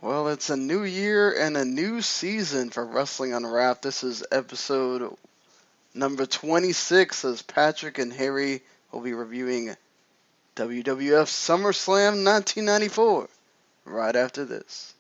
Well, it's a new year and a new season for Wrestling Unwrapped. This is episode number 26 as Patrick and Harry will be reviewing WWF Summerslam 1994 right after this.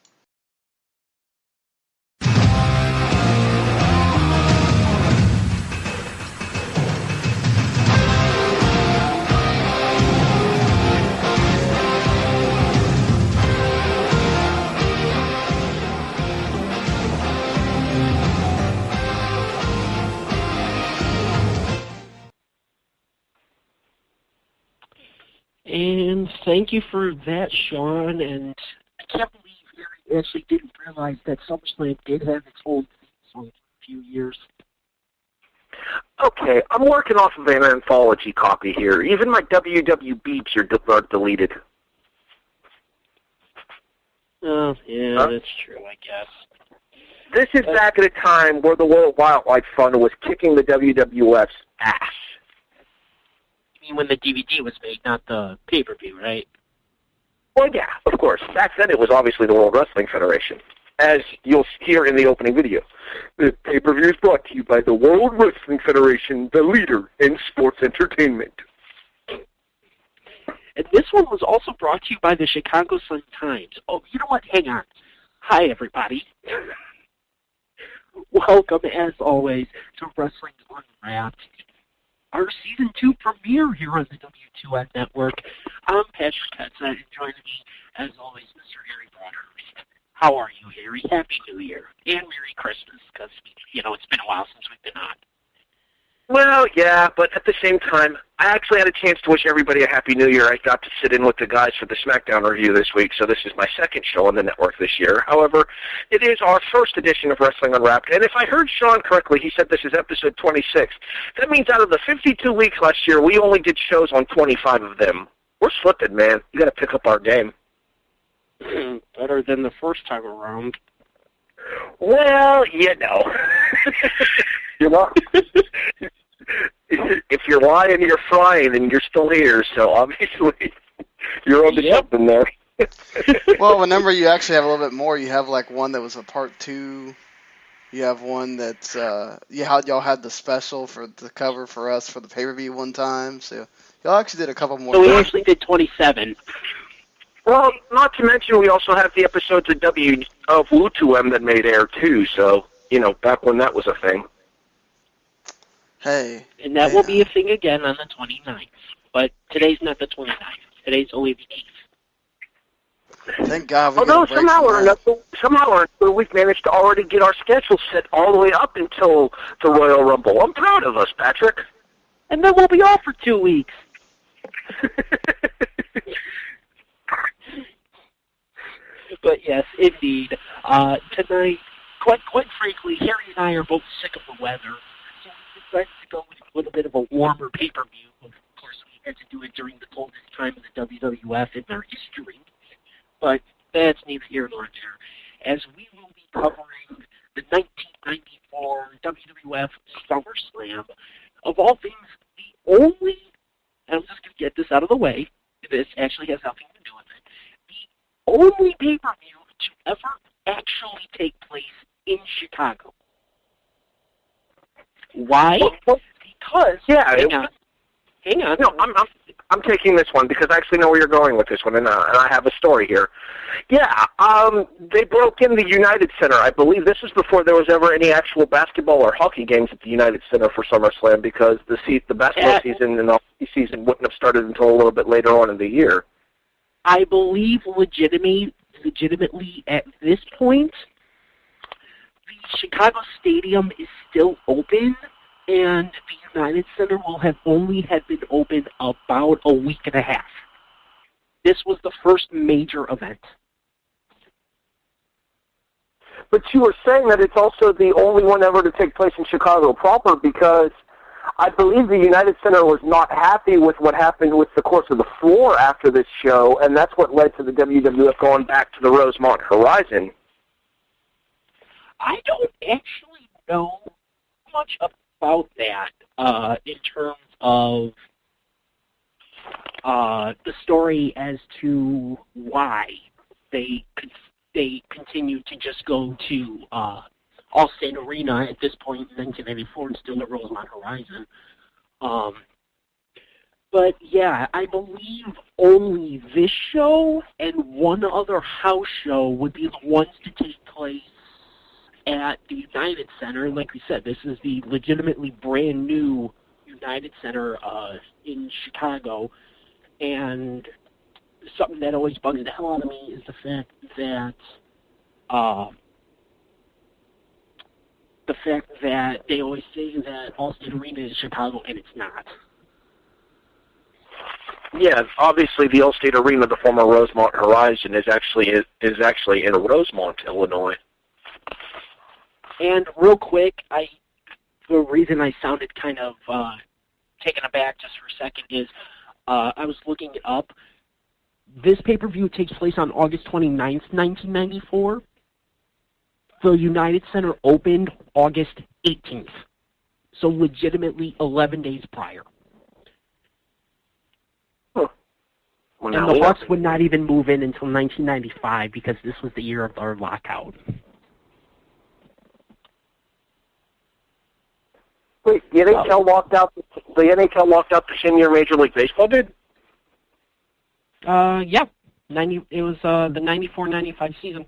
And thank you for that, Sean. And I can't believe Harry actually didn't realize that SummerSlam did have its own theme song for a few years. Okay, I'm working off of an anthology copy here. Even my WW beeps are deleted. Oh, yeah, that's true, I guess. This is back at a time where the World Wildlife Fund was kicking the WWF's ass. You mean when the DVD was made, not the pay-per-view, right? Well, yeah, of course. Back then it was obviously the World Wrestling Federation, as you'll hear in the opening video. The pay-per-view is brought to you by the World Wrestling Federation, the leader in sports entertainment. And this one was also brought to you by the Chicago Sun-Times. Oh, you know what? Hang on. Hi, everybody. Welcome, as always, to Wrestling Unwrapped, our Season 2 premiere here on the W2N Network. I'm Patrick Petza, and joining me, as always, Mr. Harry Broadhurst. How are you, Harry? Happy New Year. And Merry Christmas, because, it's been a while since we've been on. Well, yeah, but at the same time, I actually had a chance to wish everybody a Happy New Year. I got to sit in with the guys for the SmackDown review this week, so this is my second show on the network this year. However, it is our first edition of Wrestling Unwrapped, and if I heard Sean correctly, he said this is episode 26. That means out of the 52 weeks last year, we only did shows on 25 of them. We're slipping, man. You got to pick up our game. Better than the first time around. Well, you know, if you're lying, you're flying, and you're still here. So obviously, you're on to something there. Well, remember, you actually have a little bit more. You have like one that was a part 2. You have one that's y'all had the special for the cover for us for the pay-per-view one time. So y'all actually did a couple more. So we actually did 27. Well, not to mention we also have the episodes of W2M that made air too. So back when that was a thing. Hey. And that will be a thing again on the 29th. But today's not the 29th. Today's only the 8th. Thank God. Although somehow or another, we've managed to already get our schedule set all the way up until the Royal Rumble. I'm proud of us, Patrick. And then we'll be off for 2 weeks. But yes, indeed. Tonight, quite frankly, Harry and I are both sick of the weather. So we decided to go with a little bit of a warmer pay-per-view. Of course, we had to do it during the coldest time in the WWF in their history. But that's neither here nor there, as we will be covering the 1994 WWF SummerSlam. Of all things, the only, and I'm just going to get this out of the way, this actually has nothing to do with it, the only pay-per-view to ever actually take place in Chicago. Why? Because, hang on. No, I'm taking this one because I actually know where you're going with this one, and I have a story here. Yeah, they broke in the United Center. I believe this was before there was ever any actual basketball or hockey games at the United Center for SummerSlam because the basketball season and the hockey season wouldn't have started until a little bit later on in the year. I believe legitimately at this point, the Chicago Stadium is still open, and the United Center will have only been open about a week and a half. This was the first major event. But you were saying that it's also the only one ever to take place in Chicago proper because I believe the United Center was not happy with what happened with the course of the floor after this show, and that's what led to the WWF going back to the Rosemont Horizon. I don't actually know much about that in terms of the story as to why they they continued to just go to Allstate Arena at this point in 1994 and still at Rosemont Horizon. But yeah, I believe only this show and one other house show would be the ones to take place at the United Center. Like we said, this is the legitimately brand new United Center in Chicago. And something that always bugs the hell out of me is the fact that they always say that Allstate Arena is Chicago, and it's not. Yeah, obviously the Allstate Arena, the former Rosemont Horizon, is actually in Rosemont, Illinois. And real quick, the reason I sounded kind of taken aback just for a second is I was looking it up. This pay-per-view takes place on August 29th, 1994. The United Center opened August 18th. So legitimately 11 days prior. Huh. Well, and the Hawks would not even move in until 1995 because this was the year of our lockout. Wait, the NHL locked out the same year Major League Baseball did? Yeah. It was the 94-95 season.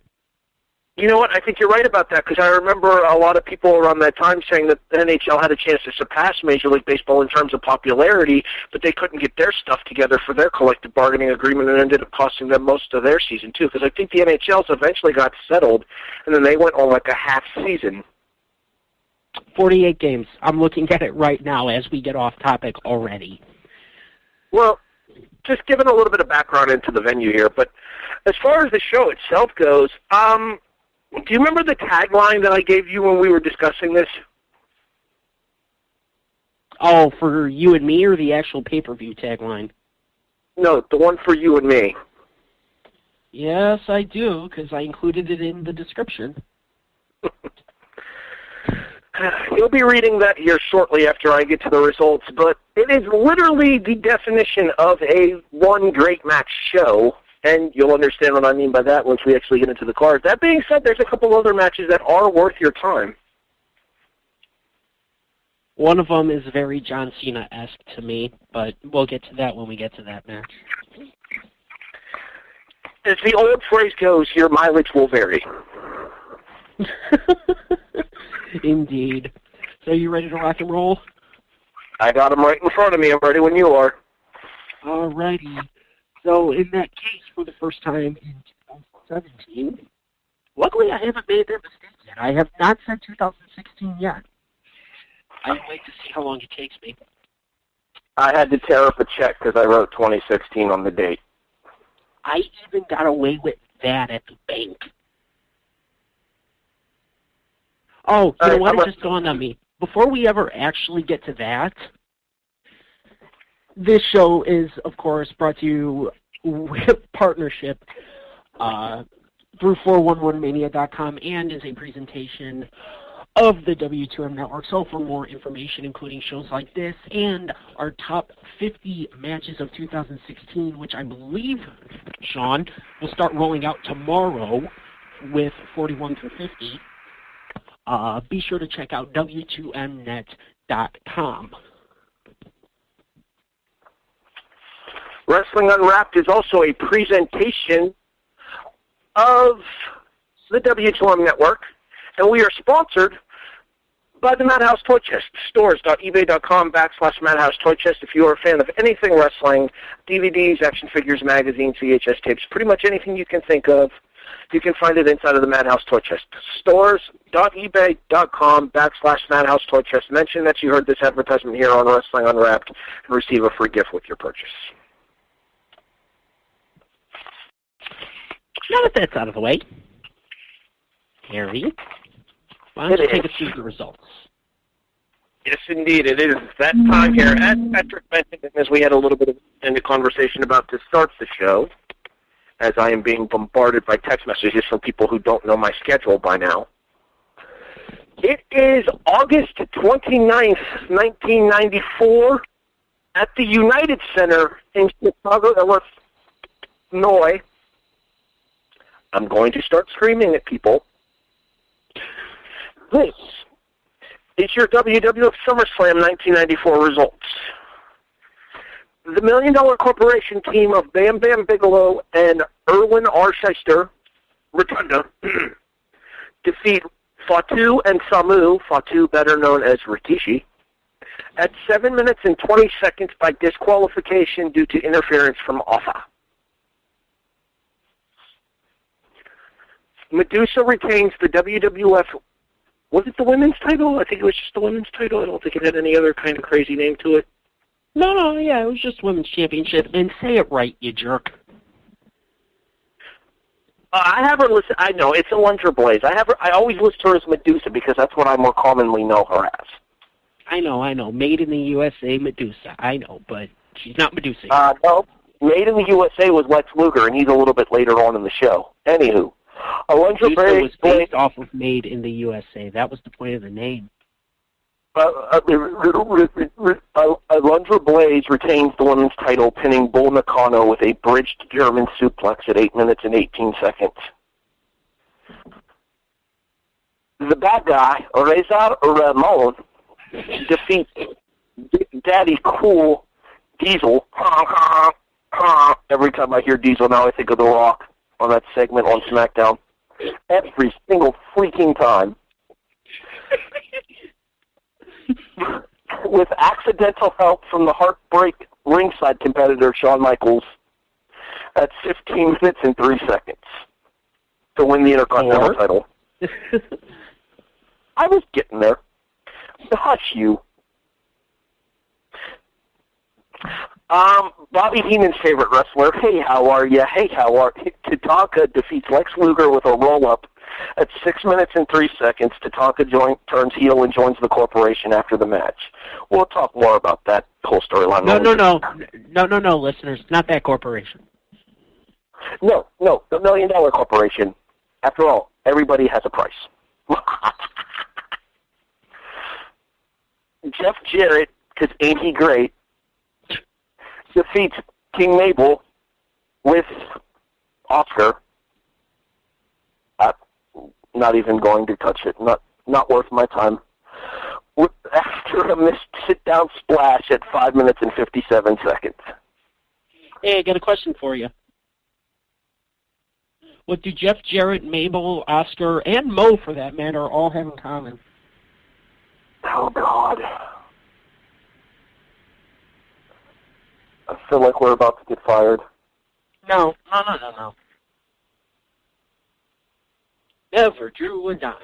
You know what? I think you're right about that because I remember a lot of people around that time saying that the NHL had a chance to surpass Major League Baseball in terms of popularity, but they couldn't get their stuff together for their collective bargaining agreement and ended up costing them most of their season, too, because I think the NHLs eventually got settled, and then they went on like a half season. 48 games. I'm looking at it right now as we get off topic already. Well, just giving a little bit of background into the venue here, but as far as the show itself goes, do you remember the tagline that I gave you when we were discussing this? Oh, for you and me or the actual pay-per-view tagline? No, the one for you and me. Yes, I do, because I included it in the description. You'll be reading that here shortly after I get to the results, but it is literally the definition of a one great match show, and you'll understand what I mean by that once we actually get into the card. That being said, there's a couple other matches that are worth your time. One of them is very John Cena-esque to me, but we'll get to that when we get to that match. As the old phrase goes, your mileage will vary. Indeed. So you ready to rock and roll? I got them right in front of me. I'm ready when you are. Alrighty. So in that case, for the first time in 2017, luckily I haven't made that mistake yet. I have not said 2016 yet. I wait to see how long it takes me. I had to tear up a check because I wrote 2016 on the date. I even got away with that at the bank. Oh, you know what? It just dawned on me. Before we ever actually get to that, this show is, of course, brought to you with partnership through 411mania.com and is a presentation of the W2M Network. So for more information, including shows like this and our top 50 matches of 2016, which I believe, Sean, will start rolling out tomorrow with 41 through 50, be sure to check out W2Mnet.com. Wrestling Unwrapped is also a presentation of the W2M Network, and we are sponsored by the Madhouse Toy Chest, stores.ebay.com/Madhouse Toy Chest. If you are a fan of anything wrestling, DVDs, action figures, magazines, VHS tapes, pretty much anything you can think of, you can find it inside of the Madhouse Toy Chest. Stores.ebay.com/Madhouse Toy Chest. Mention that you heard this advertisement here on Wrestling Unwrapped and receive a free gift with your purchase. Now that that's out of the way, Harry, why don't you take us through the results? Yes, indeed. It is that time here. As Patrick mentioned, as we had a little bit of a conversation about to start the show, as I am being bombarded by text messages from people who don't know my schedule by now. It is August 29th, 1994, at the United Center in Chicago, Illinois. I'm going to start screaming at people. This is your WWF Summerslam 1994 results. The $1 Million Corporation team of Bam Bam Bigelow and Erwin R. Shyster, Rotunda, defeat Fatu and Samu, Fatu better known as Rikishi, at 7 minutes and 20 seconds by disqualification due to interference from Offa. Medusa retains the WWF, was it the women's title? I think it was just the women's title. I don't think it had any other kind of crazy name to it. No, yeah, it was just women's championship. And say it right, you jerk. I have her listen. I know it's Alundra Blaze. I always list her as Medusa because that's what I more commonly know her as. I know. Made in the USA, Medusa. I know, but she's not Medusa. No, Made in the USA was Lex Luger, and he's a little bit later on in the show. Anywho, Alundra Blaze was based off of Made in the USA. That was the point of the name. Alundra Blaze retains the women's title, pinning Bull Nakano with a bridged German suplex at 8 minutes and 18 seconds. The bad guy, Reza Ramon, defeats Daddy Cool Diesel. Every time I hear Diesel now, I think of The Rock on that segment on SmackDown. Every single freaking time. With accidental help from the Heartbreak ringside competitor, Shawn Michaels, at 15 minutes and 3 seconds to win the Intercontinental title. I was getting there. Hush you. Bobby Heenan's favorite wrestler, Hey, how are ya? Hey, how are ya? Tatanka defeats Lex Luger with a roll-up at 6 minutes and 3 seconds. Tatanka turns heel and joins the corporation after the match. We'll talk more about that whole storyline. No, listeners. Not that corporation. No, the $1 Million Corporation. After all, everybody has a price. Jeff Jarrett, because ain't he great, defeats King Mabel with Oscar. Not even going to touch it. Not worth my time. After a missed sit-down splash at 5 minutes and 57 seconds. Hey, I got a question for you. What do Jeff Jarrett, Mabel, Oscar, and Mo, for that matter, all have in common? Oh, God. I feel like we're about to get fired. No. Never drew a dime.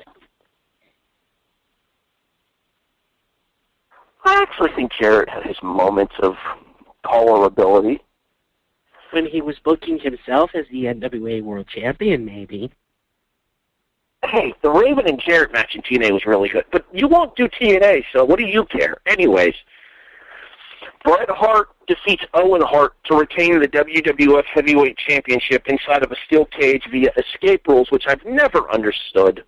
I actually think Jarrett had his moments of tolerability. When he was booking himself as the NWA World Champion, maybe. Hey, the Raven and Jarrett match in TNA was really good, but you won't do TNA, so what do you care? Anyways, Bret Hart defeats Owen Hart to retain the WWF Heavyweight Championship inside of a steel cage via escape rules, which I've never understood,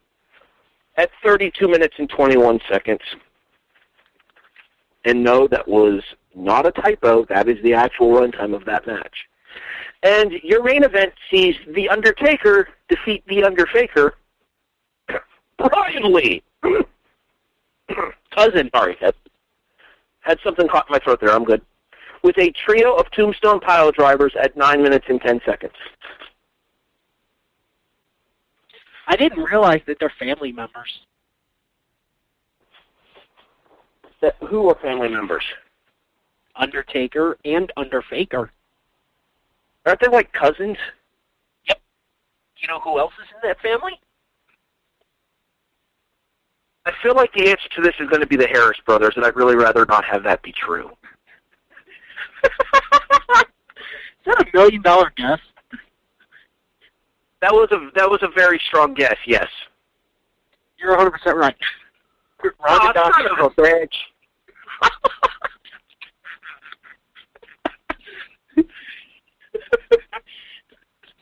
at 32 minutes and 21 seconds. And no, that was not a typo. That is the actual runtime of that match. And your main event sees The Undertaker defeat The Underfaker, Brian Lee. Cousin, sorry. Had something caught in my throat there. I'm good. With a trio of tombstone pile drivers at 9 minutes and 10 seconds. I didn't realize that they're family members. Who are family members? Undertaker and Underfaker. Aren't they like cousins? Yep. You know who else is in that family? I feel like the answer to this is going to be the Harris brothers, and I'd really rather not have that be true. Is that $1 million guess? That was a very strong guess, yes. You're 100% right. Son of a bitch.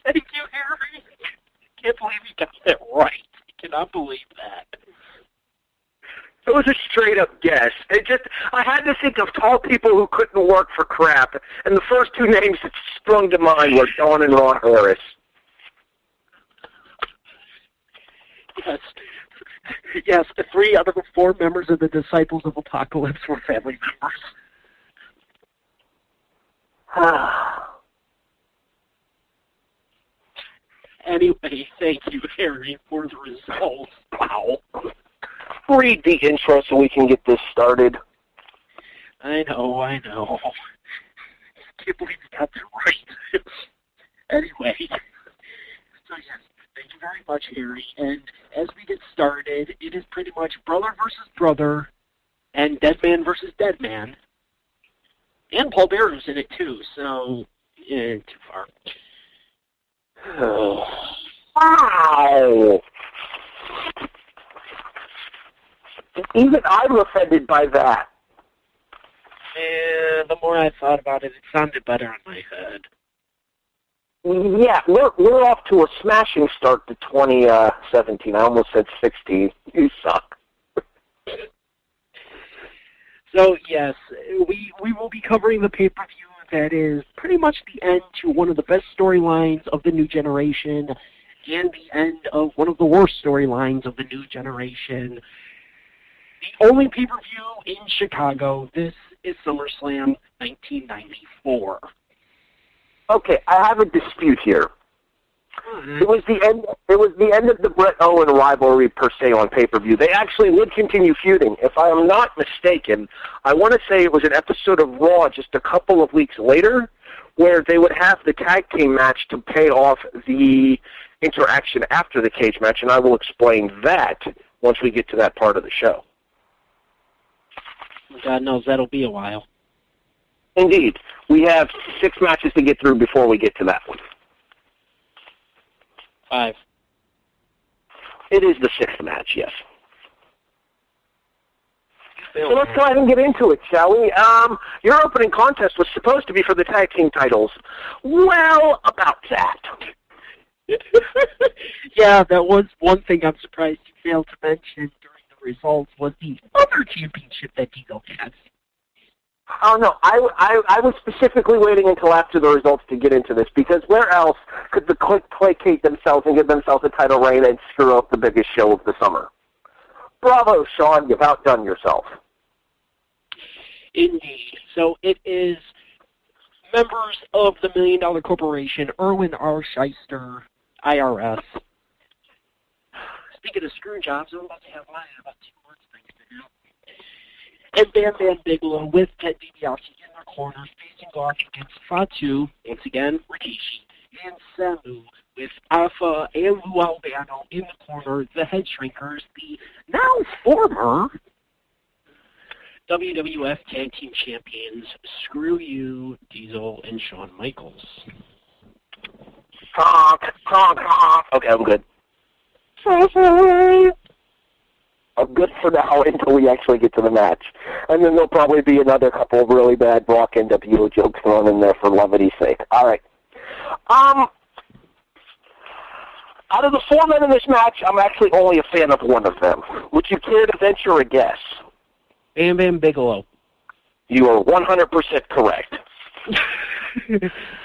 Thank you, Harry. I can't believe you got that right. I cannot believe that. It was a straight-up guess. I had to think of tall people who couldn't work for crap, and the first two names that sprung to mind were Dawn and Ron Harris. Yes. Yes, 3 out of the 4 members of the Disciples of Apocalypse were family members. Anyway, thank you, Harry, for the results. Wow. Read the intro so we can get this started. I know. I can't believe you got that right. Anyway, so yes, thank you very much, Harry. And as we get started, it is pretty much brother versus brother and dead man versus dead man. And Paul Bearer's in it, too, so, too far. Wow! Even I'm offended by that. And the more I thought about it, it sounded better in my head. Yeah, we're off to a smashing start to 2017. I almost said 16. You suck. So, yes, we will be covering the pay-per-view that is pretty much the end to one of the best storylines of the new generation and the end of one of the worst storylines of the new generation. The only pay-per-view in Chicago, this is SummerSlam 1994. Okay, I have a dispute here. It was the end. It was the end of the Bret Owen rivalry per se on pay-per-view. They actually would continue feuding. If I am not mistaken, I want to say it was an episode of Raw just a couple of weeks later, where they would have the tag team match to pay off the interaction after the cage match, and I will explain that once we get to that part of the show. God knows that'll be a while. Indeed, we have 6 matches to get through before we get to that one. 5. It is the 6th match, yes. So let's go ahead and get into it, shall we? Your opening contest was supposed to be for the tag team titles. Well, about that. Yeah, that was one thing I'm surprised you failed to mention during the results was the other championship that Diesel has. Oh, no, I was specifically waiting until after the results to get into this, because where else could the Clique placate themselves and give themselves a title reign and screw up the biggest show of the summer? Bravo, Sean, you've outdone yourself. Indeed. So it is members of the $1 Million Corporation, Erwin R. Shyster, IRS. Speaking of screw jobs, I'm about to have mine in about 2 months. And Bam Bam Bigelow with Ted DiBiase in their corners, facing off against Fatu, once again, Rikishi, and Samu, with Alpha and Lou Albano in the corner, the Head Shrinkers, the now former WWF Tag Team Champions, Screw You, Diesel, and Shawn Michaels. Honk, honk, honk. Okay, I'm good. I'm good for now until we actually get to the match. And then there'll probably be another couple of really bad Brock NWO jokes thrown in there for levity's sake. All right. Out of the 4 men in this match, I'm actually only a fan of one of them. Would you care to venture a guess? Bam Bam Bigelow. You are 100% correct.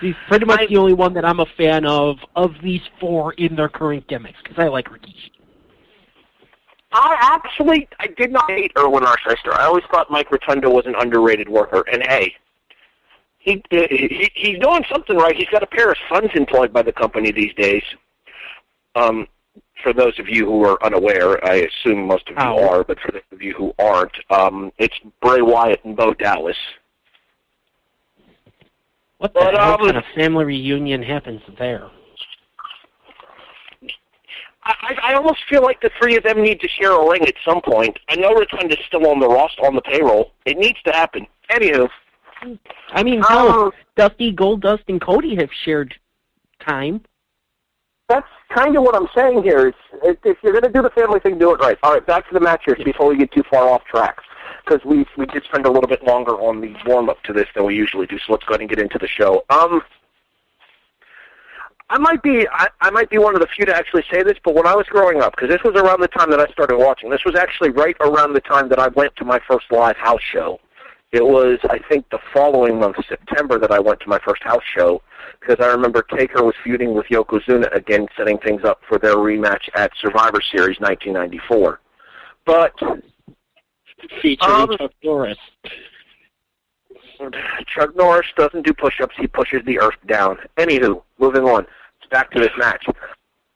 He's pretty much the only one that I'm a fan of these 4 in their current gimmicks, because I like Rikishi. I did not hate Erwin R. Shyster. I always thought Mike Rotundo was an underrated worker. And hey, he's doing something right. He's got a pair of sons employed by the company these days. For those of you who are unaware, I assume most of you are, but for those of you who aren't, it's Bray Wyatt and Bo Dallas. What the hell kind of family reunion happens there? I almost feel like the 3 of them need to share a ring at some point. I know Rotunda's still on the roster, on the payroll. It needs to happen. Anywho. I mean, hell, Dusty, Goldust, and Cody have shared time. That's kind of what I'm saying here. If you're going to do the family thing, do it right. All right, back to the match here before we get too far off track, because we did spend a little bit longer on the warm-up to this than we usually do, so let's go ahead and get into the show. I might be one of the few to actually say this, but when I was growing up, because this was around the time that I started watching, this was actually right around the time that I went to my first live house show It was, I think, the following month, September, that I went to my first house show, because I remember Taker was feuding with Yokozuna again, setting things up for their rematch at Survivor Series 1994. But featuring Chuck Norris. Chuck Norris doesn't do push-ups. He pushes the earth down. Anywho, moving on. Back to this match.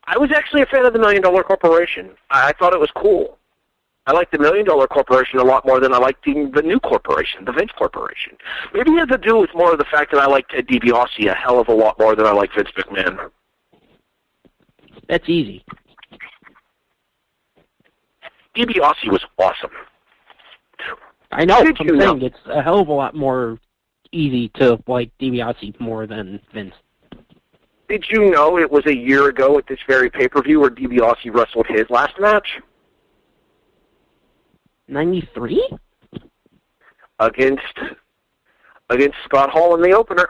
I was actually a fan of the $1 Million Corporation. I thought it was cool. I liked the $1 Million Corporation a lot more than I liked the new corporation, the Vince Corporation. Maybe it had to do with more of the fact that I liked Ted DiBiase a hell of a lot more than I liked Vince McMahon. That's easy. DiBiase was awesome. I know. I'm saying it's a hell of a lot more easy to like DiBiase more than Vince. Did you know it was a year ago at this very pay-per-view where DiBiase wrestled his last match? 93? Against Scott Hall in the opener.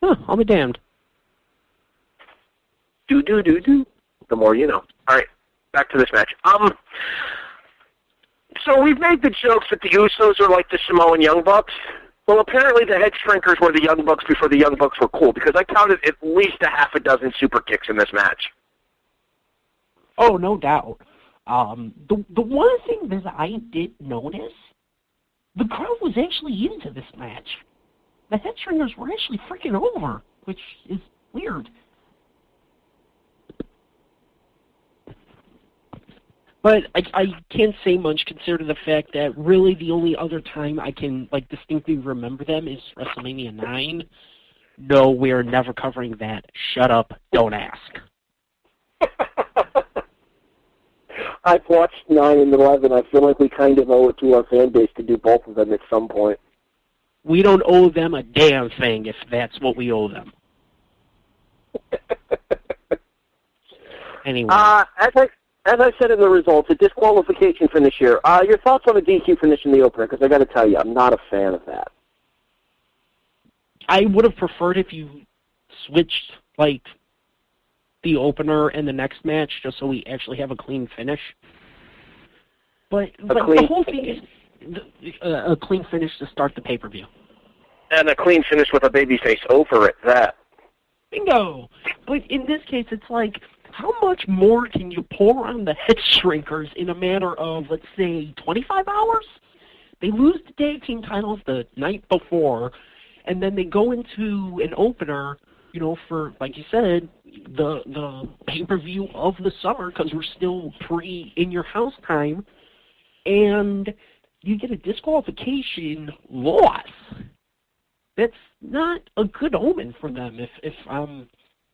Huh, I'll be damned. Do. The more you know. All right, back to this match. So we've made the jokes that the Usos are like the Samoan Young Bucks. Well, apparently the Head Shrinkers were the Young Bucks before the Young Bucks were cool, because I counted at least a half a dozen super kicks in this match. Oh, no doubt. The one thing that I did notice, the crowd was actually into this match. The Head Shrinkers were actually freaking over, which is weird. But I can't say much considering the fact that really the only other time I can like distinctly remember them is WrestleMania 9. No, we're never covering that. Shut up, don't ask. I've watched 9 and 11. I feel like we kind of owe it to our fan base to do both of them at some point. We don't owe them a damn thing if that's what we owe them. Anyway. As I said in the results, a disqualification finish here. Your thoughts on the DQ finish in the opener? Because I got to tell you, I'm not a fan of that. I would have preferred if you switched, like, the opener and the next match just so we actually have a clean finish. But the whole thing is a clean finish to start the pay-per-view. And a clean finish with a babyface over it, that. Bingo! But in this case, it's like, how much more can you pour on the Head Shrinkers in a matter of, let's say, 25 hours? They lose the tag team titles the night before, and then they go into an opener, you know, for, like you said, the pay-per-view of the summer, because we're still pre-in-your-house time, and you get a disqualification loss. That's not a good omen for them, if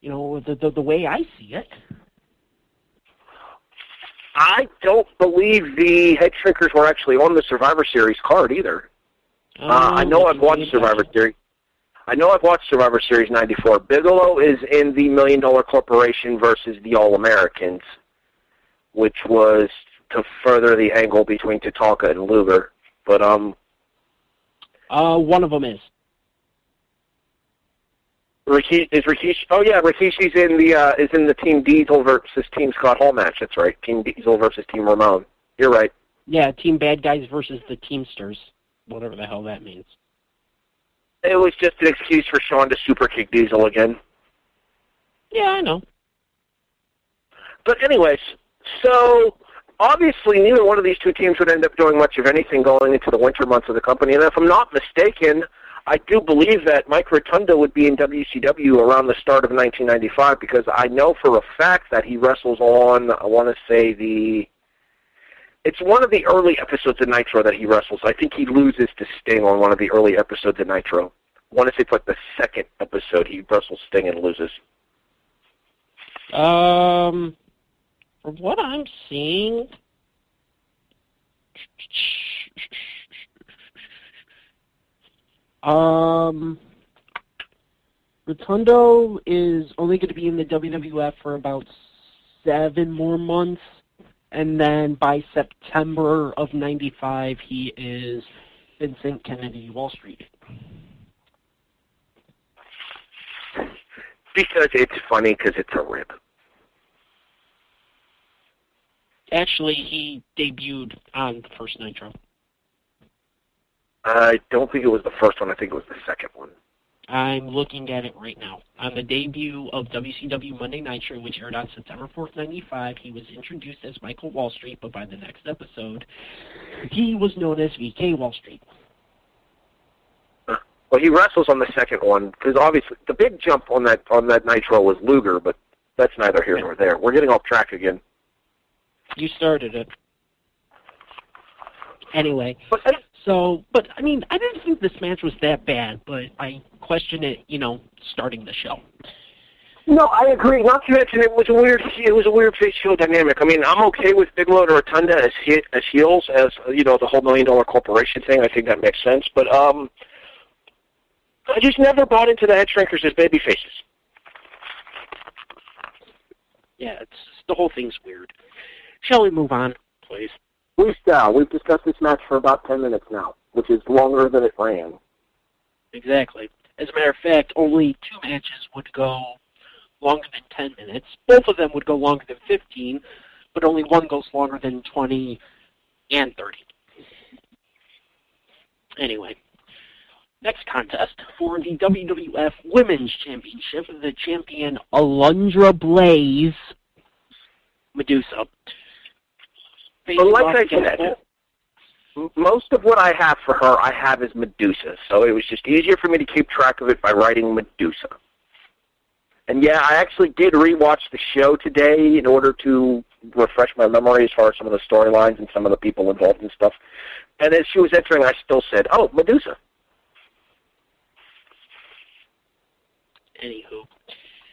you know, the way I see it. I don't believe the Head Shrinkers were actually on the Survivor Series card either. I know I've watched Survivor Series. I know I've watched Survivor Series 94. Bigelow is in the $1 Million Corporation versus the All-Americans, which was to further the angle between Tatanka and Luger. But one of them is. Rikishi? Oh yeah, Rikishi's in the Team Diesel versus Team Scott Hall match. That's right, Team Diesel versus Team Ramon. You're right. Yeah, Team Bad Guys versus the Teamsters, whatever the hell that means. It was just an excuse for Shawn to super kick Diesel again. Yeah, I know. But anyways, so obviously neither one of these two teams would end up doing much of anything going into the winter months of the company. And if I'm not mistaken, I do believe that Mike Rotundo would be in WCW around the start of 1995 because I know for a fact that he wrestles on, I want to say it's one of the early episodes of Nitro that he wrestles. I think he loses to Sting on one of the early episodes of Nitro. I want to say it's like the second episode he wrestles Sting and loses. From what I'm seeing, Rotundo is only going to be in the WWF for about 7 more months, and then by September of 95, he is Vincent Kennedy Wall Street. Because it's funny, because it's a rib. Actually, he debuted on the first Nitro. I don't think it was the first one. I think it was the second one. I'm looking at it right now. On the debut of WCW Monday Night Show, which aired on September 4th, 1995, he was introduced as Michael Wall Street, but by the next episode, he was known as VK Wall Street. Well, he wrestles on the second one, because obviously the big jump on that Nitro was Luger, but that's neither here nor there. We're getting off track again. You started it. Anyway, but I mean, I didn't think this match was that bad, but I question it, starting the show. No, I agree. Not to mention it was a weird face heel dynamic. I mean, I'm okay with Bigelow and Rotunda as heels, as the whole $1 million corporation thing. I think that makes sense. But I just never bought into the head shrinkers as baby faces. Yeah, the whole thing's weird. Shall we move on, please? We've discussed this match for about 10 minutes now, which is longer than it ran. Exactly. As a matter of fact, only 2 matches would go longer than 10 minutes. Both of them would go longer than 15, but only one goes longer than 20 and 30. Anyway, next contest for the WWF Women's Championship, the champion Alundra Blaze Medusa. But like I said, most of what I have for her, I have as Medusa. So it was just easier for me to keep track of it by writing Medusa. And yeah, I actually did rewatch the show today in order to refresh my memory as far as some of the storylines and some of the people involved and stuff. And as she was entering, I still said, "Oh, Medusa." Anywho.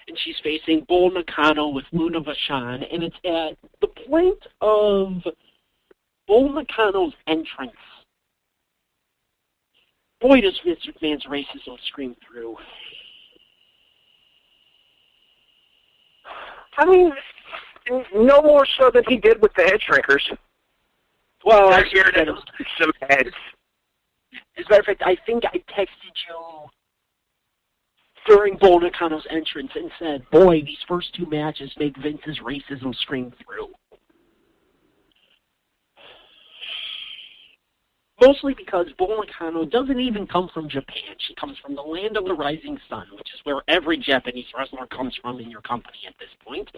And she's facing Bull Nakano with Luna Vachon, and it's at the point of Bull Nakano's entrance. Boy, does Vince McMahon's racism scream through. I mean, no more so than he did with the head shrinkers. Well, I hear that some heads. As a matter of fact, I think I texted you during Bull Nakano's entrance and said, boy, these first 2 matches make Vince's racism scream through. Mostly because Bull Nakano doesn't even come from Japan. She comes from the land of the rising sun, which is where every Japanese wrestler comes from in your company at this point,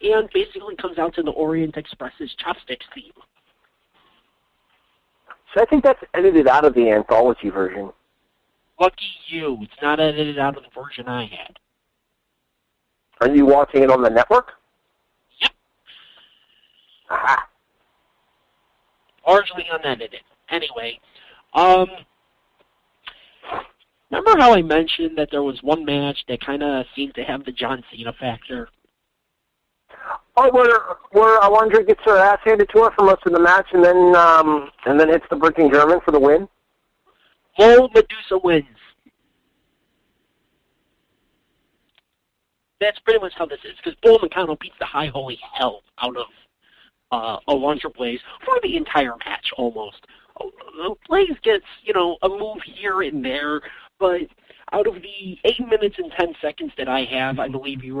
and basically comes out to the Orient Express's chopsticks theme. So I think that's edited out of the anthology version. Lucky you. It's not edited out of the version I had. Are you watching it on the network? Yep. Aha. Largely unedited. Anyway, remember how I mentioned that there was one match that kind of seemed to have the John Cena factor? Oh, where Alundra gets her ass handed to her for most of the match, and then hits the Breaking German for the win. Bull Medusa wins. That's pretty much how this is, because Bull Nakano beats the high holy hell out of Alundra Blaze for the entire match, almost. Blaze gets, a move here and there, but out of the 8 minutes and 10 seconds that I have, I believe you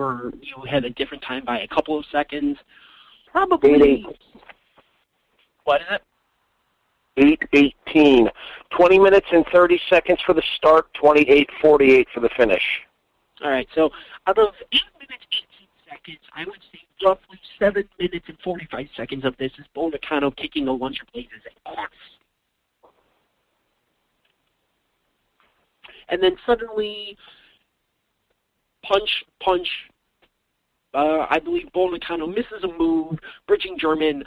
had a different time by a couple of seconds. Probably. 8-8. What is it? 8:18. 20 minutes and 30 seconds for the start, 28:48 for the finish. All right, so out of 8 minutes, 18 seconds, I would say roughly 7 minutes and 45 seconds of this is Bull Nakano kicking Alundra Blaze's ass. And then suddenly, punch, I believe Bull Nakano misses a move, bridging German,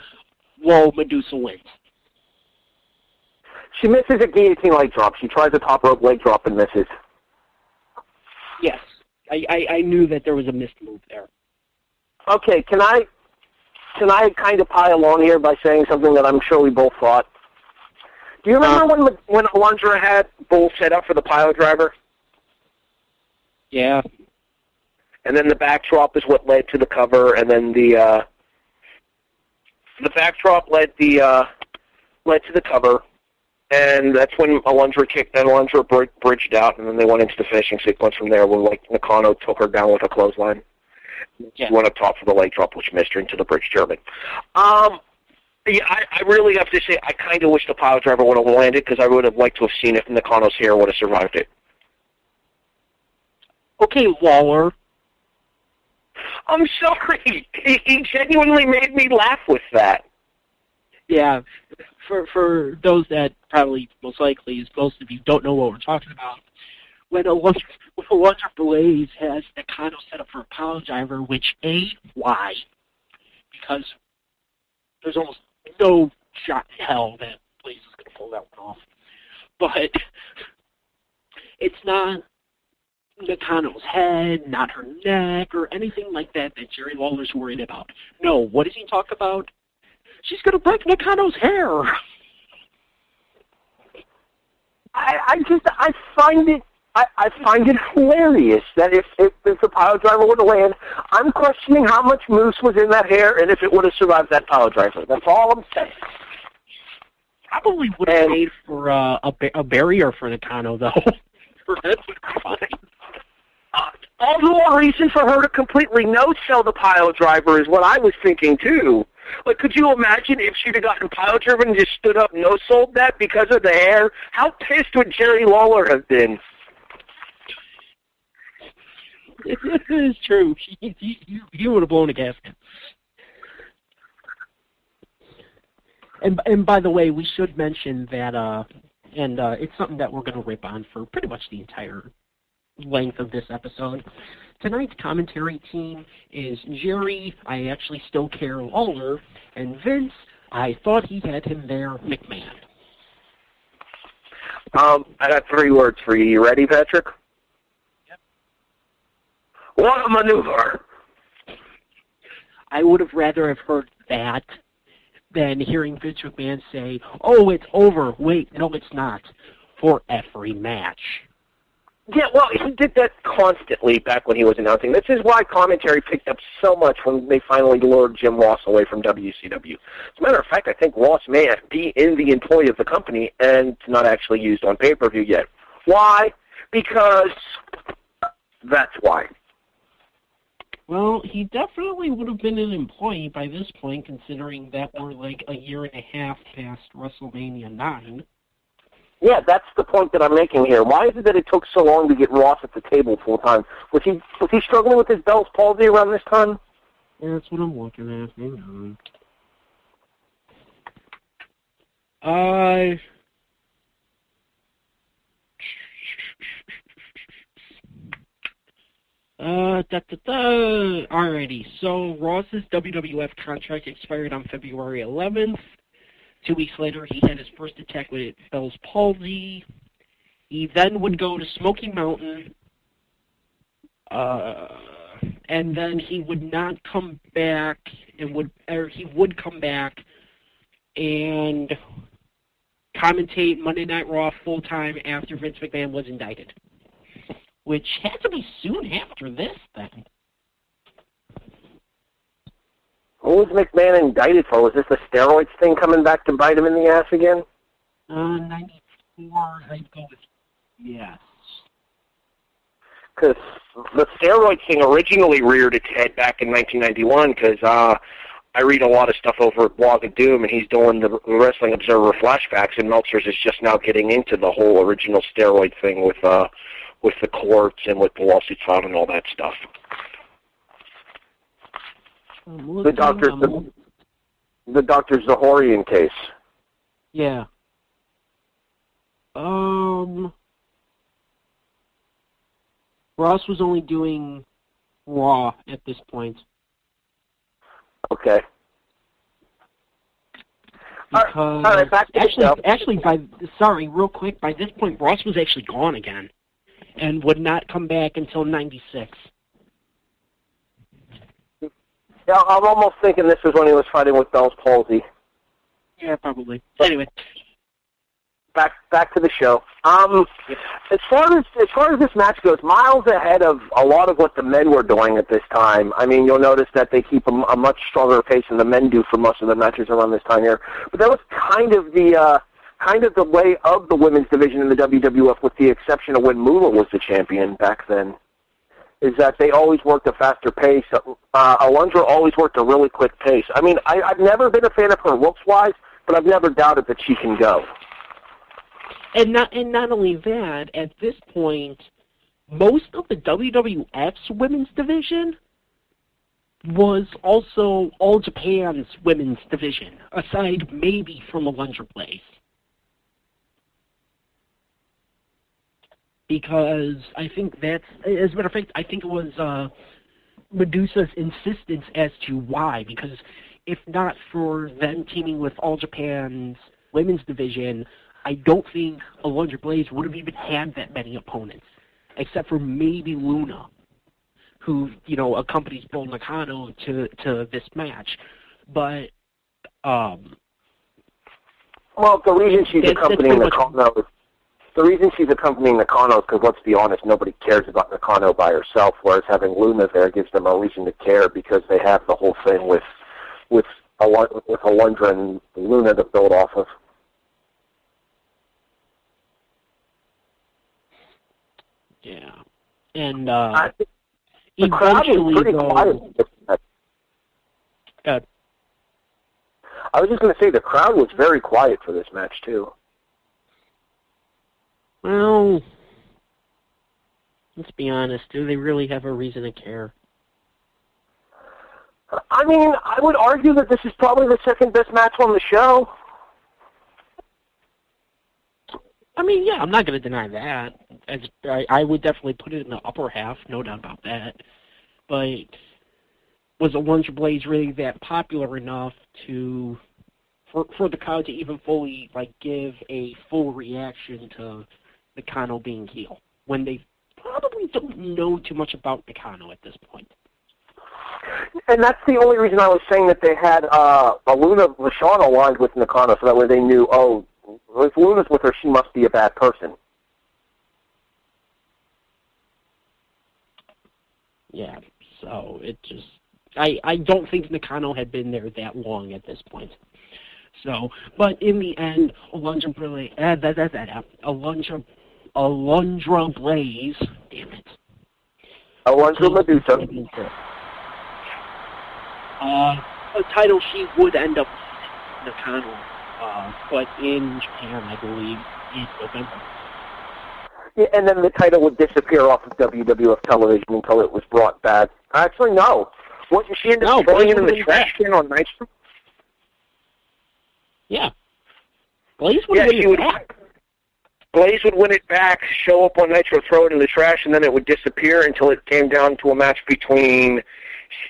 whoa, Medusa wins. She misses a guillotine leg drop. She tries a top rope leg drop and misses. Yes, I knew that there was a missed move there. Okay, can I kind of pile on here by saying something that I'm sure we both thought? Do you remember when Alundra had Bull set up for the pile driver? Yeah. And then the backdrop is what led to the cover, and then the backdrop led to the cover, and that's when Alundra bridged out, and then they went into the finishing sequence from there, where Nakano took her down with a clothesline. Yeah. She went up top for the leg drop, which missed her into the bridge German. Yeah, I really have to say I kind of wish the pile driver would have landed because I would have liked to have seen if Nakano's hair would have survived it. Okay, Lawler. I'm sorry. He genuinely made me laugh with that. Yeah, for those that probably most likely, as most of you don't know what we're talking about, when a Wonder Blaze has Nakano set up for a pile driver, which why? Because there's almost no shot in hell that Blaze is going to pull that one off. But it's not Nakano's head, not her neck, or anything like that Jerry Lawler's worried about. No, what does he talk about? She's going to break Nakano's hair. I find it hilarious that if the pile driver would have landed, I'm questioning how much mousse was in that hair and if it would have survived that pile driver. That's all I'm saying. Probably would have made for a barrier for Nakano, though. That would be fine. All the more reason for her to completely no-sell the pile driver is what I was thinking, too. Like, could you imagine if she'd have gotten pile driven and just stood up no-sold that because of the hair? How pissed would Jerry Lawler have been? It is true. He would have blown a gasket. And by the way, we should mention that, it's something that we're going to rip on for pretty much the entire length of this episode. Tonight's commentary team is Jerry, I actually still care Lawler, and Vince, I thought he had him there, McMahon. I got 3 words for you. You ready, Patrick? Yep. What a maneuver! I would have rather have heard that than hearing Vince McMahon say, oh, it's over. Wait, no, it's not. For every match. Yeah, well, he did that constantly back when he was announcing. This is why commentary picked up so much when they finally lured Jim Ross away from WCW. As a matter of fact, I think Ross may be in the employ of the company and not actually used on pay-per-view yet. Why? Because that's why. Well, he definitely would have been an employee by this point, considering that we're like a year and a half past WrestleMania 9. Yeah, that's the point that I'm making here. Why is it that it took so long to get Ross at the table full time? Was he struggling with his Bell's palsy around this time? Yeah, that's what I'm looking at. Hang on. Alrighty, so Ross's WWF contract expired on February 11th. 2 weeks later, he had his first attack with Bell's palsy. He then would go to Smoky Mountain, and then he would not come back, he would come back and commentate Monday Night Raw full-time after Vince McMahon was indicted, which had to be soon after this, then. What was McMahon indicted for? Was this the steroids thing coming back to bite him in the ass again? 94, I'd go with yes. Because the steroid thing originally reared its head back in 1991, because I read a lot of stuff over at Blog of Doom, and he's doing the Wrestling Observer flashbacks, and Meltzer's is just now getting into the whole original steroid thing with the courts and with the lawsuits filed and all that stuff. The Dr. Zahorian case. Yeah. Ross was only doing Raw at this point. Okay. Because all right, back to real quick, by this point Ross was actually gone again and would not come back until 96. Yeah, I'm almost thinking this was when he was fighting with Bell's palsy. Yeah, probably. Anyway, back to the show. As far as this match goes, miles ahead of a lot of what the men were doing at this time. I mean, you'll notice that they keep a much stronger pace than the men do for most of the matches around this time here. But that was kind of the way of the women's division in the WWF, with the exception of when Moolah was the champion back then. is that they always worked a faster pace. Alundra always worked a really quick pace. I mean, I've never been a fan of her looks-wise, but I've never doubted that she can go. And not only that, at this point, most of the WWF's women's division was also All Japan's women's division, aside maybe from Alundra Blaze. Because I think that's, as a matter of fact, I think it was Medusa's insistence as to why. Because if not for them teaming with All Japan's women's division, I don't think Alundra Blaze would have even had that many opponents, except for maybe Luna, who, accompanies Bull Nakano to this match. But, well, the reason she's accompanying Nakano is, because, let's be honest, nobody cares about Nakano by herself, whereas having Luna there gives them a reason to care because they have the whole thing with Alundra and Luna to build off of. Yeah. And the crowd was pretty quiet. I was just going to say the crowd was very quiet for this match, too. Well, let's be honest. Do they really have a reason to care? I mean, I would argue that this is probably the second best match on the show. I mean, yeah, I'm not going to deny that. I would definitely put it in the upper half, no doubt about that. But was Alundra Blaze really that popular enough for the crowd to even fully give a full reaction to Nakano being heel when they probably don't know too much about Nakano at this point? And that's the only reason I was saying that they had Luna Vachon aligned with Nakano, so that way they knew, oh, if Luna's with her, she must be a bad person. Yeah, so it just... I don't think Nakano had been there that long at this point. So, but in the end, Alundra Blaze, damn it. Alundra Medusa. A title she would end up with Nakano, but in Japan, I believe, in November. Yeah, and then the title would disappear off of WWF television until it was brought back. Actually, no. Wasn't she throwing it in the trash can on Nitro? Yeah. Blaze would win it back. Blaze would win it back, show up on Nitro, throw it in the trash, and then it would disappear until it came down to a match between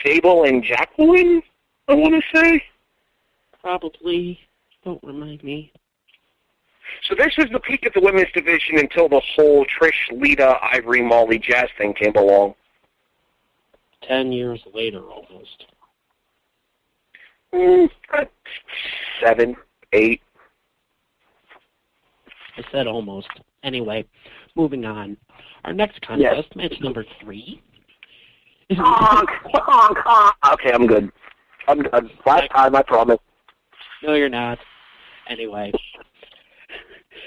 Sable and Jacqueline, I want to say. Probably. Don't remind me. So this was the peak of the women's division until the whole Trish, Lita, Ivory, Molly, Jazz thing came along. 10 years later, almost. 7, 8. I said almost. Anyway, moving on. Our next contest, match number 3. Honk, honk, honk. Okay, I'm good. I'm good. Last time, I promise. No, you're not. Anyway.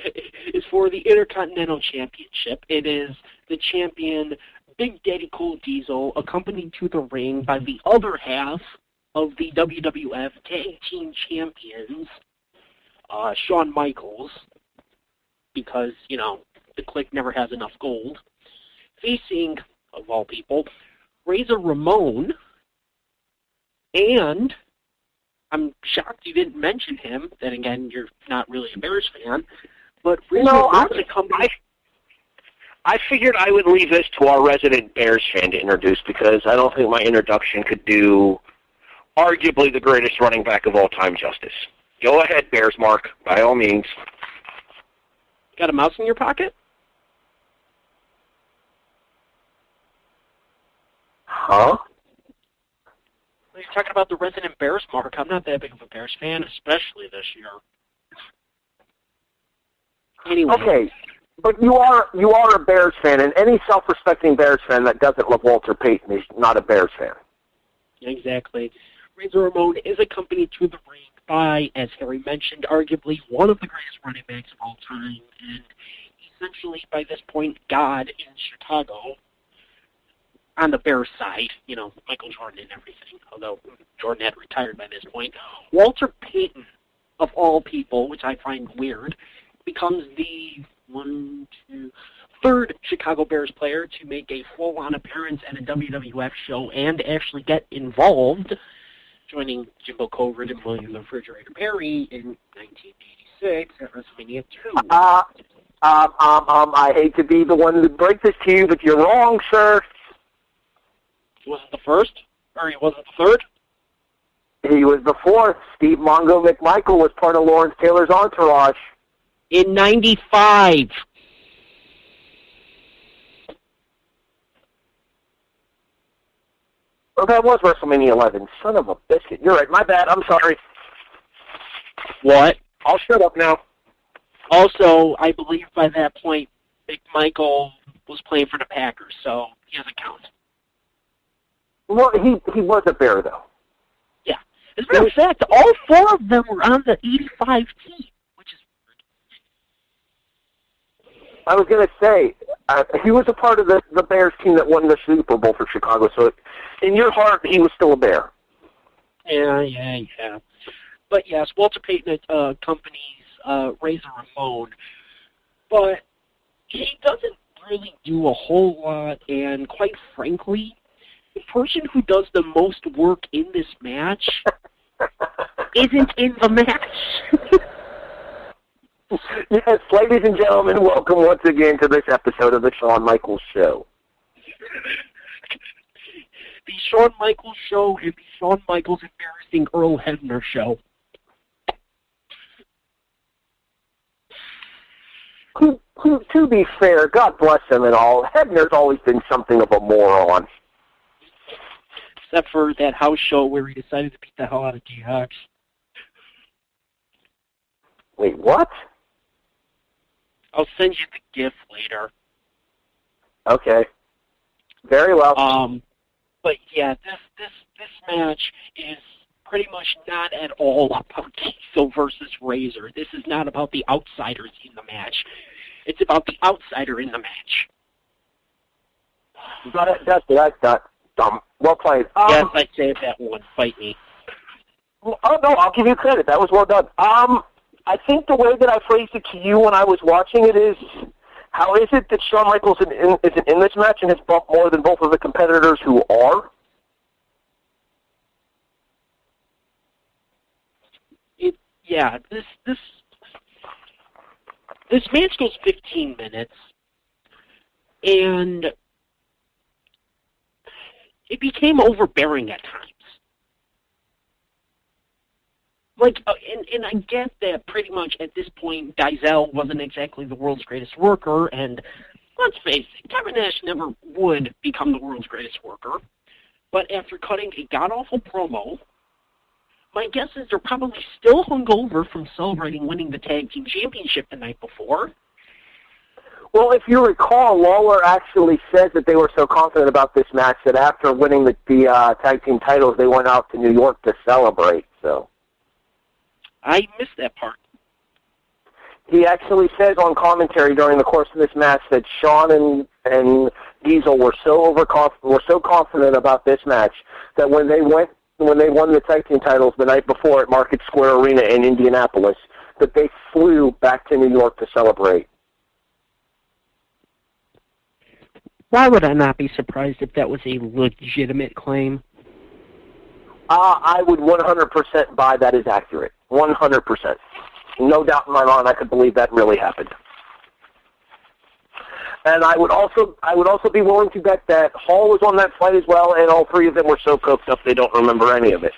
It's for the Intercontinental Championship. It is the champion, Big Daddy Cool Diesel, accompanied to the ring by the other half of the WWF Tag Team Champions, Shawn Michaels, because, the Clique never has enough gold, facing, of all people, Razor Ramon, and I'm shocked you didn't mention him. Then again, you're not really a Bears fan, but Razor Ramon's accompanied... I figured I would leave this to our resident Bears fan to introduce because I don't think my introduction could do arguably the greatest running back of all time justice. Go ahead, Bears Mark, by all means. Got a mouse in your pocket? Huh? You're talking about the resident Bears Mark. I'm not that big of a Bears fan, especially this year. Anyway. Okay. But you are a Bears fan, and any self-respecting Bears fan that doesn't love Walter Payton is not a Bears fan. Exactly. Razor Ramon is accompanied to the ring by, as Harry mentioned, arguably one of the greatest running backs of all time, and essentially by this point, God in Chicago, on the Bears side, Michael Jordan and everything, although Jordan had retired by this point, Walter Payton, of all people, which I find weird, becomes the third Chicago Bears player to make a full-on appearance at a WWF show and actually get involved, joining Jimbo Covert and William the Refrigerator Perry in 1986 at WrestleMania 2. I hate to be the one to break this to you, but you're wrong, sir. He wasn't the first? Or he wasn't the third? He was the fourth. Steve Mongo McMichael was part of Lawrence Taylor's entourage. In 95. Well, that was WrestleMania 11. Son of a biscuit. You're right. My bad. I'm sorry. What? I'll shut up now. Also, I believe by that point, McMichael was playing for the Packers, so he doesn't count. Well, he was a Bear, though. Yeah. As a matter of fact, all four of them were on the 85 team, which is weird. I was going to say, he was a part of the Bears team that won the Super Bowl for Chicago, so in your heart, he was still a Bear. Yeah. But yes, Walter Payton accompanies Razor Ramon, but he doesn't really do a whole lot, and quite frankly, the person who does the most work in this match isn't in the match. Yes, ladies and gentlemen, welcome once again to this episode of the Shawn Michaels Show. The Shawn Michaels Show is the Shawn Michaels Embarrassing Earl Hebner Show. To be fair, God bless him and all, Hebner's always been something of a moron. Except for that house show where he decided to beat the hell out of DX. Wait, what? I'll send you the GIF later. Okay. Very well. But yeah, this match is pretty much not at all about Diesel versus Razor. This is not about the outsiders in the match. It's about the outsider in the match. That's dumb. Well played. Yes, I saved that one. Fight me. Oh, no, I'll give you credit. That was well done. I think the way that I phrased it to you when I was watching it is, how is it that Shawn Michaels isn't in this match and has bumped more than both of the competitors who are? This match goes 15 minutes, and it became overbearing at times. And I get that pretty much at this point, Diesel wasn't exactly the world's greatest worker, and let's face it, Kevin Nash never would become the world's greatest worker. But after cutting a god-awful promo, my guess is they're probably still hungover from celebrating winning the Tag Team Championship the night before. Well, if you recall, Lawler actually says that they were so confident about this match that after winning the tag team titles, they went out to New York to celebrate. So I missed that part. He actually says on commentary during the course of this match that Shawn and Diesel were so confident about this match that when they won the tag team titles the night before at Market Square Arena in Indianapolis, that they flew back to New York to celebrate. Why would I not be surprised if that was a legitimate claim? I would 100% buy that is accurate. 100%. No doubt in my mind I could believe that really happened. And I would also be willing to bet that Hall was on that flight as well, and all three of them were so coked up they don't remember any of it.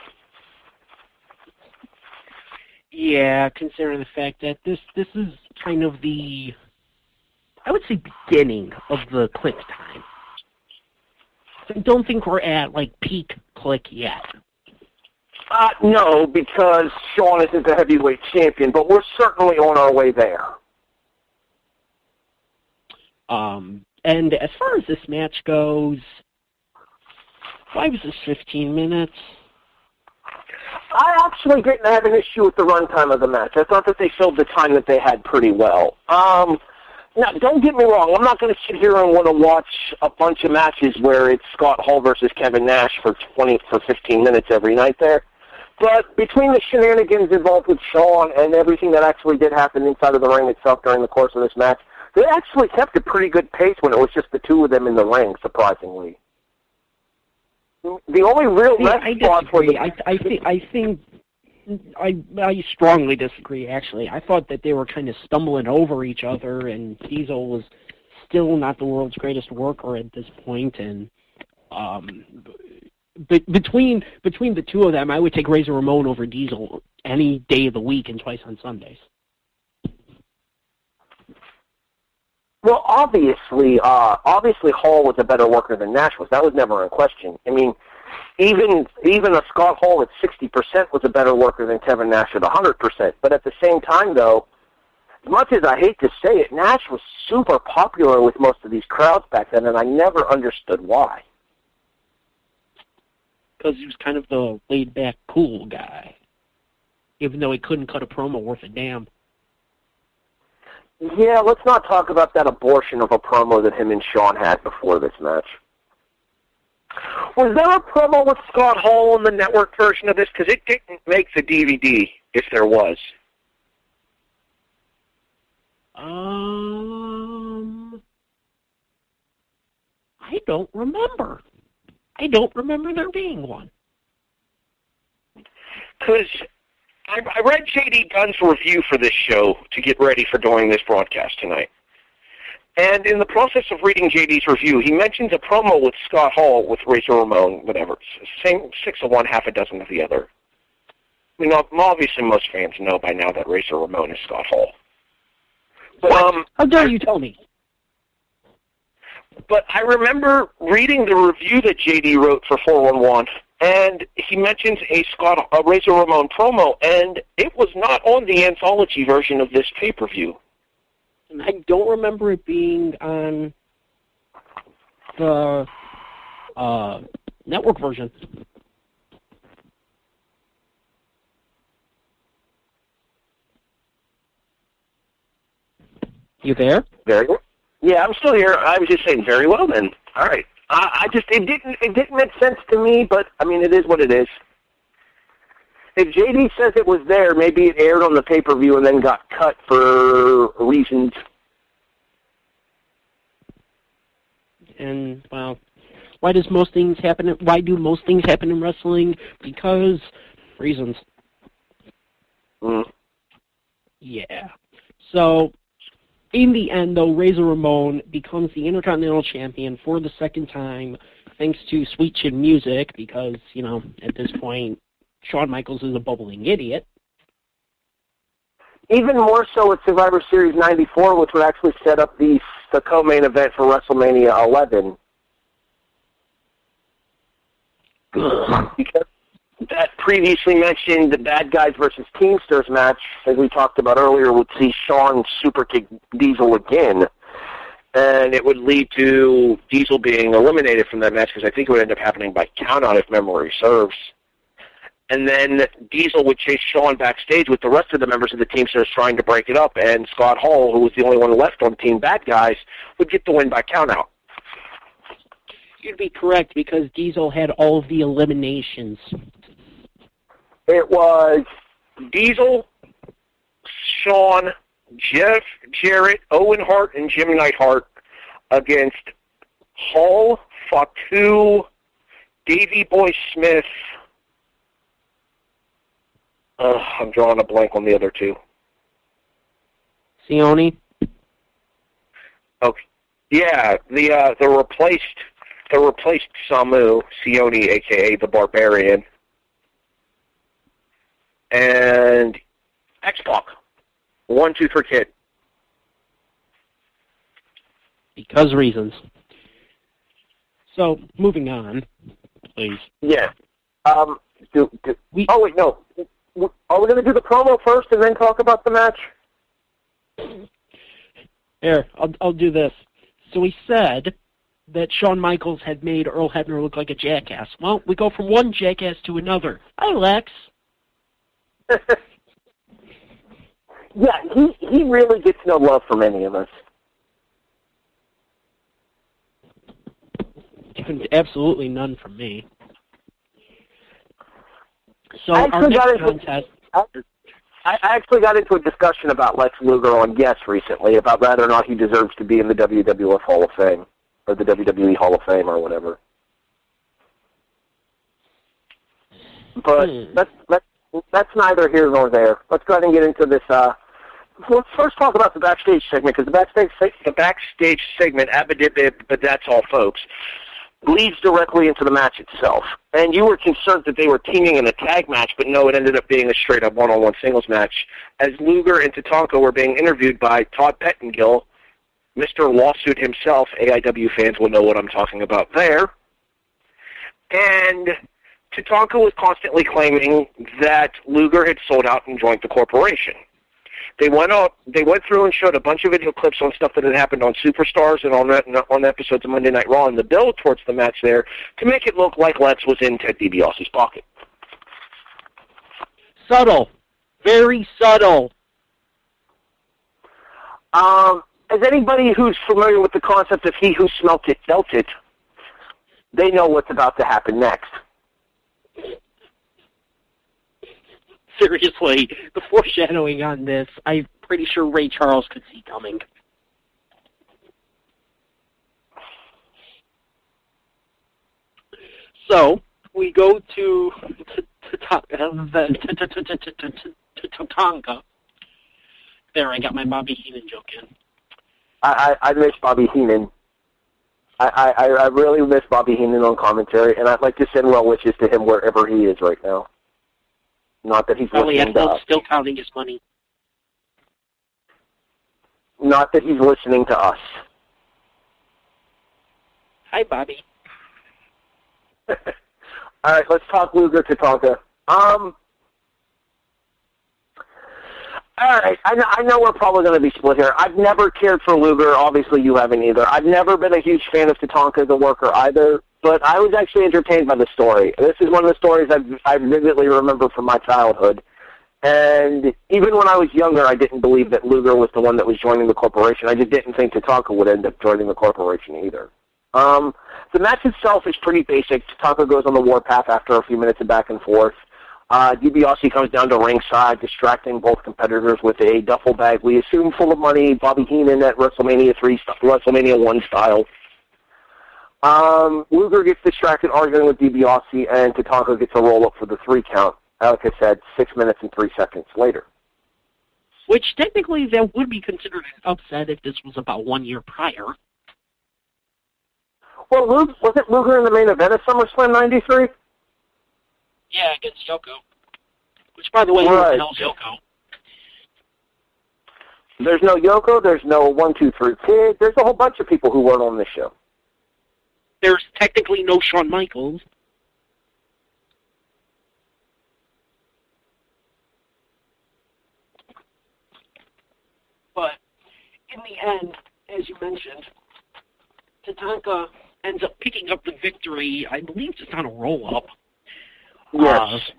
Yeah, considering the fact that this is kind of the, I would say, beginning of the Click time. I don't think we're at, peak Click yet. No, because Shawn isn't the heavyweight champion, but we're certainly on our way there. And as far as this match goes, why was this 15 minutes? I actually didn't have an issue with the runtime of the match. I thought that they filled the time that they had pretty well. Now, don't get me wrong. I'm not going to sit here and want to watch a bunch of matches where it's Scott Hall versus Kevin Nash for 15 minutes every night there. But between the shenanigans involved with Shawn and everything that actually did happen inside of the ring itself during the course of this match, they actually kept a pretty good pace when it was just the two of them in the ring, surprisingly. The only real I disagree. I strongly disagree, actually. I thought that they were kind of stumbling over each other, and Diesel was still not the world's greatest worker at this point, and between the two of them, I would take Razor Ramon over Diesel any day of the week and twice on Sundays. Well, obviously Hall was a better worker than Nash was. That was never in question. I mean, even a Scott Hall at 60% was a better worker than Kevin Nash at 100%. But at the same time, though, as much as I hate to say it, Nash was super popular with most of these crowds back then, and I never understood why. Because he was kind of the laid-back, cool guy, even though he couldn't cut a promo worth a damn. Yeah, let's not talk about that abortion of a promo that him and Shawn had before this match. Was there a promo with Scott Hall in the network version of this? Because it didn't make the DVD, if there was. I don't remember. I don't remember there being one. Because I read J.D. Gunn's review for this show to get ready for doing this broadcast tonight. And in the process of reading J.D.'s review, he mentions a promo with Scott Hall with Razor Ramon, whatever. Same 6 of one, half a dozen of the other. I mean, obviously most fans know by now that Razor Ramon is Scott Hall. But, how dare you tell me? But I remember reading the review that J.D. wrote for 411, and he mentions a Razor Ramon promo, and it was not on the anthology version of this pay-per-view. And I don't remember it being on the network version. You there? Very well. Yeah, I'm still here. I was just saying, very well then. All right. It didn't make sense to me, but I mean, it is what it is. If JD says it was there, maybe it aired on the pay-per-view and then got cut for reasons. And well, why do most things happen in wrestling? Because reasons. Yeah. So in the end, though, Razor Ramon becomes the Intercontinental Champion for the second time, thanks to Sweet Chin Music, because, you know, at this point, Shawn Michaels is a bubbling idiot. Even more so at Survivor Series 94, which would actually set up the co-main event for WrestleMania 11. Because that previously mentioned the Bad Guys versus Teamsters match, as we talked about earlier, would see Shawn superkick Diesel again. And it would lead to Diesel being eliminated from that match, because I think it would end up happening by countout if memory serves. And then Diesel would chase Shawn backstage with the rest of the members of the Teamsters trying to break it up, and Scott Hall, who was the only one left on Team Bad Guys, would get the win by countout. You'd be correct, because Diesel had all of the eliminations. It was Diesel, Shawn, Jeff Jarrett, Owen Hart, and Jim Neidhart against Hall, Fatu, Davey Boy Smith. I'm drawing a blank on the other two. Sione? Okay. Yeah, the replaced Samu, Sione, a.k.a. the Barbarian. And X-Pac. 1, 2, 3 Kid. Because reasons. So, moving on, please. Yeah. Oh, wait, no. Are we going to do the promo first and then talk about the match? Here, I'll do this. So he said that Shawn Michaels had made Earl Hebner look like a jackass. Well, we go from one jackass to another. Hi, Lex. Yeah, he really gets no love from any of us. Absolutely none from me. So I our actually got next into contest... I actually got into a discussion about Lex Luger on Yes recently about whether or not he deserves to be in the WWF Hall of Fame or the WWE Hall of Fame or whatever. But that's neither here nor there. Let's go ahead and get into this. Let's first talk about the backstage segment, because the backstage segment, but that's all, folks, leads directly into the match itself. And you were concerned that they were teaming in a tag match, but no, it ended up being a straight-up one-on-one singles match, as Luger and Tatanka were being interviewed by Todd Pettengill, Mr. Lawsuit himself. AIW fans will know what I'm talking about there. And Tatanka was constantly claiming that Luger had sold out and joined the corporation. They went through and showed a bunch of video clips on stuff that had happened on Superstars and on episodes of Monday Night Raw and the build towards the match there to make it look like Lex was in Ted DiBiase's pocket. Subtle. Very subtle. As anybody who's familiar with the concept of he who smelt it felt it, they know what's about to happen next. Seriously, the foreshadowing on this, I'm pretty sure Ray Charles could see coming. So, we go to Tatanka. There, I got my Bobby Heenan joke in. I miss Bobby Heenan. I really miss Bobby Heenan on commentary, and I'd like to send well wishes to him wherever he is right now. Not that he's Probably listening to us. still counting his money. Not that he's listening to us. Hi, Bobby. All right, let's talk Luger Tatanka. All right, I know we're probably going to be split here. I've never cared for Luger. Obviously, you haven't either. I've never been a huge fan of Tatanka, the worker, either. But I was actually entertained by the story. This is one of the stories I vividly remember from my childhood. And even when I was younger, I didn't believe that Luger was the one that was joining the corporation. I just didn't think Tatanka would end up joining the corporation either. The match itself is pretty basic. Tatanka goes on the warpath after a few minutes of back and forth. DiBiase comes down to ringside, distracting both competitors with a duffel bag, we assume full of money, Bobby Heenan at WrestleMania 1 style. Luger gets distracted arguing with DiBiase, and Tatanka gets a roll-up for the 3 count. Like I said, 6 minutes and 3 seconds later. Which technically that would be considered an upset if this was about 1 year prior. Well, was it Luger in the main event of SummerSlam 93? Yeah, against Yoko. Which, by the way, who the hell's Yoko? There's no Yoko, there's no 1, 2, 3 Kid, there's a whole bunch of people who weren't on this show. There's technically no Shawn Michaels. But in the end, as you mentioned, Tatanka ends up picking up the victory, I believe just on a roll-up. Yes.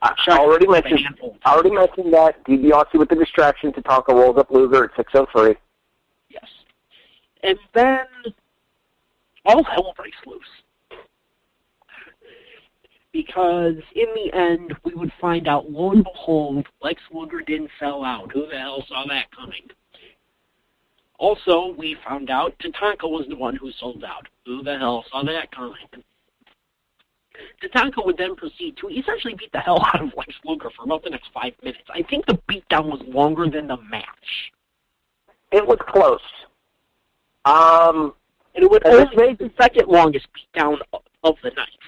I already mentioned that. DiBiase with the distraction, Tatanka rolls up Luger at 6:03. Yes. And then all hell breaks loose. Because in the end, we would find out, lo and behold, Lex Luger didn't sell out. Who the hell saw that coming? Also, we found out Tatanka was the one who sold out. Who the hell saw that coming? Tatanka would then proceed to essentially beat the hell out of Lex Luger for about the next 5 minutes. I think the beatdown was longer than the match. It was close. And it would only make the second longest beatdown of the night.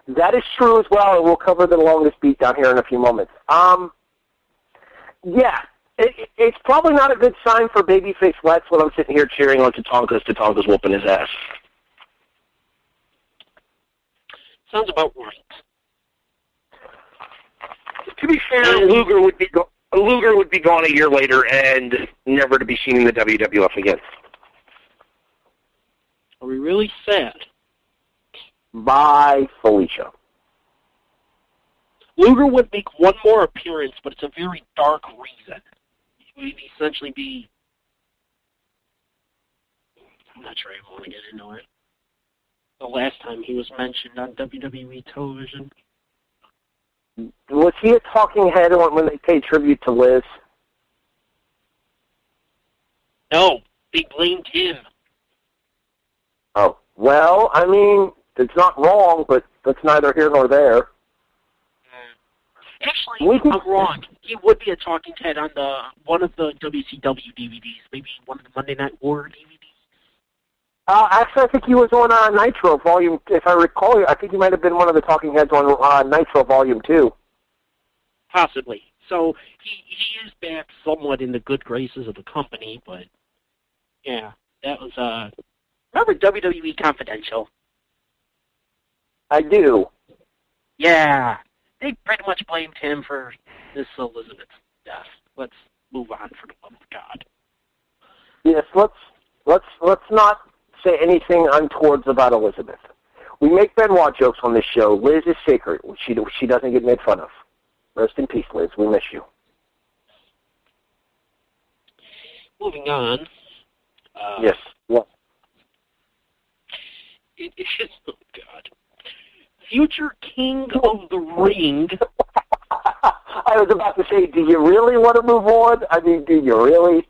That is true as well, and we'll cover the longest beatdown here in a few moments. Yeah, it's probably not a good sign for babyface Lex when I'm sitting here cheering on Tatanka's whooping his ass. Sounds about right. To be fair, Luger would be gone a year later and never to be seen in the WWF again. Are we really sad? By Felicia. Luger would make one more appearance, but it's a very dark reason. He would essentially be... I'm not sure I want to get into it. the last time he was mentioned on WWE television. Was he a talking head when they paid tribute to Liz? No, they blamed him. Oh, well, I mean, it's not wrong, but that's neither here nor there. Actually, I'm wrong. He would be a talking head on one of the WCW DVDs, maybe one of the Monday Night War DVDs. Actually, I think he was on Nitro Volume. If I recall, I think he might have been one of the talking heads on Nitro Volume 2. Possibly. So he is back somewhat in the good graces of the company, but yeah, that was remember WWE Confidential? I do. Yeah, they pretty much blamed him for Miss Elizabeth's death. Let's move on for the love of God. Yes, let's not say anything untowards about Elizabeth. We make Benoit jokes on this show. Liz is sacred. She doesn't get made fun of. Rest in peace, Liz. We miss you. Moving on. Yes. What? Oh, God. Future King of the Ring. I was about to say, do you really want to move on? I mean, do you really?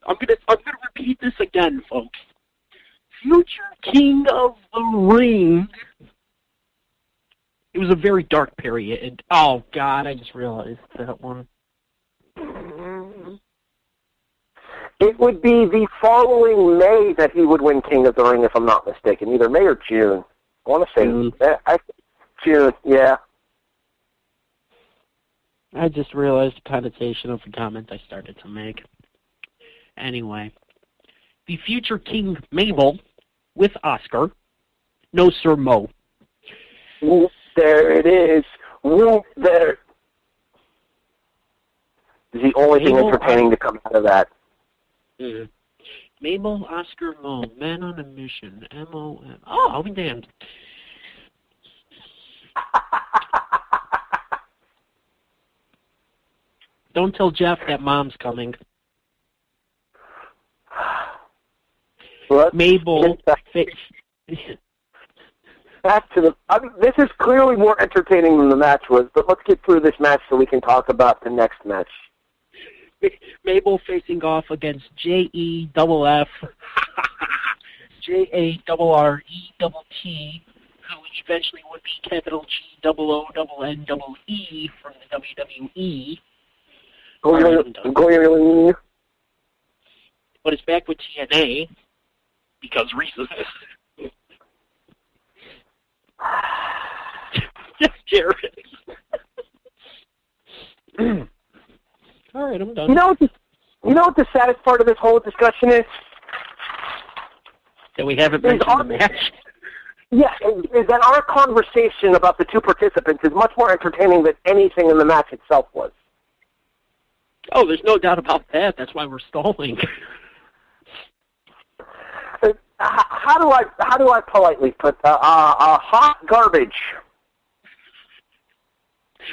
I'm gonna repeat this again, folks. Future King of the Ring. It was a very dark period. And, oh, God, I just realized that one. It would be the following May that he would win King of the Ring, if I'm not mistaken. Either May or June. I want to say June, yeah. I just realized the connotation of the comment I started to make. Anyway. The future King Mabel with Oscar. No, Sir Mo. Whoop, there it is. Whoop, there. It's the only thing entertaining to come out of that. Mm. Mabel, Oscar, Mo, Man on a Mission, M-O-M. Oh, I'll be damned. Don't tell Jeff that Mom's coming. Mabel. Back to the. I mean, this is clearly more entertaining than the match was, but let's get through this match so we can talk about the next match. Mabel facing off against J-E-F-F, J-A-R-R-E-T-T, who eventually would be capital G-O-O-N-E from the WWE. But it's back with TNA, because reasons. Yes, Jared. All right, I'm done. You know what the saddest part of this whole discussion is? That we haven't mentioned the match. Yeah, is that our conversation about the two participants is much more entertaining than anything in the match itself was. Oh, there's no doubt about that. That's why we're stalling. How do I politely put hot garbage?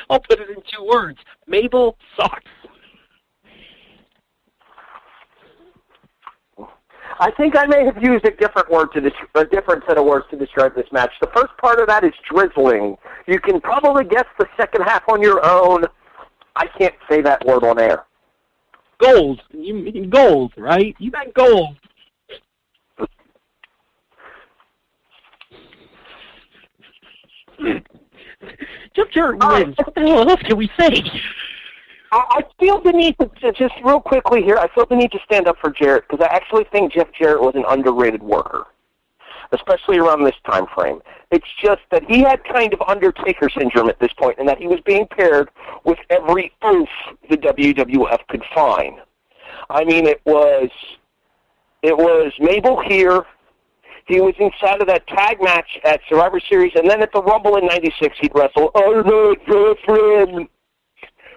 I'll put it in 2 words. Mabel sucks. I think I may have used a different set of words to describe this match. The first part of that is drizzling. You can probably guess the second half on your own. I can't say that word on air. Gold. You mean gold, right? You meant gold. Jeff Jarrett wins. What the hell else can we say? I feel the need to, just real quickly here, I feel the need to stand up for Jarrett, because I actually think Jeff Jarrett was an underrated worker, especially around this time frame. It's just that he had kind of Undertaker syndrome at this point, and that he was being paired with every oomph the WWF could find. I mean, it was Mabel here. He was inside of that tag match at Survivor Series, and then at the Rumble in '96, he'd wrestle Undertaker,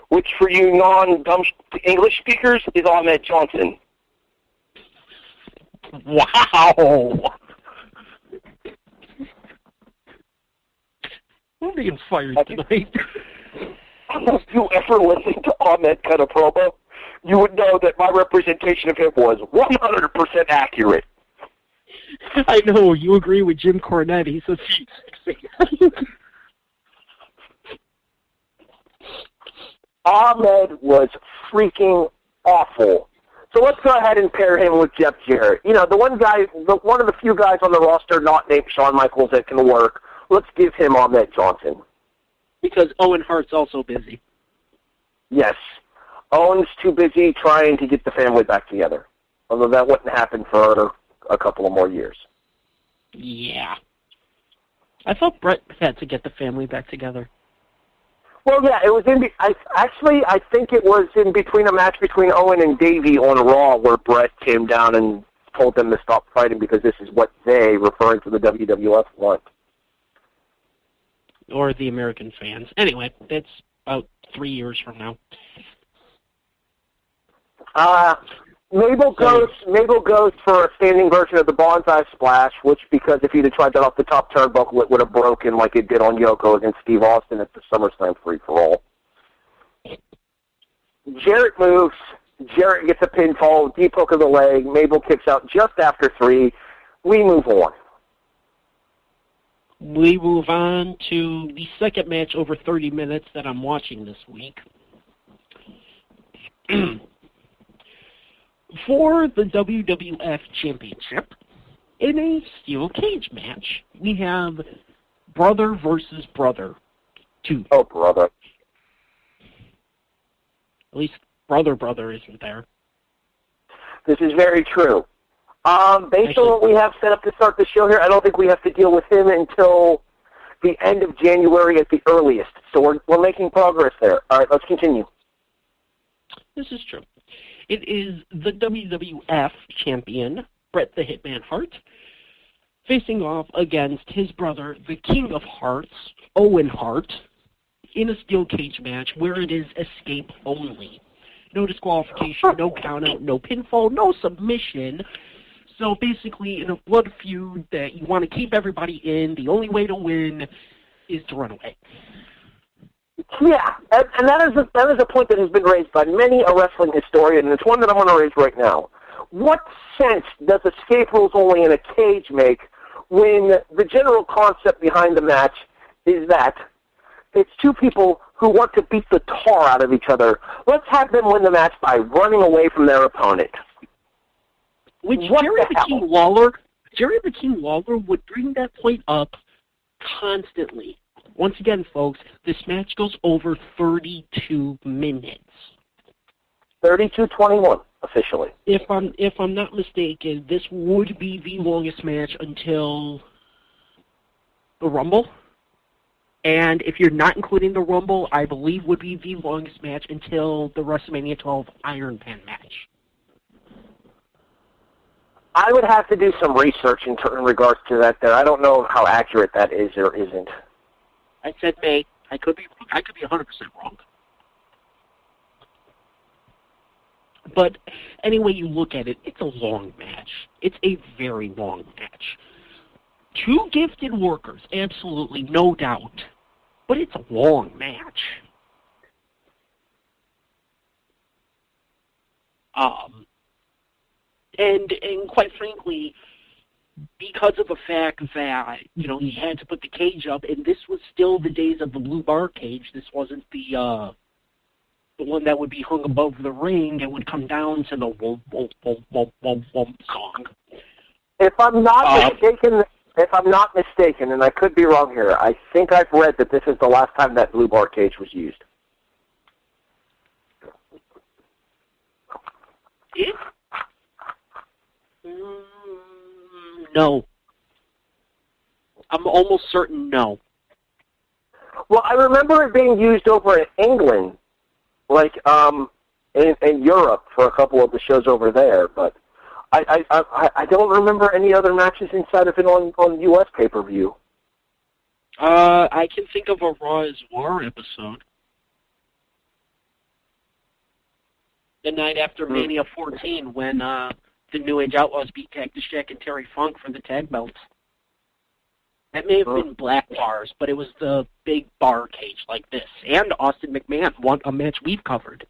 which for you non-dumb English speakers is Ahmed Johnson. Wow! I'm being fired tonight. If you ever listened to Ahmed cut a promo, you would know that my representation of him was 100% accurate. I know, you agree with Jim Cornette. He's a sweet. Ahmed was freaking awful. So let's go ahead and pair him with Jeff Jarrett. You know, one of the few guys on the roster not named Shawn Michaels that can work. Let's give him Ahmed Johnson. Because Owen Hart's also busy. Yes. Owen's too busy trying to get the family back together. Although that wouldn't happen for a couple of more years. Yeah. I thought Bret had to get the family back together. Well, yeah, it was I think it was in between a match between Owen and Davey on Raw where Bret came down and told them to stop fighting because this is what they, referring to the WWF, want. Or the American fans. Anyway, that's about 3 years from now. Mabel goes for a standing version of the Bonsai Splash, which, because if he'd have tried that off the top turnbuckle, it would have broken like it did on Yoko against Steve Austin at the SummerSlam free-for-all. Jarrett moves. Jarrett gets a pinfall, deep hook of the leg. Mabel kicks out just after 3. We move on. We move on to the second match over 30 minutes that I'm watching this week. For the WWF Championship, in a steel cage match, we have Brother versus Brother 2. Oh, brother. At least Brother isn't there. This is very true. Based on what we have set up to start the show here, I don't think we have to deal with him until the end of January at the earliest. So we're making progress there. All right, let's continue. This is true. It is the WWF champion, Bret the Hitman Hart, facing off against his brother, the King of Harts, Owen Hart, in a steel cage match where it is escape only. No disqualification, no countout, no pinfall, no submission. So basically, in a blood feud that you want to keep everybody in, the only way to win is to run away. Yeah, and that is a point that has been raised by many a wrestling historian, and it's one that I'm going to raise right now. What sense does escape rules only in a cage make when the general concept behind the match is that it's two people who want to beat the tar out of each other? Let's have them win the match by running away from their opponent. Which Jerry the King Lawler would bring that point up constantly. Once again, folks, this match goes over 32 minutes. 32-21, officially. If I'm not mistaken, this would be the longest match until the Rumble. And if you're not including the Rumble, I believe would be the longest match until the WrestleMania 12 Iron Man match. I would have to do some research in regards to that there. I don't know how accurate that is or isn't. I said May. I could be 100% wrong. But any way you look at it, it's a long match. It's a very long match. Two gifted workers, absolutely, no doubt. But it's a long match. And quite frankly, because of the fact that, he had to put the cage up, and this was still the days of the blue bar cage. This wasn't the one that would be hung above the ring and would come down to the womp, womp, womp, womp, womp, womp song. If I'm not mistaken, and I could be wrong here, I think I've read that this is the last time that blue bar cage was used. No. I'm almost certain no. Well, I remember it being used over in England, like in Europe for a couple of the shows over there, but I don't remember any other matches inside of it on U.S. pay-per-view. I can think of a Raw is War episode. The night after Mania 14 when the New Age Outlaws beat Cactus Jack and Terry Funk for the tag belts. That may have been black bars, but it was the big bar cage like this. And Austin McMahon won a match we've covered.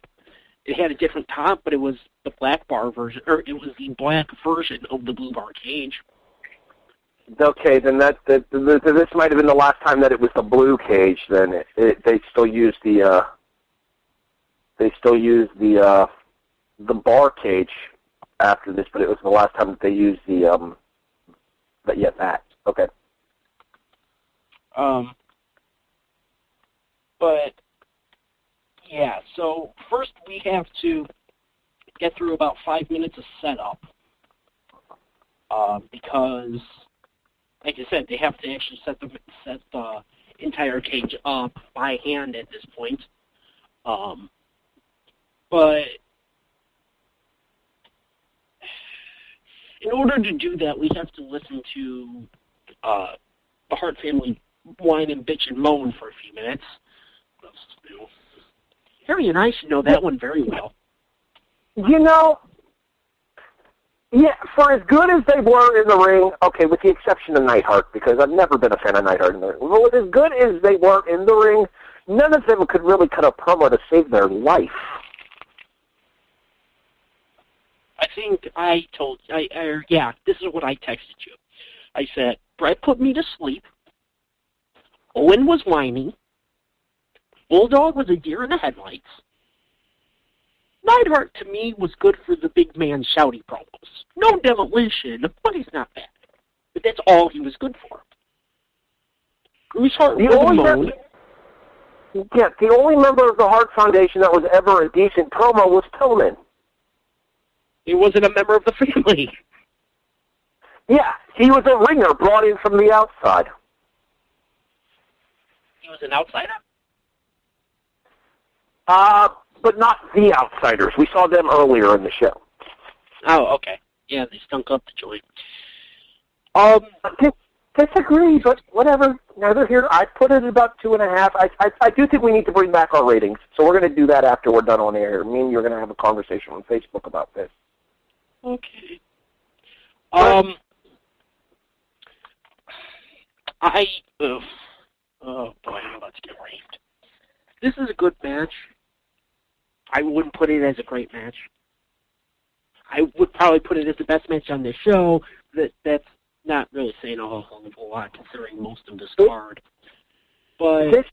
It had a different top, but it was the black bar version, or it was the black version of the blue bar cage. Okay, then this might have been the last time that it was the blue cage. Then they still use the bar cage after this, but it was the last time that they used that. Okay. But yeah, so first we have to get through about 5 minutes of setup, because, like I said, they have to actually set the entire cage up by hand at this point. But in order to do that, we have to listen to the Hart family whine and bitch and moan for a few minutes. What else to do? Harry and I should know that one very well. You know, yeah, for as good as they were in the ring, okay, with the exception of Neidhart, because I've never been a fan of Neidhart in the ring. Well, as good as they were in the ring, none of them could really cut a promo to save their life. I think this is what I texted you. I said, Bret put me to sleep. Owen was whining. Bulldog was a deer in the headlights. Neidhart, to me, was good for the big man shouty promos. No demolition, but he's not bad. But that's all he was good for. Bruce Hart was alone. Yeah, the only member of the Hart Foundation that was ever a decent promo was Pillman. He wasn't a member of the family. Yeah, he was a ringer brought in from the outside. He was an outsider? But not the outsiders. We saw them earlier in the show. Oh, okay. Yeah, they stunk up the joint. Disagree, but whatever. Neither here. I put it at about 2.5. I do think we need to bring back our ratings, so we're going to do that after we're done on air. Me and you are going to have a conversation on Facebook about this. Okay. Oh boy, I'm about to get raped. This is a good match. I wouldn't put it as a great match. I would probably put it as the best match on this show. That's not really saying a whole lot, considering most of this card. But this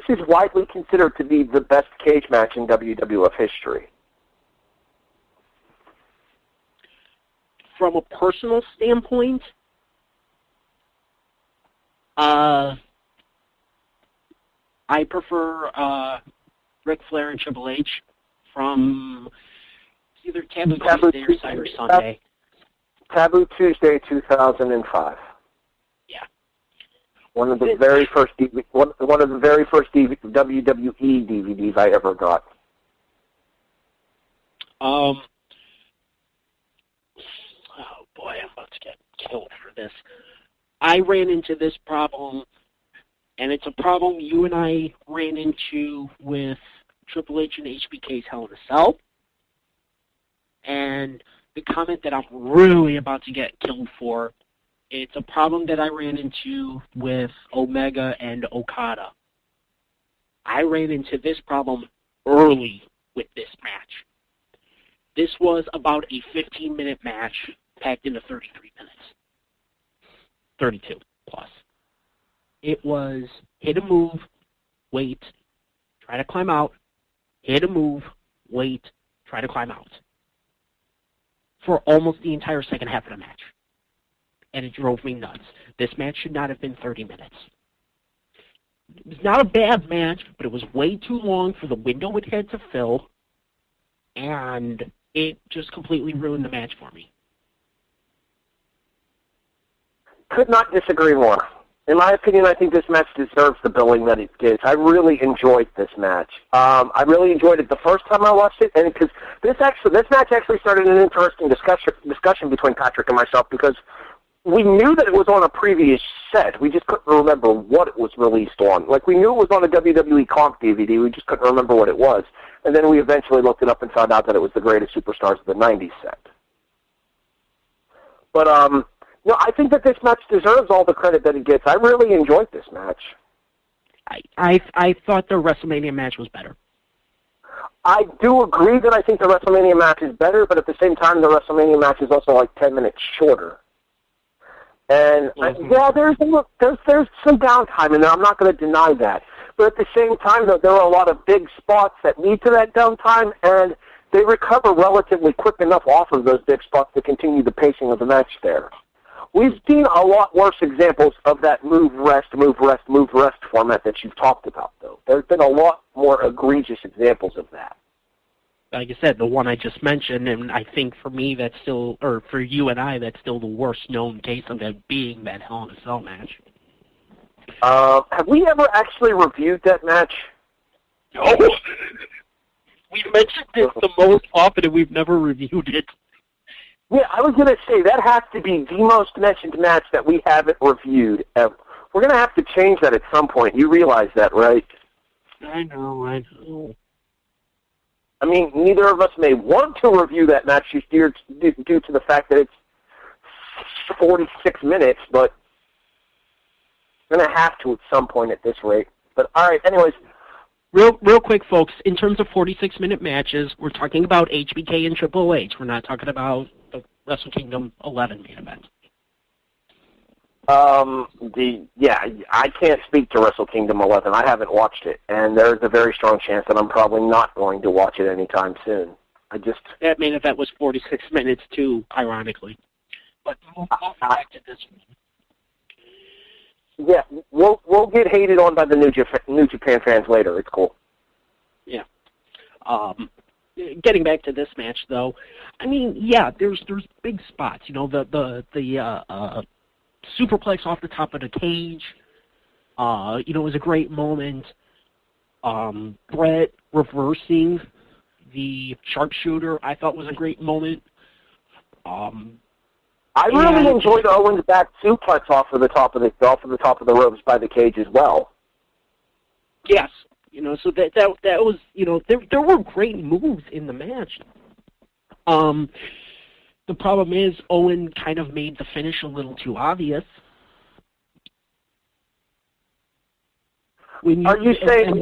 is widely considered to be the best cage match in WWF history. From a personal standpoint, I prefer Ric Flair and Triple H from either Taboo Tuesday or Cyber Sunday. Taboo Tuesday 2005. Yeah. One of the very first WWE DVDs I ever got. Oh boy, I'm about to get killed for this. I ran into this problem, and it's a problem you and I ran into with Triple H and HBK's Hell in a Cell. And the comment that I'm really about to get killed for, it's a problem that I ran into with Omega and Okada. I ran into this problem early with this match. This was about a 15-minute match packed into 33 minutes. 32 plus. It was hit a move, wait, try to climb out, hit a move, wait, try to climb out. For almost the entire second half of the match. And it drove me nuts. This match should not have been 30 minutes. It was not a bad match, but it was way too long for the window it had to fill, and it just completely ruined the match for me. Could not disagree more. In my opinion, I think this match deserves the billing that it gets. I really enjoyed this match. I really enjoyed it the first time I watched it, and because this match actually started an interesting discussion between Patrick and myself, because we knew that it was on a previous set. We just couldn't remember what it was released on. Like, we knew it was on a WWE Comp DVD. We just couldn't remember what it was. And then we eventually looked it up and found out that it was the Greatest Superstars of the 90s set. But, no, I think that this match deserves all the credit that it gets. I really enjoyed this match. I thought the WrestleMania match was better. I do agree that I think the WrestleMania match is better, but at the same time, the WrestleMania match is also like 10 minutes shorter. And yeah, there's some downtime in there. I'm not going to deny that. But at the same time, though, there are a lot of big spots that lead to that downtime, and they recover relatively quick enough off of those big spots to continue the pacing of the match there. We've seen a lot worse examples of that move, rest format that you've talked about, though. There's been a lot more egregious examples of that. Like I said, the one I just mentioned, and I think for me that's still, or for you and I, that's still the worst known case of it being that Hell in a Cell match. Have we ever actually reviewed that match? No. We've mentioned it the most often, and we've never reviewed it. Yeah, I was going to say, that has to be the most mentioned match that we haven't reviewed ever. We're going to have to change that at some point. You realize that, right? I know. I mean, neither of us may want to review that match due to the fact that it's 46 minutes, but we're going to have to at some point at this rate. But, all right, anyways. Real quick, folks, in terms of 46-minute matches, we're talking about HBK and Triple H. We're not talking about the Wrestle Kingdom 11 main event. I can't speak to Wrestle Kingdom 11. I haven't watched it, and there's a very strong chance that I'm probably not going to watch it anytime soon. That main event was 46 minutes too, ironically. But we'll go back to this one. Yeah, we'll get hated on by the New Japan fans later. It's cool. Yeah. Getting back to this match, though, I mean, yeah, there's big spots. You know, the superplex off the top of the cage, was a great moment. Bret reversing the sharpshooter, I thought was a great moment. I really enjoyed Owen's back suplex off of the top of the ropes by the cage as well. Yes, so that was, there were great moves in the match. The problem is Owen kind of made the finish a little too obvious. Are you saying?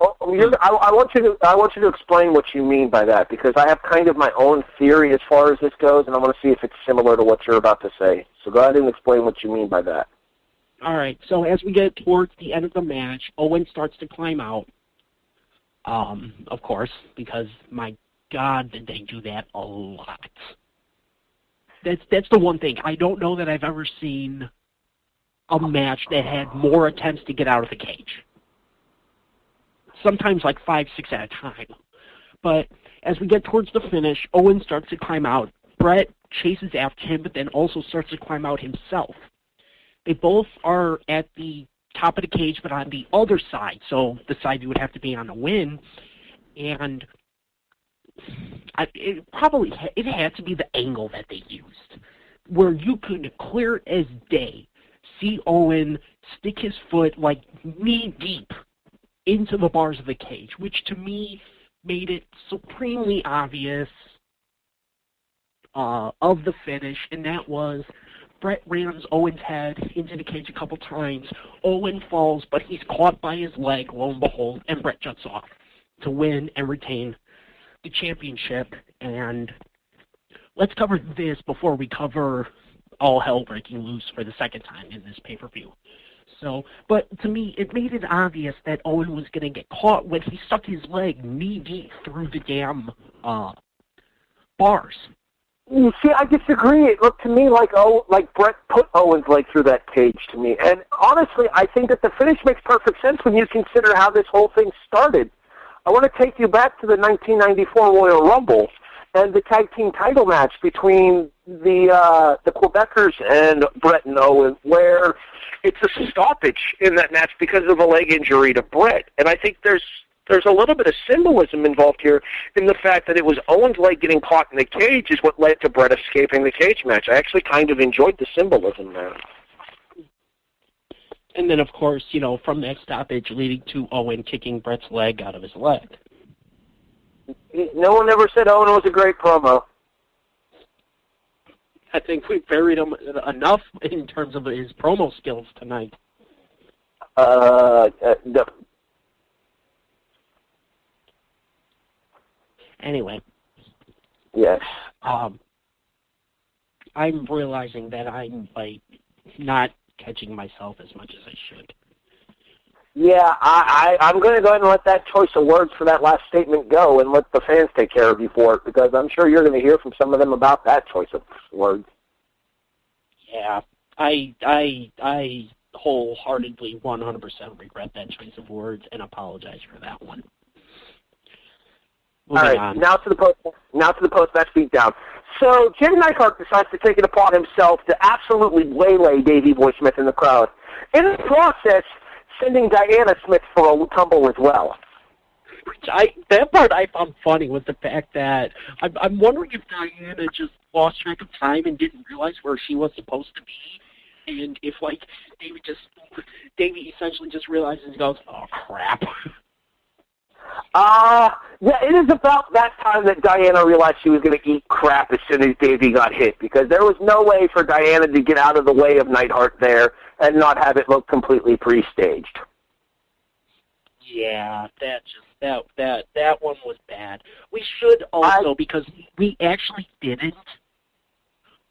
I want you to explain what you mean by that, because I have kind of my own theory as far as this goes, and I want to see if it's similar to what you're about to say. So go ahead and explain what you mean by that. All right. So as we get towards the end of the match, Owen starts to climb out. Of course, because my God, did they do that a lot. That's the one thing. I don't know that I've ever seen a match that had more attempts to get out of the cage. Sometimes like 5, 6 at a time. But as we get towards the finish, Owen starts to climb out. Bret chases after him, but then also starts to climb out himself. They both are at the top of the cage, but on the other side, so the side you would have to be on to win. And it had to be the angle that they used, where you could clear as day see Owen stick his foot like knee deep into the bars of the cage, which to me made it supremely obvious of the finish, and that was Bret rams Owen's head into the cage a couple times. Owen falls, but he's caught by his leg, lo and behold, and Bret jumps off to win and retain the championship. And let's cover this before we cover all hell breaking loose for the second time in this pay-per-view. So, but to me, it made it obvious that Owen was going to get caught when he stuck his leg knee-deep through the damn bars. You see, I disagree. It looked to me like Bret put Owen's leg through that cage to me. And honestly, I think that the finish makes perfect sense when you consider how this whole thing started. I want to take you back to the 1994 Royal Rumble and the tag team title match between the Quebecers and Bret and Owen, where it's a stoppage in that match because of a leg injury to Bret. And I think there's a little bit of symbolism involved here in the fact that it was Owen's leg getting caught in the cage is what led to Bret escaping the cage match. I actually kind of enjoyed the symbolism there. And then, of course, from that stoppage leading to Owen kicking Bret's leg out of his leg. No one ever said Owen was a great promo. I think we buried him enough in terms of his promo skills tonight. No. Anyway. Yes. I'm realizing that I'm, like, not catching myself as much as I should. Yeah, I'm going to go ahead and let that choice of words for that last statement go and let the fans take care of you for it, because I'm sure you're going to hear from some of them about that choice of words. Yeah, I wholeheartedly 100% regret that choice of words and apologize for that one. All right, now to the post-match beatdown. So Jim Neidhart decides to take it upon himself to absolutely waylay Davey Boy Smith in the crowd. In the process, sending Diana Smith for a tumble as well. That part I found funny was the fact that I'm wondering if Diana just lost track of time and didn't realize where she was supposed to be, and if like Davey essentially just realizes and goes, "Oh crap." Yeah, it is about that time that Diana realized she was going to eat crap as soon as Davey got hit, because there was no way for Diana to get out of the way of Neidhart there and not have it look completely pre-staged. Yeah, that one was bad. We should also, because we actually didn't,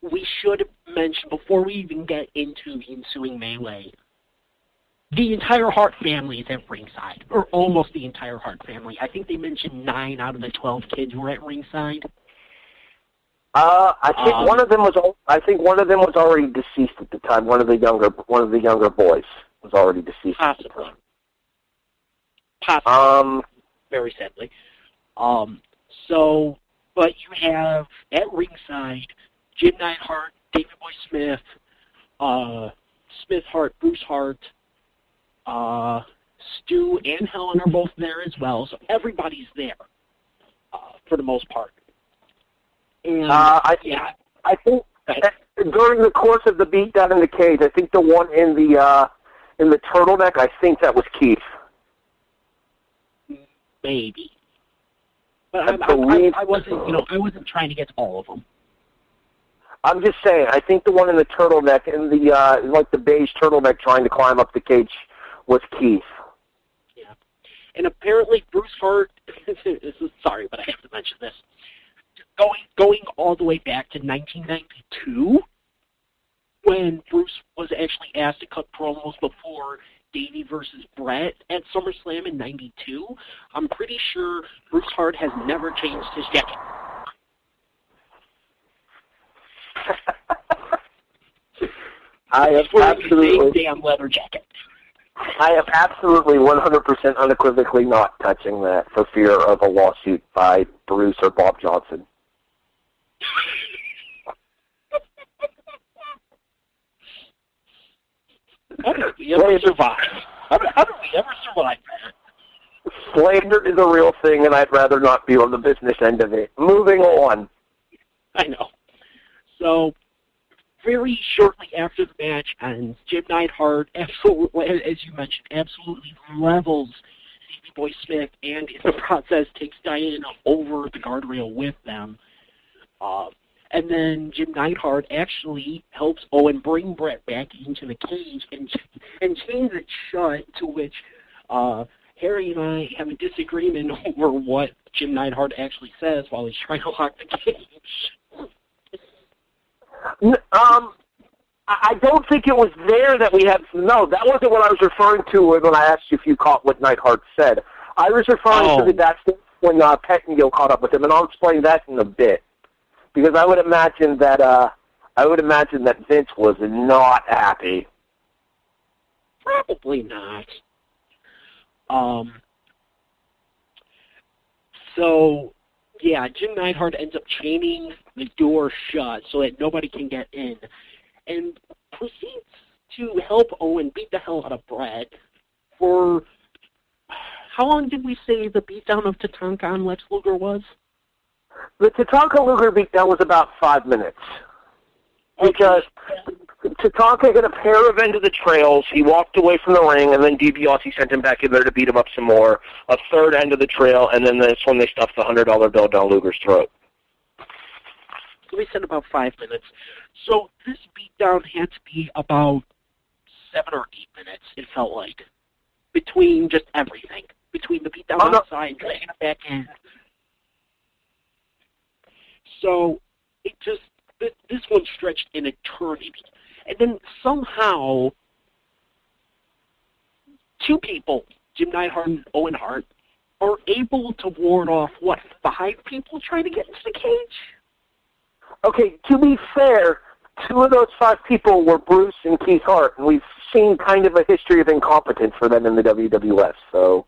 we should mention, before we even get into the ensuing melee, the entire Hart family is at ringside, or almost the entire Hart family. I think they mentioned 9 out of the 12 kids were at ringside. I think one of them was already deceased at the time. One of the younger boys was already deceased. Possibly. Very sadly. So, but you have at ringside Jim Neidhart, Davey Boy Smith, Smith Hart, Bruce Hart, Stu and Helen are both there as well, so everybody's there for the most part. And I think during the course of the beatdown in the cage, I think the one in the turtleneck, I think that was Keith. Maybe, but I wasn't trying to get to all of them. I'm just saying, I think the one in the turtleneck and the beige turtleneck trying to climb up the cage was Keith. Yeah, and apparently Bruce Hart. Sorry, but I have to mention this. Going all the way back to 1992, when Bruce was actually asked to cut promos before Davey versus Bret at SummerSlam in '92, I'm pretty sure Bruce Hart has never changed his jacket. I have absolutely big damn leather jacket. I am absolutely 100% unequivocally not touching that for fear of a lawsuit by Bruce or Bob Johnson. How did we ever survive? How did we ever survive that? Slander is a real thing, and I'd rather not be on the business end of it. Moving on. I know. So, very shortly after the match ends, Jim Neidhart, absolutely, as you mentioned, absolutely levels Davey Boy Smith, and in the process takes Diana over the guardrail with them. And then Jim Neidhart actually helps Owen bring Bret back into the cage and chains it shut, to which Harry and I have a disagreement over what Jim Neidhart actually says while he's trying to lock the cage. I don't think it was there that we had... No, that wasn't what I was referring to when I asked you if you caught what Neidhart said. I was referring to the backstage when Pettingill caught up with him, and I'll explain that in a bit. Because I would imagine that Vince was not happy. Probably not. So, yeah, Jim Neidhart ends up chaining the door shut so that nobody can get in, and proceeds to help Owen beat the hell out of Bret for... How long did we say the beatdown of Tatanka on Lex Luger was? The Tatanka Luger beatdown was about 5 minutes. Because Tatanka hit a pair of end of the trails, he walked away from the ring, and then DiBiase sent him back in there to beat him up some more. A third end of the trail, and then that's when they stuffed the $100 bill down Luger's throat. So we said about 5 minutes. So this beatdown had to be about 7 or 8 minutes, it felt like, between just everything. Between the beatdown outside, dragging it back in. So it just, this one stretched an eternity. And then somehow, two people, Jim Neidhart and Owen Hart, are able to ward off, 5 people trying to get into the cage? Okay, to be fair, 2 of those 5 people were Bruce and Keith Hart, and we've seen kind of a history of incompetence for them in the WWF. So,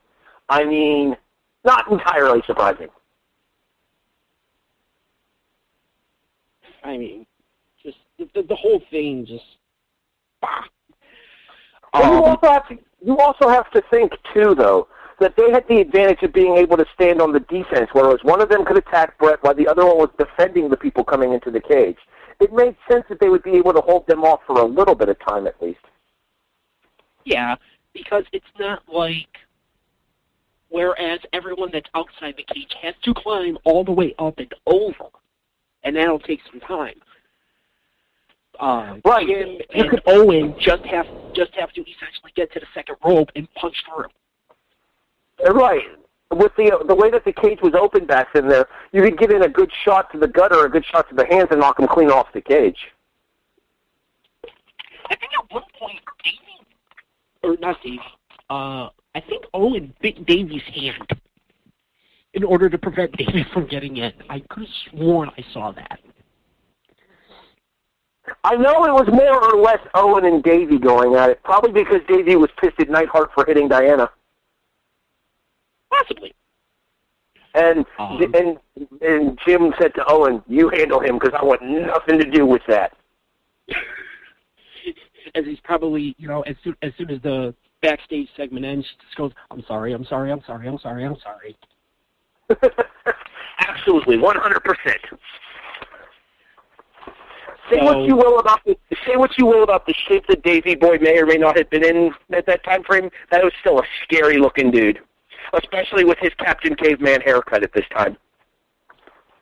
I mean, not entirely surprising. I mean, just the whole thing just... You also have to think, too, though, that they had the advantage of being able to stand on the defense, whereas one of them could attack Bret while the other one was defending the people coming into the cage. It made sense that they would be able to hold them off for a little bit of time at least. Yeah, because it's not like whereas everyone that's outside the cage has to climb all the way up and over, and that'll take some time. Right. Jim and Owen just have to essentially get to the second rope and punch through. Right. With the way that the cage was open back in there, you could get in a good shot to the gut or a good shot to the hands and knock them clean off the cage. I think at one point, I think Owen bit Davey's hand in order to prevent Davey from getting in. I could have sworn I saw that. I know it was more or less Owen and Davey going at it, probably because Davey was pissed at Neidhart for hitting Diana. Possibly. And Jim said to Owen, "You handle him because I want nothing to do with that." As he's probably, as soon as the backstage segment ends, he just goes, I'm sorry. Absolutely, 100%. Say what you will about the shape that Davey Boy may or may not have been in at that time frame. That was still a scary looking dude, especially with his Captain Caveman haircut at this time.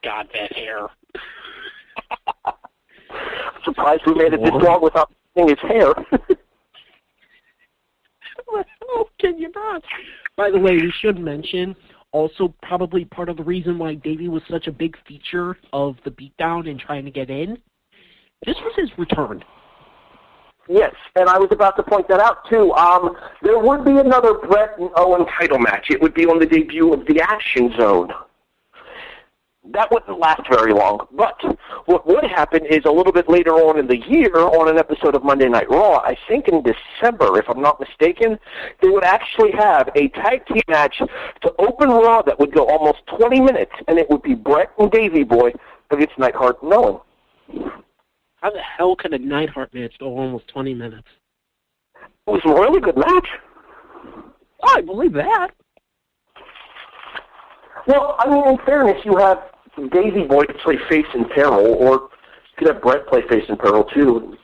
God, that hair. I'm surprised we made it this long without seeing his hair. Oh, can you not? By the way, we should mention also probably part of the reason why Davey was such a big feature of the beatdown and trying to get in. This was his return. Yes, and I was about to point that out, too. There would be another Bret and Owen title match. It would be on the debut of the Action Zone. That wouldn't last very long, but what would happen is a little bit later on in the year, on an episode of Monday Night Raw, I think in December, if I'm not mistaken, they would actually have a tag team match to open Raw that would go almost 20 minutes, and it would be Bret and Davey Boy against Neidhart and Owen. How the hell could a Neidhart match go almost 20 minutes? It was a really good match. Oh, I believe that. Well, I mean, in fairness, you have Davey Boy to play face in peril, or you could have Bret play face in peril, too.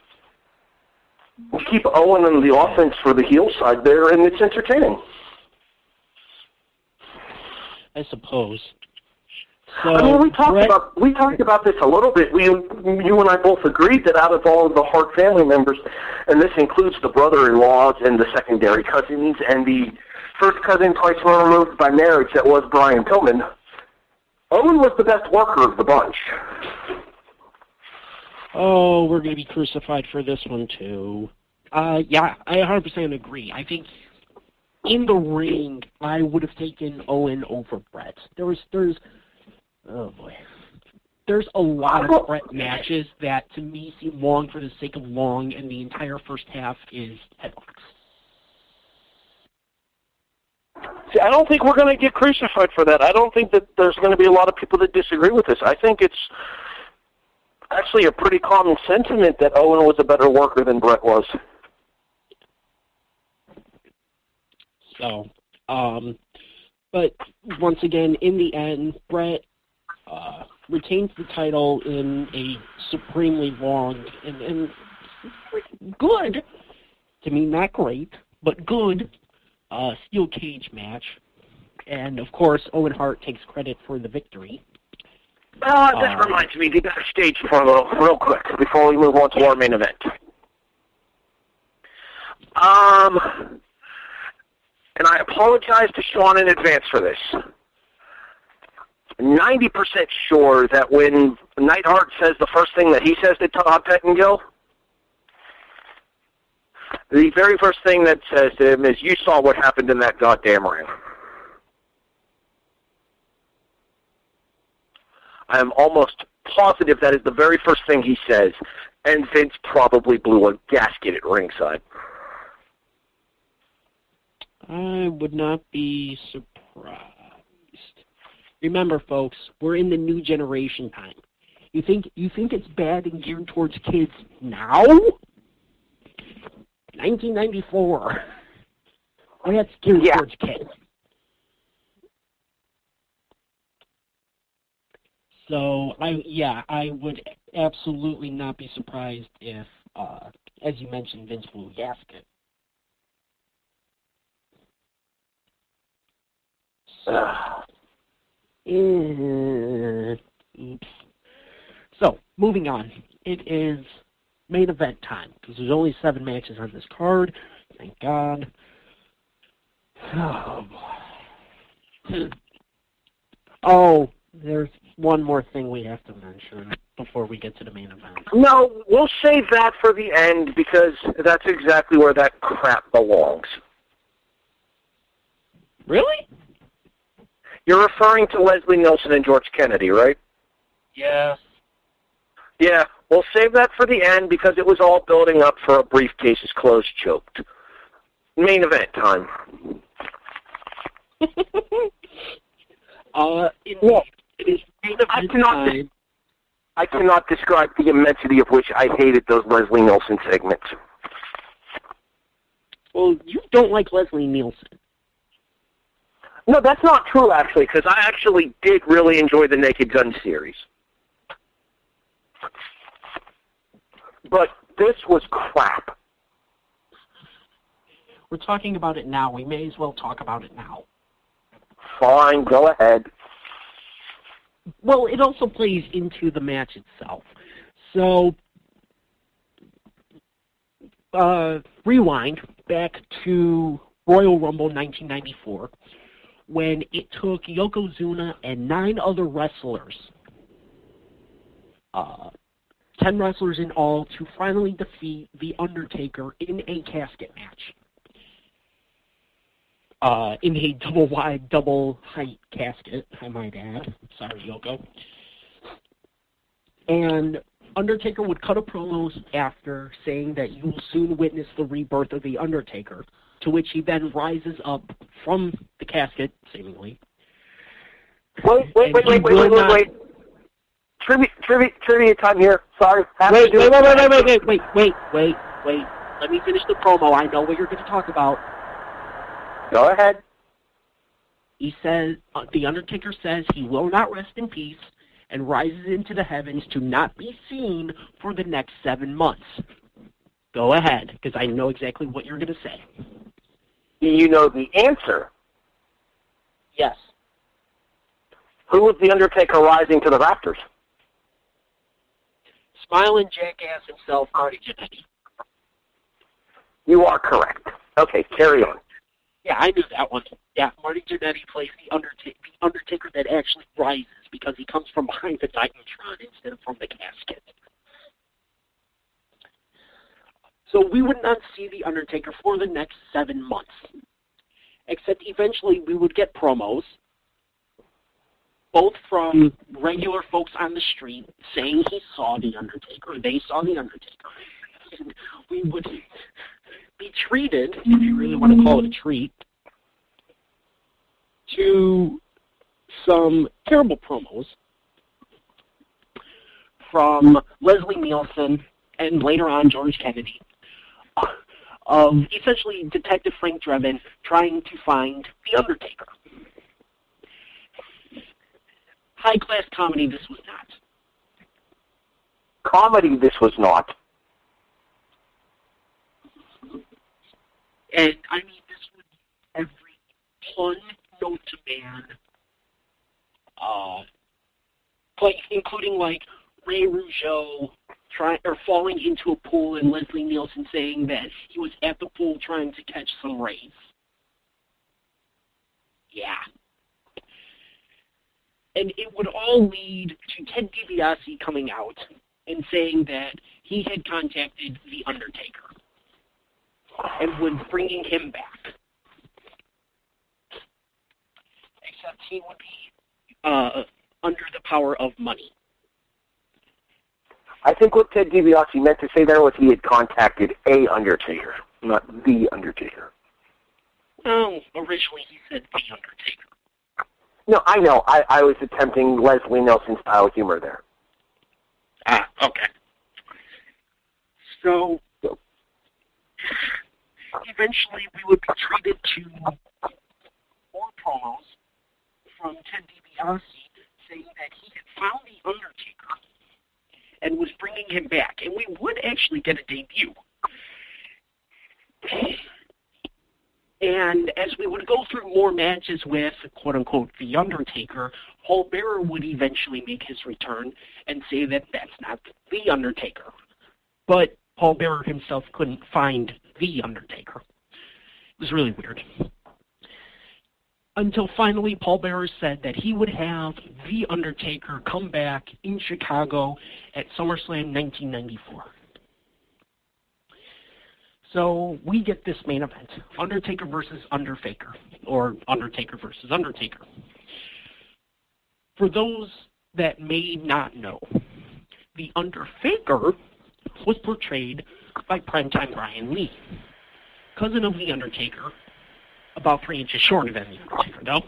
You keep Owen on the offense for the heel side there, and it's entertaining. I suppose. So, I mean, we talked about this a little bit. You and I both agreed that out of all of the Hart family members, and this includes the brother-in-laws and the secondary cousins and the first cousin twice removed by marriage that was Brian Pillman, Owen was the best worker of the bunch. Oh, we're going to be crucified for this one, too. Yeah, I 100% agree. I think in the ring, I would have taken Owen over Bret. Oh, boy. There's a lot of Bret matches that, to me, seem long for the sake of long, and the entire first half is headlocks. See, I don't think we're going to get crucified for that. I don't think that there's going to be a lot of people that disagree with this. I think it's actually a pretty common sentiment that Owen was a better worker than Bret was. So, but once again, in the end, Bret retains the title in a supremely long and good, to me, not great, but good steel cage match. And, of course, Owen Hart takes credit for the victory. This reminds me, we got a stage promo real quick before we move on to our main event. And I apologize to Sean in advance for this. 90% sure that when Neidhart says the first thing that he says to Todd Pettengill, the very first thing that says to him is, "You saw what happened in that goddamn ring." I am almost positive that is the very first thing he says, and Vince probably blew a gasket at ringside. I would not be surprised. Remember, folks, we're in the new generation time. You think it's bad and geared towards kids now? 1994. Well, that's geared towards kids. So, I would absolutely not be surprised if, as you mentioned, Vince blew a gasket. Oops. So, moving on. It is main event time, because there's only 7 matches on this card. Thank God. Oh, boy. Oh, there's one more thing we have to mention before we get to the main event. No, we'll save that for the end, because that's exactly where that crap belongs. Really? You're referring to Leslie Nielsen and George Kennedy, right? Yeah. Yeah, we'll save that for the end because it was all building up for a briefcase is closed choked. Main event time. Indeed. It is main event time. I cannot describe the immensity of which I hated those Leslie Nielsen segments. Well, you don't like Leslie Nielsen. No, that's not true, actually, because I actually did really enjoy the Naked Gun series. But this was crap. We're talking about it now. We may as well talk about it now. Fine, go ahead. Well, it also plays into the match itself. So, rewind back to Royal Rumble 1994, when it took Yokozuna and 9 other wrestlers, 10 wrestlers in all, to finally defeat The Undertaker in a casket match. In a double-wide, double-height casket, I might add. Sorry, Yoko. And Undertaker would cut a promos after saying that you will soon witness the rebirth of The Undertaker, to which he then rises up from the casket, seemingly. Wait. Trivia time here. Sorry. Wait. Let me finish the promo. I know what you're going to talk about. Go ahead. He says, The Undertaker says he will not rest in peace and rises into the heavens to not be seen for the next 7 months. Go ahead, because I know exactly what you're going to say. You know the answer. Yes. Who was The Undertaker rising to the rafters? Smiling jackass himself, Marty Jannetty. You are correct. Okay, carry on. Yeah, I knew that one. Yeah, Marty Jannetty plays the Undertaker that actually rises because he comes from behind the Titantron instead of from the casket. So we would not see The Undertaker for the next 7 months. Except eventually we would get promos, both from regular folks on the street saying he saw The Undertaker, or they saw The Undertaker. And we would be treated, if you really want to call it a treat, to some terrible promos from Leslie Nielsen and later on George Kennedy, of essentially Detective Frank Drebin trying to find The Undertaker. High-class comedy this was not. Comedy this was not. And, I mean, this would be every pun known to man, including, like, Ray Rougeau falling into a pool and Leslie Nielsen saying that he was at the pool trying to catch some rays. Yeah. And it would all lead to Ted DiBiase coming out and saying that he had contacted The Undertaker and was bringing him back. Except he would be under the power of money. I think what Ted DiBiase meant to say there was he had contacted a Undertaker, not The Undertaker. Oh, originally he said The Undertaker. No, I know. I was attempting Leslie Nelson-style humor there. Ah, okay. So, eventually we would be treated to more promos from Ted DiBiase saying that he had found The Undertaker and was bringing him back. And we would actually get a debut. And as we would go through more matches with, quote-unquote, The Undertaker, Paul Bearer would eventually make his return and say that that's not The Undertaker. But Paul Bearer himself couldn't find The Undertaker. It was really weird. Until finally Paul Bearer said that he would have The Undertaker come back in Chicago at SummerSlam 1994. So we get this main event, Undertaker versus Underfaker, or Undertaker versus Undertaker. For those that may not know, the Underfaker was portrayed by primetime Brian Lee, cousin of the Undertaker, about 3 inches shorter than the Undertaker, though.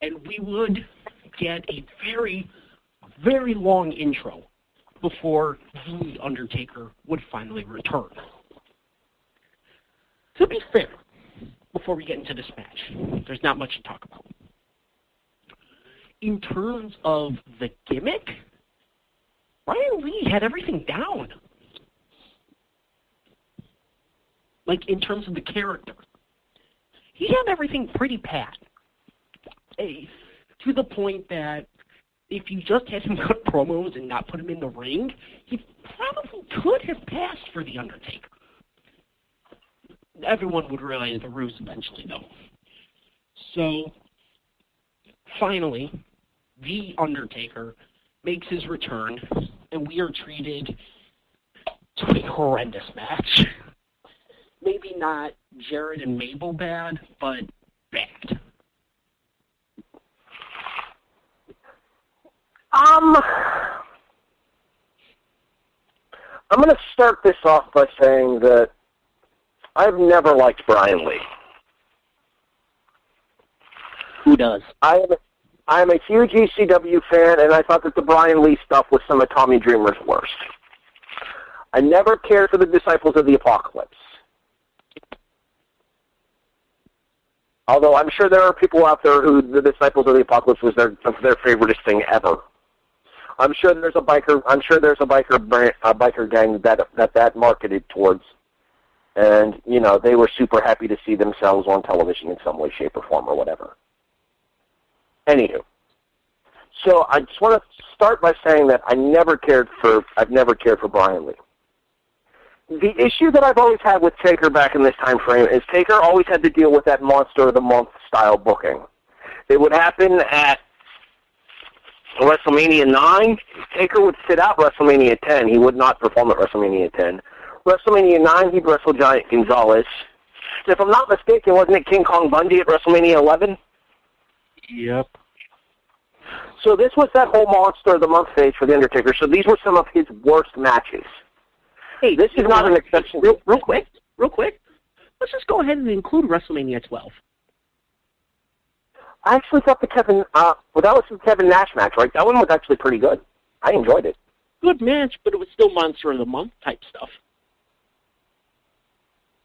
And we would get a very, very long intro before the Undertaker would finally return. To be fair, before we get into this match, there's not much to talk about. In terms of the gimmick, Brian Lee had everything down. Like, in terms of the character. He had everything pretty pat. To the point that if you just had him cut promos and not put him in the ring, he probably could have passed for The Undertaker. Everyone would realize the ruse eventually, though. So, finally, The Undertaker makes his return, and we are treated to a horrendous match. Maybe not Jared and Mabel bad, but bad. I'm going to start this off by saying that I've never liked Brian Lee. Who does? I am a huge ECW fan, and I thought that the Brian Lee stuff was some of Tommy Dreamer's worst. I never cared for the Disciples of the Apocalypse. Although I'm sure there are people out there who the Disciples of the Apocalypse was their favoriteest thing ever. I'm sure there's a biker gang that marketed towards. And, you know, they were super happy to see themselves on television in some way, shape, or form, or whatever. Anywho. So I just want to start by saying that I've never cared for Brian Lee. The issue that I've always had with Taker back in this time frame is Taker always had to deal with that Monster of the Month style booking. It would happen at WrestleMania 9. Taker would sit out WrestleMania 10. He would not perform at WrestleMania 10. WrestleMania 9, he'd wrestle Giant Gonzalez. If I'm not mistaken, wasn't it King Kong Bundy at WrestleMania 11? Yep. So this was that whole Monster of the Month phase for The Undertaker. So these were some of his worst matches. Hey, this is not an exception. Real quick. Let's just go ahead and include WrestleMania 12. I actually thought the that was the Kevin Nash match, right? That one was actually pretty good. I enjoyed it. Good match, but it was still Monster of the Month type stuff.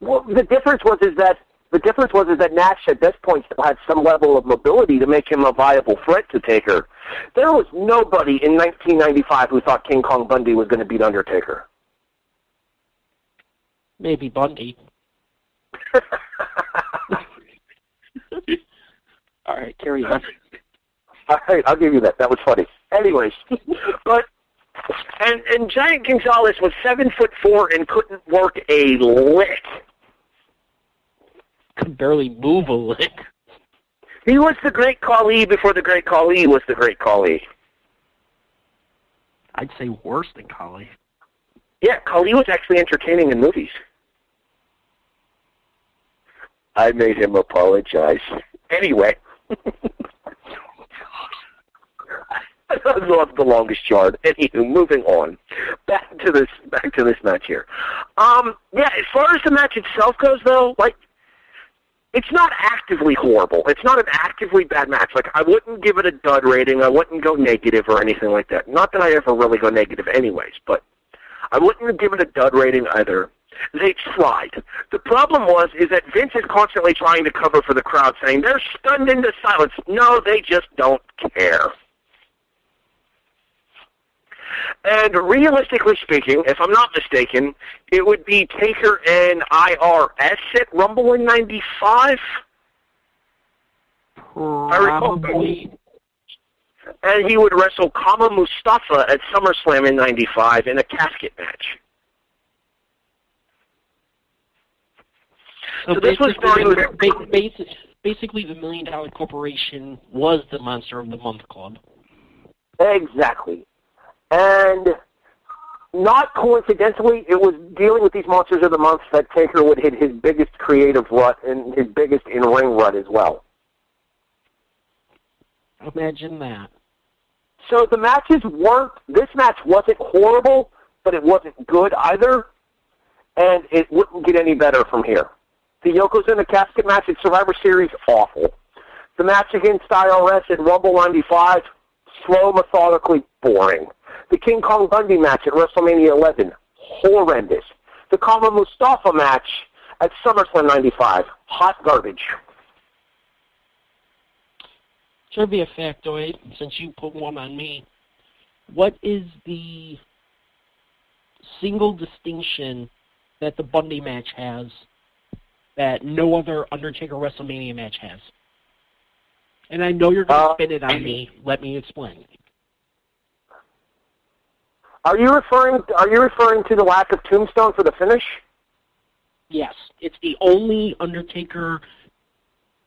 Well, the difference was that Nash at this point still had some level of mobility to make him a viable threat to Taker. There was nobody in 1995 who thought King Kong Bundy was going to beat Undertaker. Maybe Bundy. All right, carry on. All right, I'll give you that. That was funny. Anyways, but and Giant Gonzalez was 7'4" and couldn't work a lick. Could barely move a lick. He was the great Khali before the great Khali was the great Khali. I'd say worse than Khali. Yeah, Khali was actually entertaining in movies. I made him apologize. Anyway. I love the longest yard. Anywho, moving on. Back to this match here. Yeah, as far as the match itself goes, though, like, it's not actively horrible. It's not an actively bad match. Like, I wouldn't give it a dud rating. I wouldn't go negative or anything like that. Not that I ever really go negative anyways, but I wouldn't give it a dud rating either. They tried. The problem is that Vince is constantly trying to cover for the crowd, saying they're stunned into silence. No, they just don't care. And realistically speaking, if I'm not mistaken, it would be Taker and IRS at Rumble in 95? Probably. And he would wrestle Kama Mustafa at SummerSlam in 95 in a casket match. So this was starting with... Basically, the $1 Million Corporation was the Monster of the Month Club. Exactly. And not coincidentally, it was dealing with these Monsters of the Month that Taker would hit his biggest creative rut and his biggest in-ring rut as well. Imagine that. So the matches weren't... This match wasn't horrible, but it wasn't good either, and it wouldn't get any better from here. The Yokozuna casket match at Survivor Series, awful. The match against IRS at Rumble 95, slow, methodically boring. The King Kong Bundy match at WrestleMania 11, horrendous. The Kama Mustafa match at SummerSlam 95, hot garbage. Trivia factoid, since you put one on me. What is the single distinction that the Bundy match has that no other Undertaker WrestleMania match has? And I know you're going to spin it on me. Let me explain. Are you referring to the lack of tombstone for the finish? Yes. It's the only Undertaker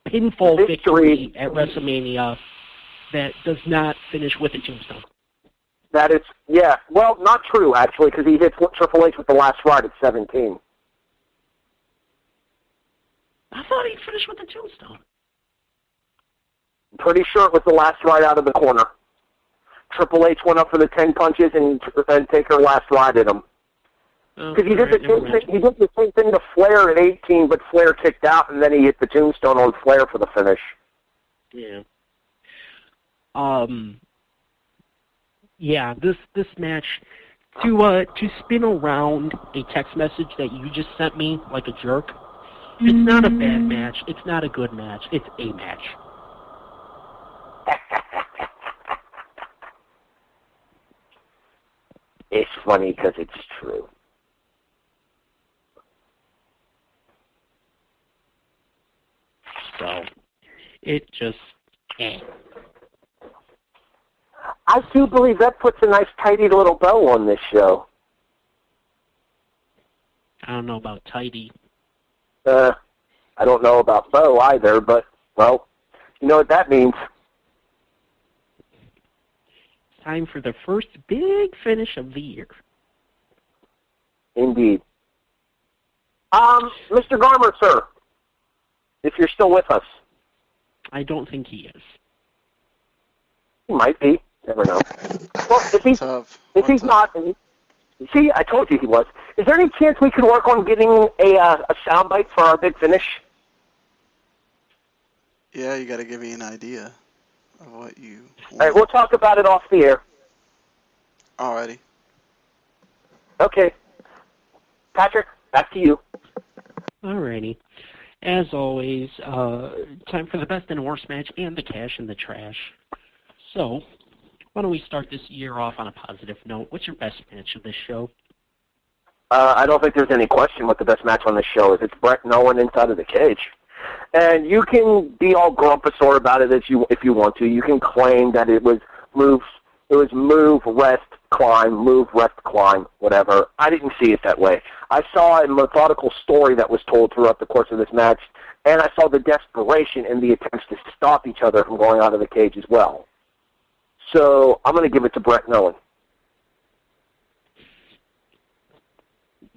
pinfall victory at WrestleMania that does not finish with a tombstone. That is, yeah. Well, not true, actually, because he hit Triple H with the last ride at 17. I thought he finished with a tombstone. Pretty sure it was the last ride out of the corner. Triple H went up for the 10 punches and Taker last rided him. Because he did the same thing to Flair at 18, but Flair kicked out, and then he hit the tombstone on Flair for the finish. Yeah. Yeah, this match, to spin around a text message that you just sent me like a jerk, it's not a bad match, it's not a good match, it's a match. It's funny because it's true. So, it just, I do believe that puts a nice tidy little bow on this show. I don't know about tidy. I don't know about bow either, but, well, you know what that means. Time for the first big finish of the year. Indeed. Mr. Garmer, sir, if you're still with us. I don't think he is. He might be. Never know. Well, if he's not, see, I told you he was. Is there any chance we could work on getting a soundbite for our big finish? Yeah, you got to give me an idea of what you want. All right, we'll talk about it off the air. Alrighty. Okay. Patrick, back to you. Alrighty. As always, time for the best and worst match and the cash in the trash. So, why don't we start this year off on a positive note? What's your best match of this show? I don't think there's any question what the best match on this show is. It's Bret and Owen inside of the cage. And you can be all grumposaur about it if you want to. You can claim that it was move, rest, climb, whatever. I didn't see it that way. I saw a methodical story that was told throughout the course of this match, and I saw the desperation in the attempts to stop each other from going out of the cage as well. So I'm going to give it to Bret and Owen.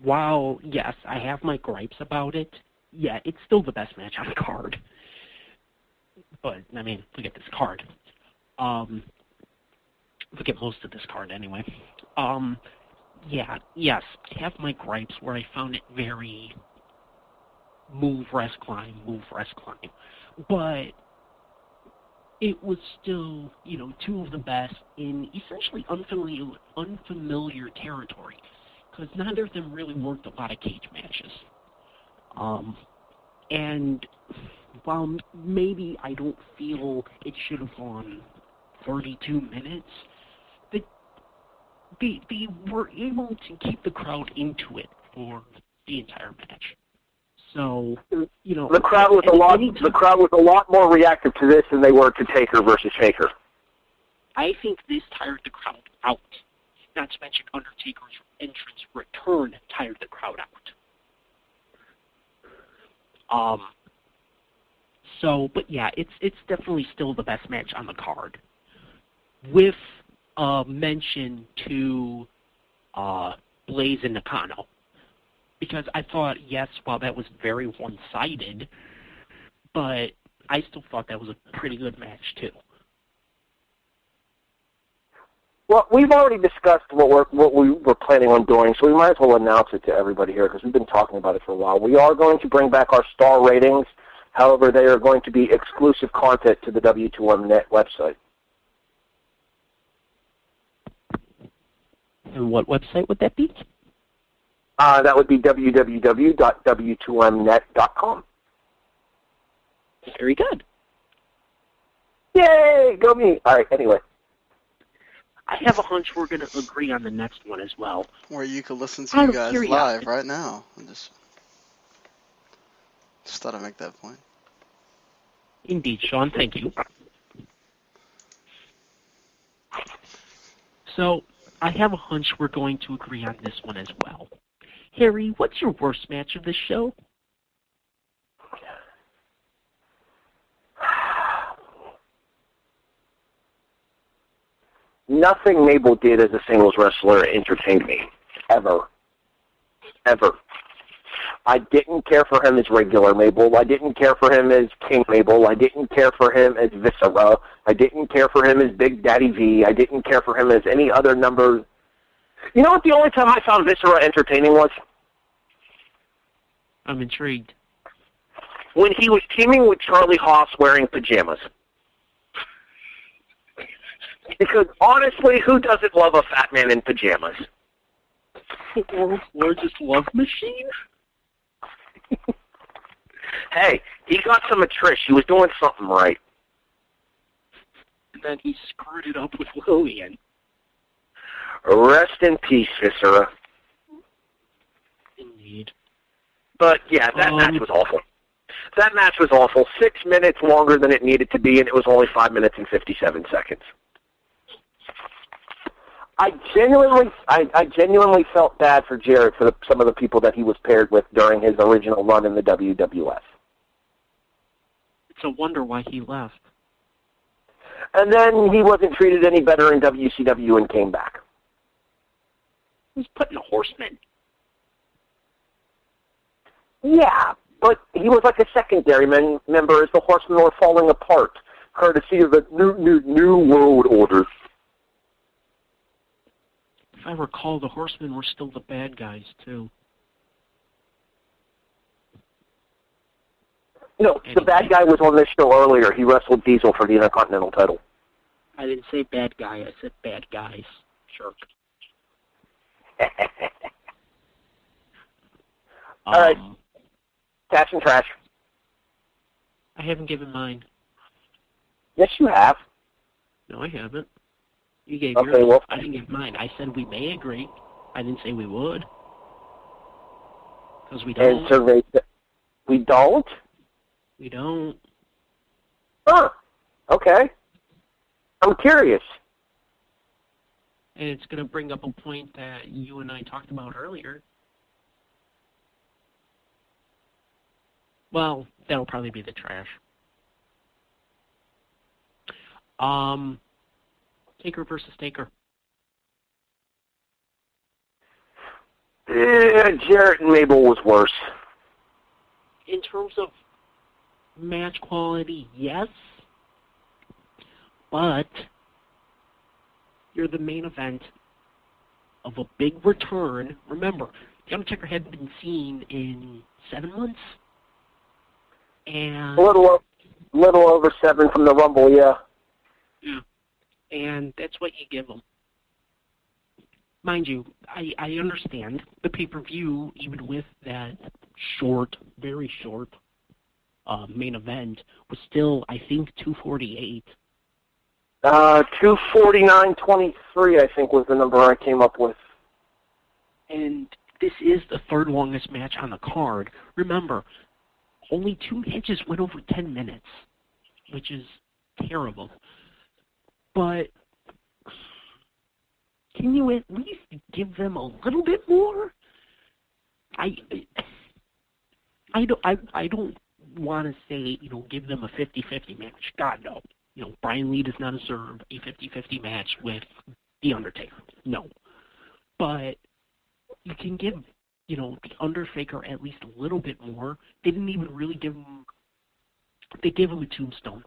While, yes, I have my gripes about it, yeah, it's still the best match on the card. But, I mean, look at this card. Look at most of this card, anyway. Yeah, yes, I have my gripes where I found it very move, rest, climb, move, rest, climb. But it was still, you know, two of the best in essentially unfamiliar territory, because neither of them really worked a lot of cage matches. And while maybe I don't feel it should have gone 32 minutes, they were able to keep the crowd into it for the entire match. So, you know, the crowd was a lot more reactive to this than they were to Taker versus Faker. I think this tired the crowd out. Not to mention Undertaker's entrance return tired the crowd out. So, but yeah, it's definitely still the best match on the card. With mention to Blaze and Nakano. Because I thought, yes, while that was very one-sided, but I still thought that was a pretty good match, too. Well, we've already discussed what we were planning on doing, so we might as well announce it to everybody here, because we've been talking about it for a while. We are going to bring back our star ratings. However, they are going to be exclusive content to the W2M.net website. And what website would that be? That would be www.w2mnet.com. Very good. Yay! Go me! All right, anyway. I have a hunch we're going to agree on the next one as well. Where you can listen to you guys live right now. I just thought I'd make that point. Indeed, Sean. Thank you. So, I have a hunch we're going to agree on this one as well. Harry, what's your worst match of this show? Nothing Mabel did as a singles wrestler entertained me. Ever. Ever. I didn't care for him as regular Mabel. I didn't care for him as King Mabel. I didn't care for him as Viscera. I didn't care for him as Big Daddy V. I didn't care for him as any other number. You know what the only time I found Viscera entertaining was? I'm intrigued. When he was teaming with Charlie Haas wearing pajamas. Because honestly, who doesn't love a fat man in pajamas? The world's largest love machine? Hey, he got some of Trish. He was doing something right. And then he screwed it up with Lillian. Rest in peace, Viscera. Indeed. But, yeah, that match was awful. That match was awful. 6 minutes longer than it needed to be, and it was only 5 minutes and 57 seconds. I genuinely felt bad for Jarrett for some of the people that he was paired with during his original run in the WWF. It's a wonder why he left. And then he wasn't treated any better in WCW and came back. He's putting a Horseman. Yeah, but he was like a secondary member as the Horsemen were falling apart, courtesy of the new world order. If I recall, the Horsemen were still the bad guys, too. No, anyway. The bad guy was on this show earlier. He wrestled Diesel for the Intercontinental title. I didn't say bad guy. I said bad guys. Sure. All right. Cash and trash. I haven't given mine. Yes, you have. No, I haven't. You gave okay, yours. well, I didn't give mine. I said we may agree. I didn't say we would. Because we don't. And survey we don't? We don't. Huh. Okay. I'm curious. And it's going to bring up a point that you and I talked about earlier. Well, That'll probably be the trash. Taker versus Taker. Yeah, Jarrett and Mabel was worse. In terms of match quality, yes. But you're the main event of a big return. Remember, the Undertaker hadn't been seen in 7 months. And A little over 7 from the Rumble, yeah. Yeah. And that's what you give them. Mind you, I understand the pay-per-view, even with that short, very short main event, was still, I think, $248. 249.23, I think, was the number I came up with. And this is the third longest match on the card. Remember, only 2 matches went over 10 minutes, which is terrible. But can you at least give them a little bit more? I don't want to say, give them a 50-50 match. God, no. Brian Lee does not deserve a 50-50 match with The Undertaker. No. But you can give, The Undertaker at least a little bit more. They didn't even really give him... They gave him a tombstone.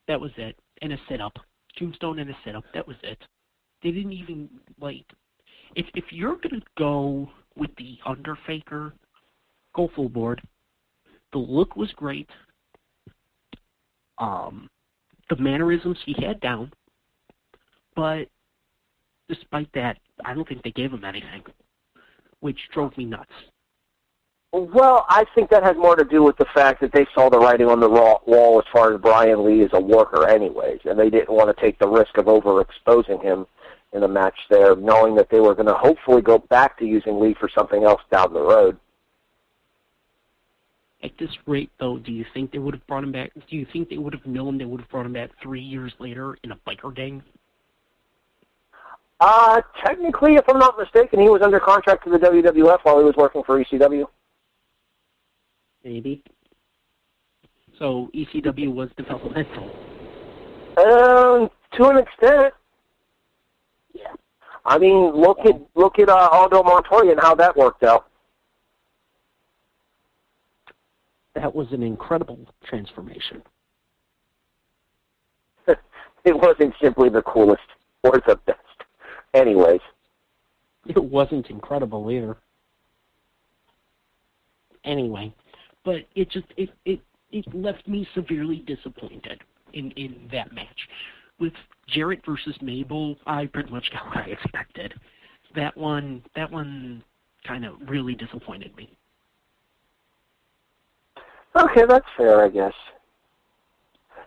That was it. And a sit-up. Tombstone and a sit-up. That was it. They didn't even, If you're going to go with The Undertaker, go full board. The look was great. The mannerisms he had down. But despite that, I don't think they gave him anything, which drove me nuts. Well, I think that has more to do with the fact that they saw the writing on the wall as far as Brian Lee as a worker anyways, and they didn't want to take the risk of overexposing him in a match there, knowing that they were going to hopefully go back to using Lee for something else down the road. At this rate, though, do you think they would have brought him back? Do you think they would have known they would have brought him back 3 years later in a biker gang? Technically, if I'm not mistaken, he was under contract to the WWF while he was working for ECW. Maybe. So ECW was developmental. To an extent. Yeah. I mean, look at Aldo Montoya and how that worked out. That was an incredible transformation. It wasn't simply the coolest or the best. Anyways. It wasn't incredible either. Anyway, but it left me severely disappointed in that match. With Jarrett versus Mabel, I pretty much got what I expected. That one kind of really disappointed me. Okay, that's fair, I guess.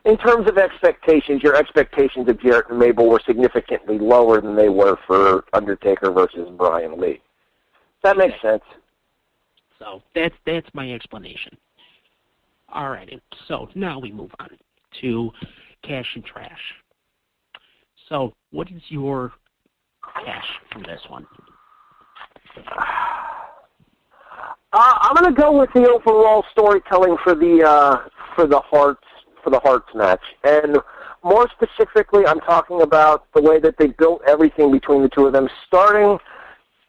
In terms of expectations, your expectations of Jarrett and Mabel were significantly lower than they were for Undertaker versus Brian Lee. That makes sense. So that's my explanation. All right, so now we move on to cash and trash. So what is your cash from this one? I'm going to go with the overall storytelling for the Harts match, and more specifically, I'm talking about the way that they built everything between the two of them, starting,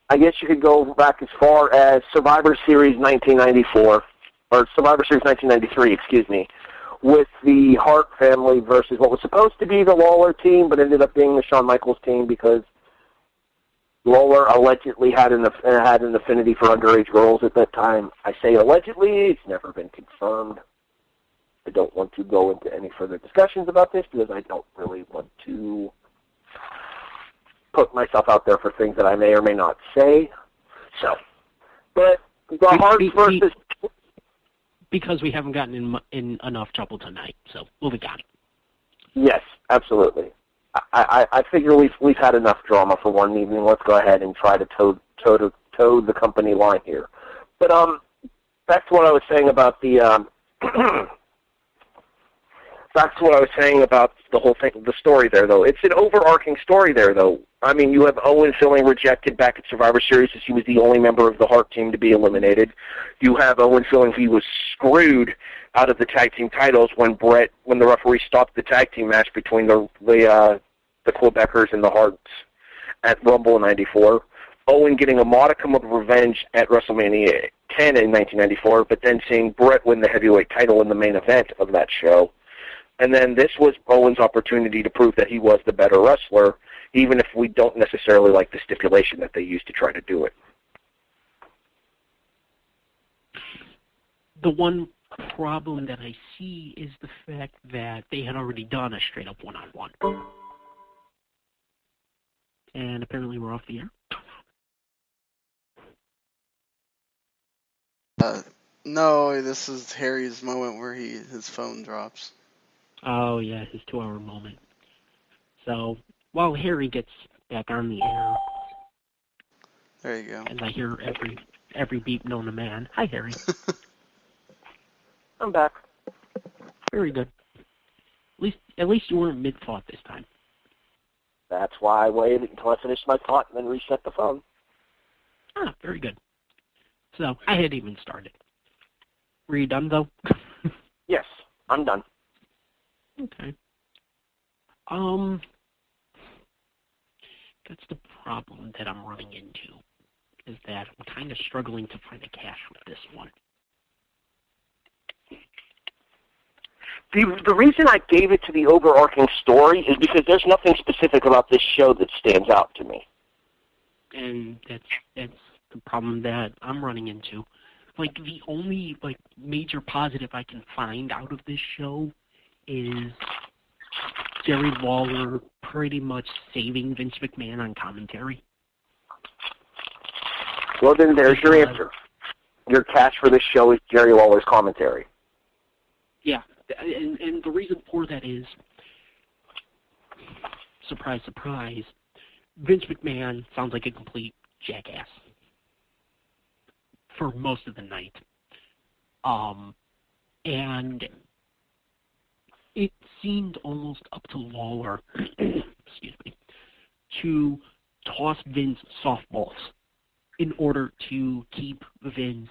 I guess you could go back as far as Survivor Series 1994, or Survivor Series 1993, excuse me, with the Hart family versus what was supposed to be the Lawler team, but ended up being the Shawn Michaels team because Lawler allegedly had an affinity for underage girls at that time. I say allegedly, it's never been confirmed. I don't want to go into any further discussions about this because I don't really want to put myself out there for things that I may or may not say. So, but the Harts versus... Because we haven't gotten in enough trouble tonight, so moving on. Yes, absolutely. I figure we've had enough drama for one evening. Let's go ahead and try to toe the company line here. But back to what I was saying about the That's what I was saying about the whole thing, the story there, though. It's an overarching story there, though. I mean, you have Owen feeling rejected back at Survivor Series as he was the only member of the Hart team to be eliminated. You have Owen feeling he was screwed out of the tag team titles when the referee stopped the tag team match between the Quebecers and the Harts at Rumble in '94. Owen getting a modicum of revenge at WrestleMania 10 in 1994, but then seeing Bret win the heavyweight title in the main event of that show. And then this was Owen's opportunity to prove that he was the better wrestler, even if we don't necessarily like the stipulation that they used to try to do it. The one problem that I see is the fact that they had already done a straight-up one-on-one. And apparently we're off the air. No, this is Harry's moment where his phone drops. Oh, yeah, his 2-hour moment. So, while Harry gets back on the air... There you go. And I hear every beep known to man. Hi, Harry. I'm back. Very good. At least you weren't mid-thought this time. That's why I waited until I finished my thought and then reset the phone. Ah, very good. So, I hadn't even started. Were you done, though? Yes, I'm done. Okay. That's the problem that I'm running into, is that I'm kind of struggling to find a cash with this one. The reason I gave it to the overarching story is because there's nothing specific about this show that stands out to me. And that's the problem that I'm running into. Like, the only, major positive I can find out of this show is Jerry Lawler pretty much saving Vince McMahon on commentary. Well, then there's your answer. Your cash for this show is Jerry Lawler's commentary. Yeah, and the reason for that is, surprise, surprise, Vince McMahon sounds like a complete jackass for most of the night. And it seemed almost up to Lawler, excuse me, to toss Vince softballs in order to keep Vince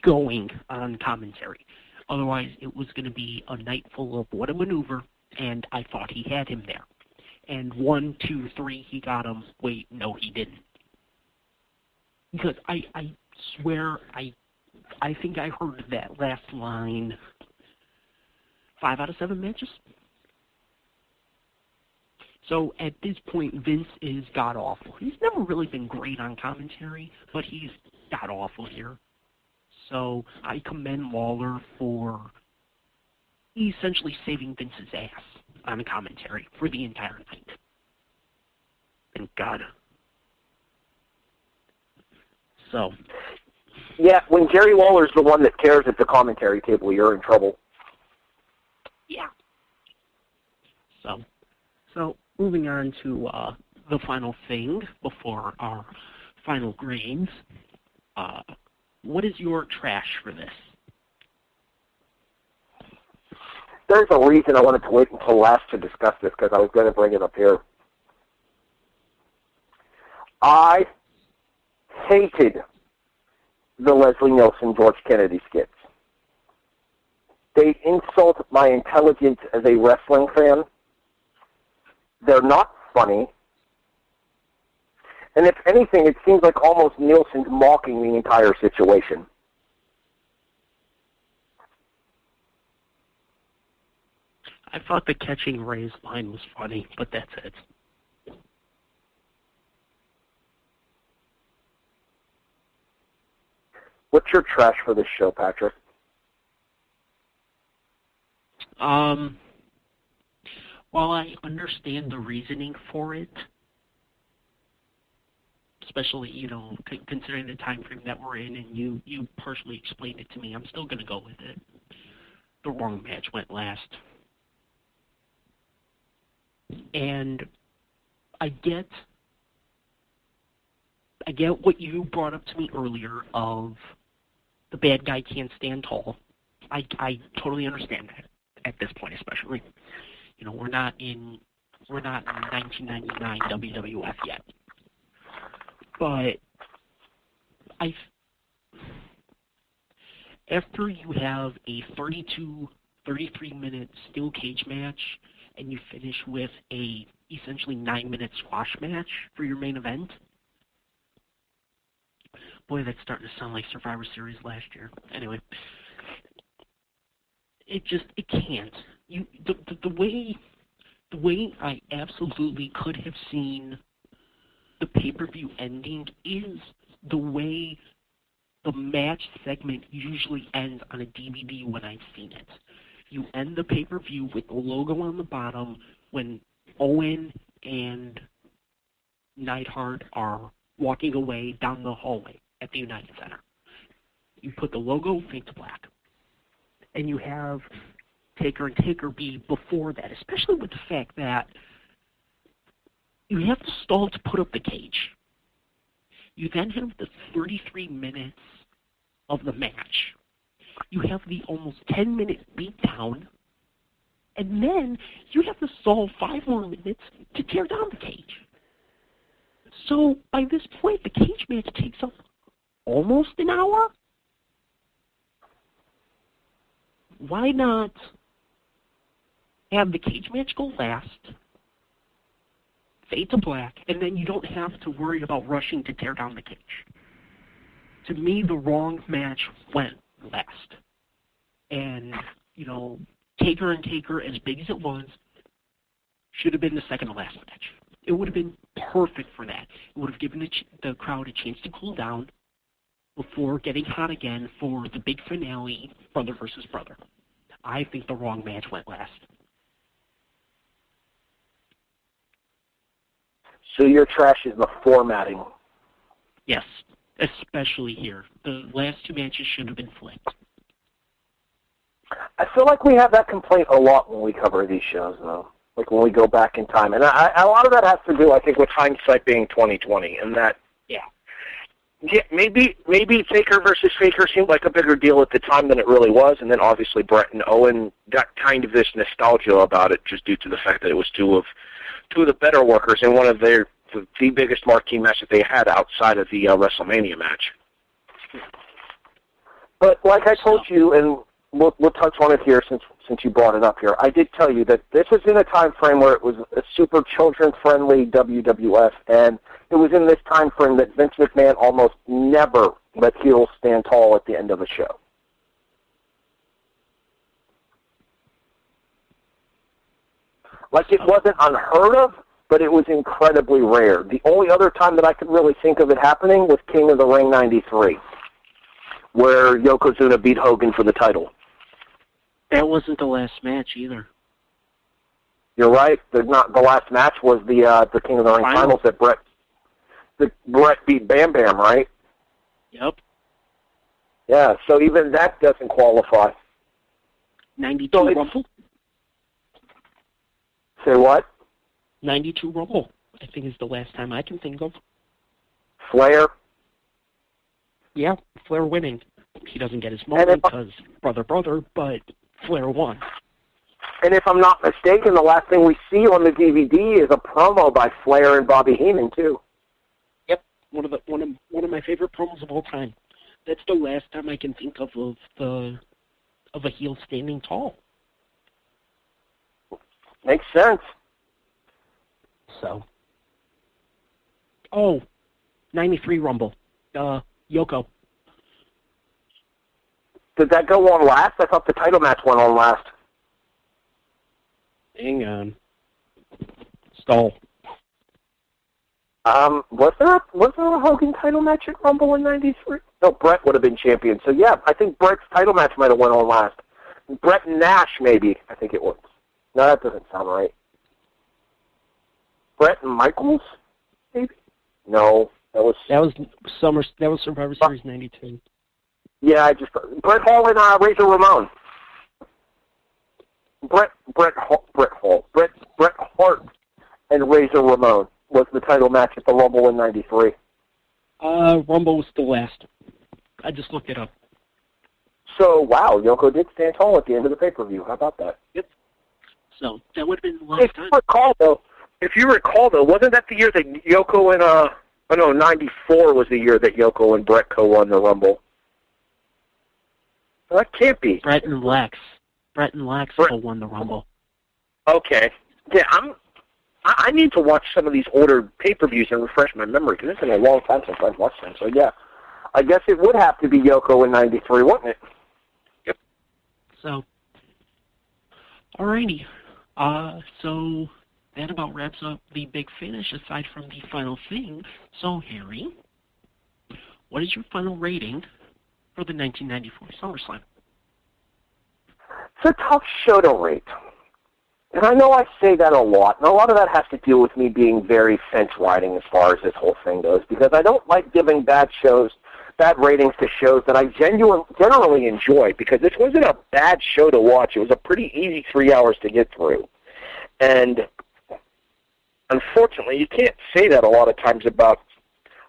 going on commentary. Otherwise, it was going to be a night full of what a maneuver, and I thought he had him there. And 1, 2, 3, he got him. Wait, no, he didn't. Because I swear, I think I heard that last line 5 out of 7 matches. So at this point, Vince is god-awful. He's never really been great on commentary, but he's god-awful here. So I commend Lawler for essentially saving Vince's ass on commentary for the entire night. Thank God. So. Yeah, when Jerry Lawler's the one that cares at the commentary table, you're in trouble. Yeah. So moving on to the final thing before our final grades. What is your trash for this? There's a reason I wanted to wait until last to discuss this, because I was going to bring it up here. I hated the Leslie Nielsen George Kennedy skits. They insult my intelligence as a wrestling fan. They're not funny. And if anything, it seems like almost Nielsen's mocking the entire situation. I thought the catching Ray's line was funny, but that's it. What's your trash for this show, Patrick? While I understand the reasoning for it, especially, considering the time frame that we're in, and you partially explained it to me, I'm still going to go with it. The wrong match went last. And I get what you brought up to me earlier of the bad guy can't stand tall. I totally understand that. at this point, especially. We're not in 1999 WWF yet. But after you have a 33-minute steel cage match, and you finish with a essentially 9-minute squash match for your main event. Boy, that's starting to sound like Survivor Series last year. Anyway, it can't. The way I absolutely could have seen the pay-per-view ending is the way the match segment usually ends on a DVD when I've seen it. You end the pay-per-view with the logo on the bottom when Owen and Neidhart are walking away down the hallway at the United Center. You put the logo, fade to black. And you have Taker and Taker be before that, especially with the fact that you have to stall to put up the cage. You then have the 33 minutes of the match. You have the almost 10-minute beatdown, and then you have to stall 5 more minutes to tear down the cage. So by this point, the cage match takes up almost an hour? Why not have the cage match go last, fade to black, and then you don't have to worry about rushing to tear down the cage? To me, the wrong match went last. And, Taker and Taker, as big as it was, should have been the second to last match. It would have been perfect for that. It would have given the crowd a chance to cool down before getting hot again for the big finale, brother versus brother. I think the wrong match went last. So your trash is the formatting. Yes, especially here. The last 2 matches should have been flipped. I feel like we have that complaint a lot when we cover these shows, though. Like when we go back in time, and a lot of that has to do, I think, with hindsight being 20/20, and that. Yeah, maybe Taker versus Faker seemed like a bigger deal at the time than it really was, and then obviously Bret and Owen got kind of this nostalgia about it, just due to the fact that it was two of the better workers in one of the biggest marquee match that they had outside of the WrestleMania match. But like I told you, and we'll touch on it here since you brought it up here. I did tell you that this was in a time frame where it was a super children-friendly WWF, and it was in this time frame that Vince McMahon almost never let heels stand tall at the end of a show. Like, it wasn't unheard of, but it was incredibly rare. The only other time that I could really think of it happening was King of the Ring 93, where Yokozuna beat Hogan for the title. That wasn't the last match either. You're right. The last match was the King of the Ring finals that Bret beat Bam Bam, right? Yep. Yeah, so even that doesn't qualify. 92 Rumble? Say what? 92 Rumble, I think, is the last time I can think of. Flair? Yeah, Flair winning. He doesn't get his moment because brother, but Flair won. And if I'm not mistaken, the last thing we see on the DVD is a promo by Flair and Bobby Heenan too. Yep, one of my favorite promos of all time. That's the last time I can think of a heel standing tall. Makes sense. So, 93 Rumble, Yoko. Did that go on last? I thought the title match went on last. Hang on. Stall. Was there a Hogan title match at Rumble in 93? No, Bret would have been champion. So yeah, I think Bret's title match might have went on last. Bret and Nash, maybe. I think it was. No, that doesn't sound right. Bret and Michaels, maybe? No, that was Survivor Series 92. Yeah, Bret Hall and Razor Ramon. Bret Hart and Razor Ramon was the title match at the Rumble in 93. Rumble was the last. I just looked it up. So, wow, Yoko did stand tall at the end of the pay-per-view. How about that? Yep. So that would have been the last time. If you recall, though, wasn't that the year that Yoko and, 94 was the year that Yoko and Bret co-won the Rumble? Well, that can't be. Bret and Lex won the Rumble. Okay. Yeah, I need to watch some of these older pay-per-views and refresh my memory, because it's been a long time since I've watched them. So, yeah, I guess it would have to be Yoko in 93, wouldn't it? Yep. So, alrighty. So that about wraps up the big finish, aside from the final thing. So, Harry, what is your final rating for the 1994 SummerSlam? It's a tough show to rate. And I know I say that a lot, and a lot of that has to do with me being very fence-riding as far as this whole thing goes, because I don't like giving bad ratings to shows that I generally enjoy, because this wasn't a bad show to watch. It was a pretty easy 3 hours to get through. And unfortunately, you can't say that a lot of times about,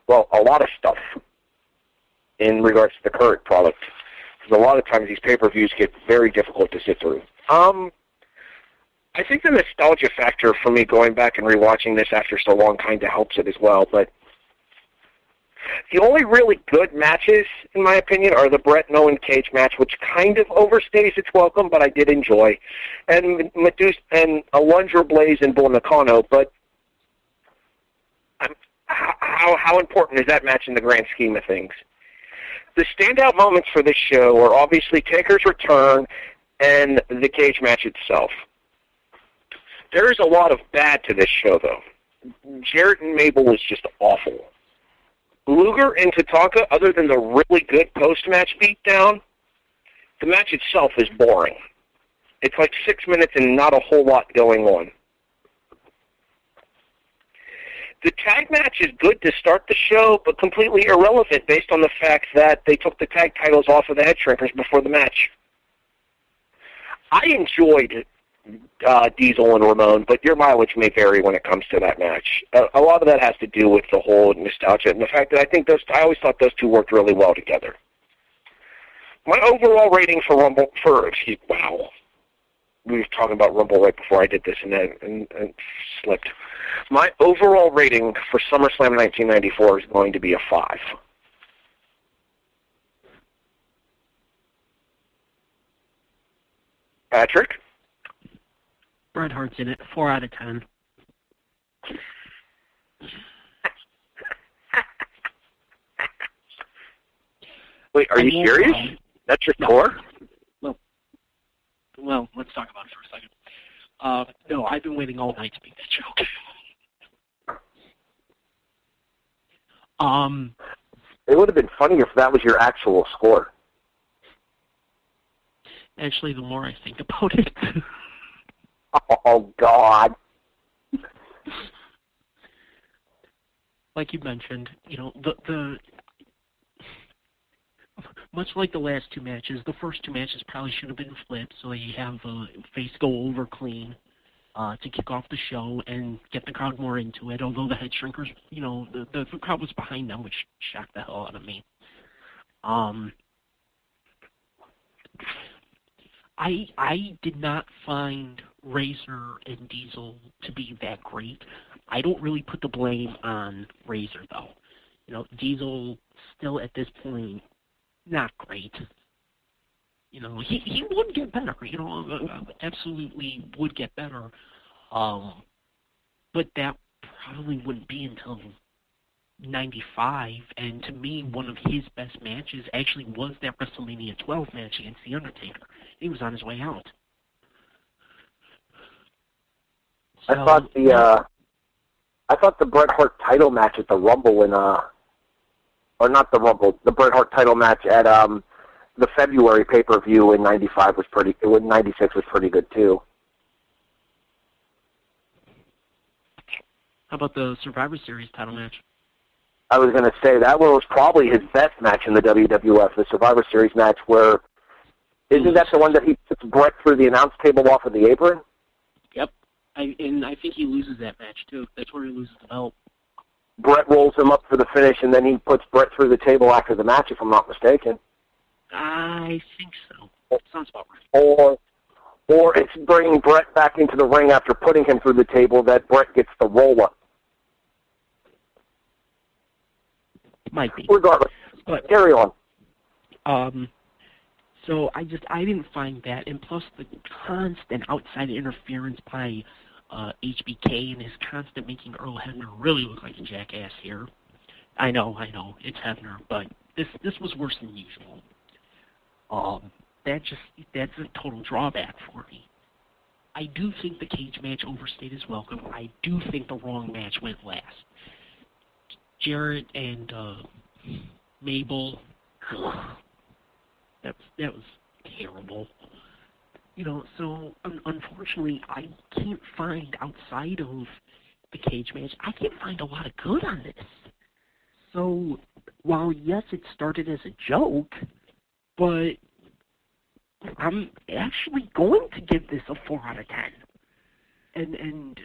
well, a lot of stuff in regards to the current product, because a lot of times these pay-per-views get very difficult to sit through. I think the nostalgia factor for me going back and rewatching this after so long kind of helps it as well, but the only really good matches, in my opinion, are the Bret and Owen Cage match, which kind of overstays its welcome, but I did enjoy, and Medusa and Alundra Blaze and Bull Nakano, but how important is that match in the grand scheme of things? The standout moments for this show are obviously Taker's return and the Cage match itself. There is a lot of bad to this show, though. Jarrett and Mabel was just awful. Luger and Tatanka, other than the really good post-match beatdown, the match itself is boring. It's like 6 minutes and not a whole lot going on. The tag match is good to start the show, but completely irrelevant based on the fact that they took the tag titles off of the Head Shrinkers before the match. I enjoyed Diesel and Ramon, but your mileage may vary when it comes to that match. A lot of that has to do with the whole nostalgia and the fact that I always thought those two worked really well together. My overall rating for Rumble, wow. We were talking about Rumble right before I did this and slipped. My overall rating for SummerSlam 1994 is going to be a 5. Patrick? Bret Hart's in it, 4 out of 10. Wait, are you serious? That's your score? Well, let's talk about it for a second. No, I've been waiting all night to make that joke. It would have been funny if that was your actual score. Actually, the more I think about it. Oh, God. Like you mentioned, the much like the last two matches, the first two matches probably should have been flipped, so you have face go over clean to kick off the show and get the crowd more into it. Although the Head Shrinkers, the crowd was behind them, which shocked the hell out of me. I did not find Razor and Diesel to be that great. I don't really put the blame on Razor, though. Diesel still at this point, not great. He would get better, absolutely would get better. But that probably wouldn't be until 95, and to me, one of his best matches actually was that WrestleMania 12 match against The Undertaker. He was on his way out. So, I thought the Bret Hart title match at the Rumble or not the Rumble, the Bret Hart title match at the February pay-per-view in 95 was pretty. 96 was pretty good too. How about the Survivor Series title match? I was going to say that one was probably his best match in the WWF, the Survivor Series match, where isn't that the one that he puts Bret through the announce table off of the apron? Yep, and I think he loses that match too. That's where he loses the belt. Bret rolls him up for the finish, and then he puts Bret through the table after the match, if I'm not mistaken. I think so. Sounds about right. Or it's bringing Bret back into the ring after putting him through the table that Bret gets the roll-up. Might be. Regardless, but carry on. So I didn't find that, and plus the constant outside interference by HBK and his constant making Earl Hebner really look like a jackass here. I know, it's Hebner, but this was worse than usual. That's a total drawback for me. I do think the cage match overstayed its welcome. I do think the wrong match went last. Jarrett and Mabel, that was terrible. So unfortunately, I can't find, outside of the cage match, I can't find a lot of good on this. So while, yes, it started as a joke, but I'm actually going to give this a 4 out of 10. And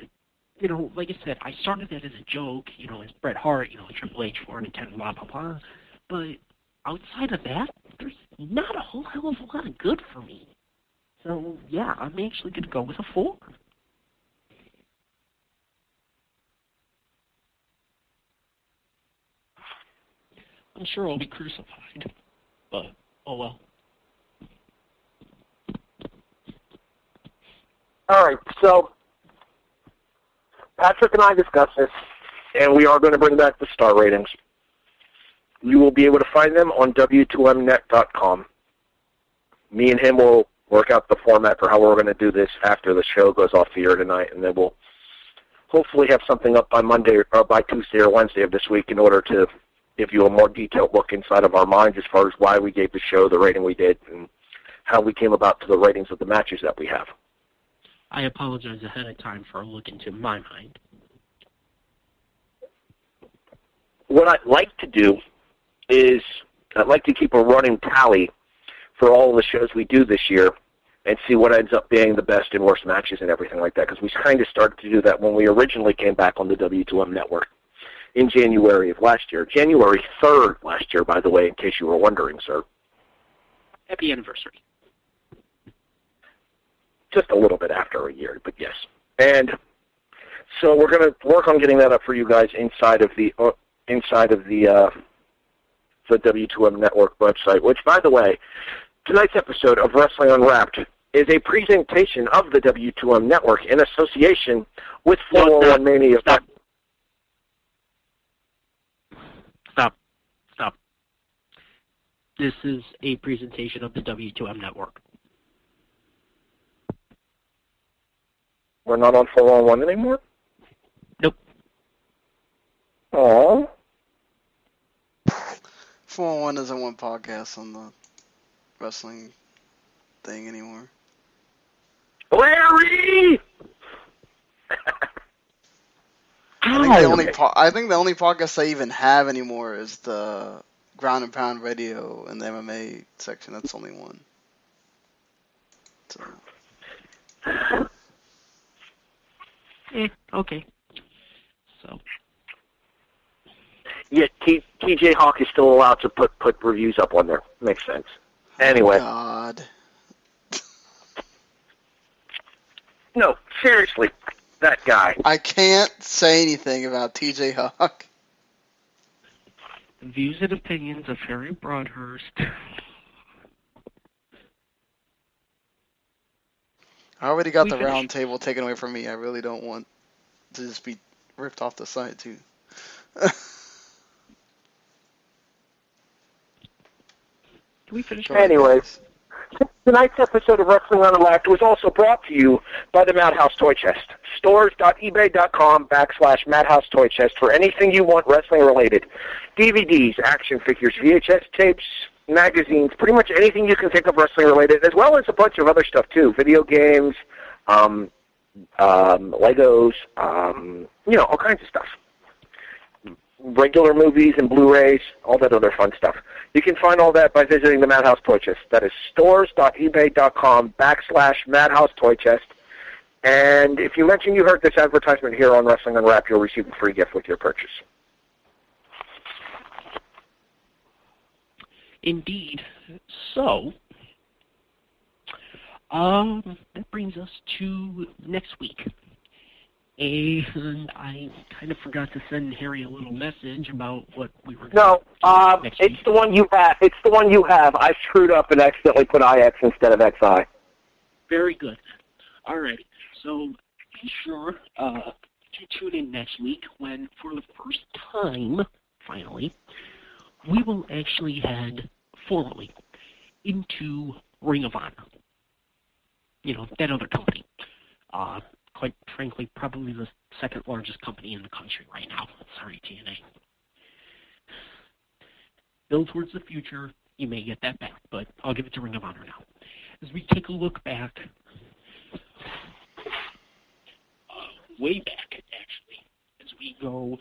like I said, I started that as a joke, as Bret Hart, Triple H, 4 out of 10, blah, blah, blah. But outside of that, there's not a whole hell of a lot of good for me. So, yeah, I'm actually going to go with a 4. I'm sure I'll be crucified, but oh well. All right, so Patrick and I discussed this, and we are going to bring back the star ratings. You will be able to find them on W2Mnet.com. Me and him will work out the format for how we're going to do this after the show goes off the air tonight, and then we'll hopefully have something up by Monday or by Tuesday or Wednesday of this week in order to give you a more detailed look inside of our minds as far as why we gave the show the rating we did and how we came about to the ratings of the matches that we have. I apologize ahead of time for a look into my mind. What I'd like to do is I'd like to keep a running tally for all of the shows we do this year and see what ends up being the best and worst matches and everything like that, because we kind of started to do that when we originally came back on the W2M network in January of last year. January 3rd last year, by the way, in case you were wondering, sir. Happy anniversary. Just a little bit after a year, but yes. And so we're going to work on getting that up for you guys inside of the W2M Network website, which, by the way, tonight's episode of Wrestling Unwrapped is a presentation of the W2M Network in association with 401 Mania. Stop. This is a presentation of the W2M Network. We're not on 401 anymore? Nope. Aww. 401 doesn't want podcasts on the wrestling thing anymore. Larry! I think the only podcast they even have anymore is the Ground and Pound Radio and the MMA section. That's only one. So. Okay. So. Yeah, TJ Hawk is still allowed to put reviews up on there. Makes sense. Anyway. Oh, God. No, seriously, that guy. I can't say anything about TJ Hawk. The views and opinions of Harry Broadhurst. I already got the round table taken away from me. I really don't want to just be ripped off the side, too. Can we finish? Anyways, tonight's episode of Wrestling Unwrapped was also brought to you by the Madhouse Toy Chest. Stores.ebay.com/Madhouse Toy Chest for anything you want wrestling related. DVDs, action figures, VHS tapes, magazines, pretty much anything you can think of wrestling related, as well as a bunch of other stuff too. Video games, Legos, all kinds of stuff. Regular movies and Blu-rays, all that other fun stuff. You can find all that by visiting the Madhouse Toy Chest. That is stores.ebay.com/Madhouse Toy Chest. And if you mention you heard this advertisement here on Wrestling Unwrapped, you'll receive a free gift with your purchase. Indeed. So, that brings us to next week. And I kind of forgot to send Harry a little message about what we were going to do next week. It's the one you have. It's the one you have. I screwed up and accidentally put IX instead of XI. Very good. All right. So be sure to tune in next week when, for the first time, finally, we will actually head formally into Ring of Honor. You know, that other company. Quite frankly, probably the second largest company in the country right now. Sorry, TNA. Build towards the future, you may get that back, but I'll give it to Ring of Honor now. As we take a look back, way back, actually, as we go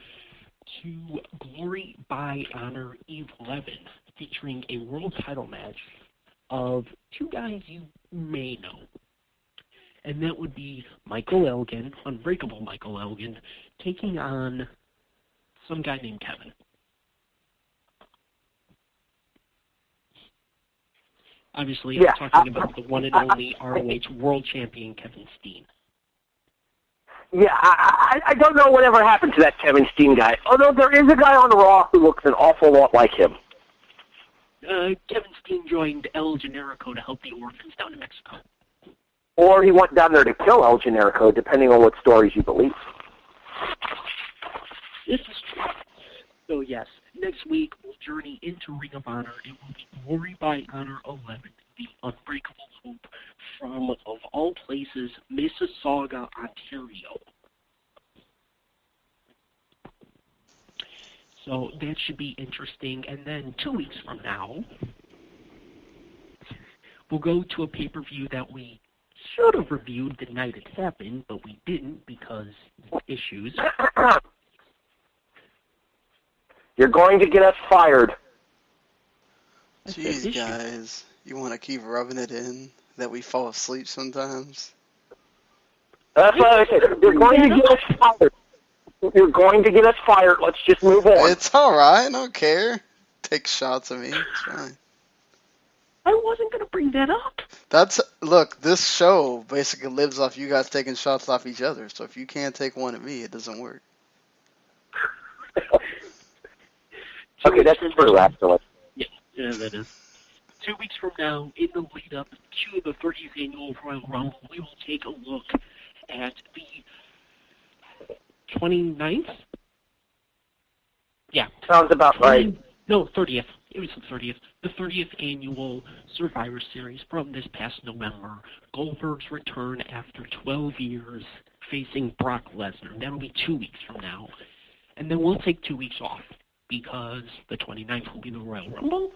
to Glory by Honor 11, featuring a world title match of two guys you may know. And that would be Michael Elgin, Unbreakable Michael Elgin, taking on some guy named Kevin. Obviously, I'm talking about the one and only ROH World Champion, Kevin Steen. Yeah, I don't know whatever happened to that Kevin Steen guy, although there is a guy on Raw who looks an awful lot like him. Kevin Steen joined El Generico to help the orphans down in Mexico. Or he went down there to kill El Generico, depending on what stories you believe. This is true. So yes, next week we'll journey into Ring of Honor. It will be Glory by Honor 11, the Unbreakable Hope from, of all places, Mississauga, Ontario. So that should be interesting. And then 2 weeks from now, we'll go to a pay-per-view that we should have reviewed the night it happened, but we didn't because issues. You're going to get us fired. Jeez, guys. You want to keep rubbing it in that we fall asleep sometimes? That's what I said. You're going to get us fired. You're going to get us fired. Let's just move on. It's alright. I don't care. Take shots at me. It's fine. I wasn't going to bring that up. Look, this show basically lives off you guys taking shots off each other. So if you can't take one at me, it doesn't work. Okay, that's true, actually. Yeah, that is. 2 weeks from now, in the lead up to the 30th annual Royal Rumble, we will take a look at the 29th? Yeah. Sounds about right. No, 30th. It was the 30th. The 30th annual Survivor Series from this past November. Goldberg's return after 12 years facing Brock Lesnar. That'll be 2 weeks from now. And then we'll take 2 weeks off because the 29th will be the Royal Rumble.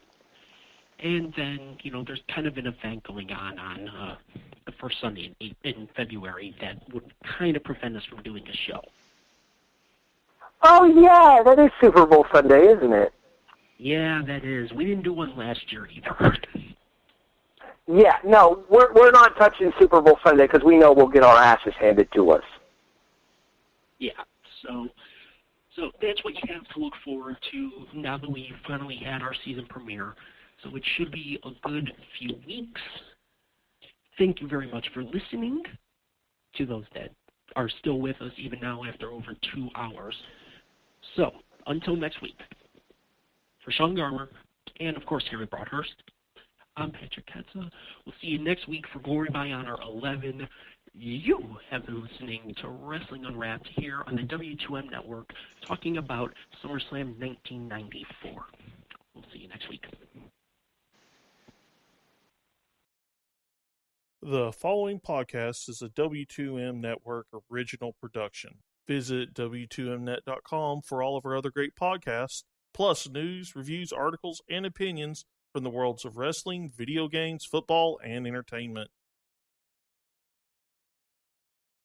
And then, you know, there's kind of an event going on the first Sunday in February that would kind of prevent us from doing a show. Oh, yeah, that is Super Bowl Sunday, isn't it? Yeah, that is. We didn't do one last year either. Yeah, no, we're not touching Super Bowl Sunday because we know we'll get our asses handed to us. Yeah, so that's what you have to look forward to now that we finally had our season premiere. So it should be a good few weeks. Thank you very much for listening to those that are still with us even now after over 2 hours. So, until next week, for Sean Garmer and, of course, Harry Broadhurst, I'm Patrick Ketza. We'll see you next week for Glory by Honor 11. You have been listening to Wrestling Unwrapped here on the W2M Network, talking about SummerSlam 1994. We'll see you next week. The following podcast is a W2M Network original production. Visit W2Mnet.com for all of our other great podcasts, plus news, reviews, articles, and opinions from the worlds of wrestling, video games, football, and entertainment.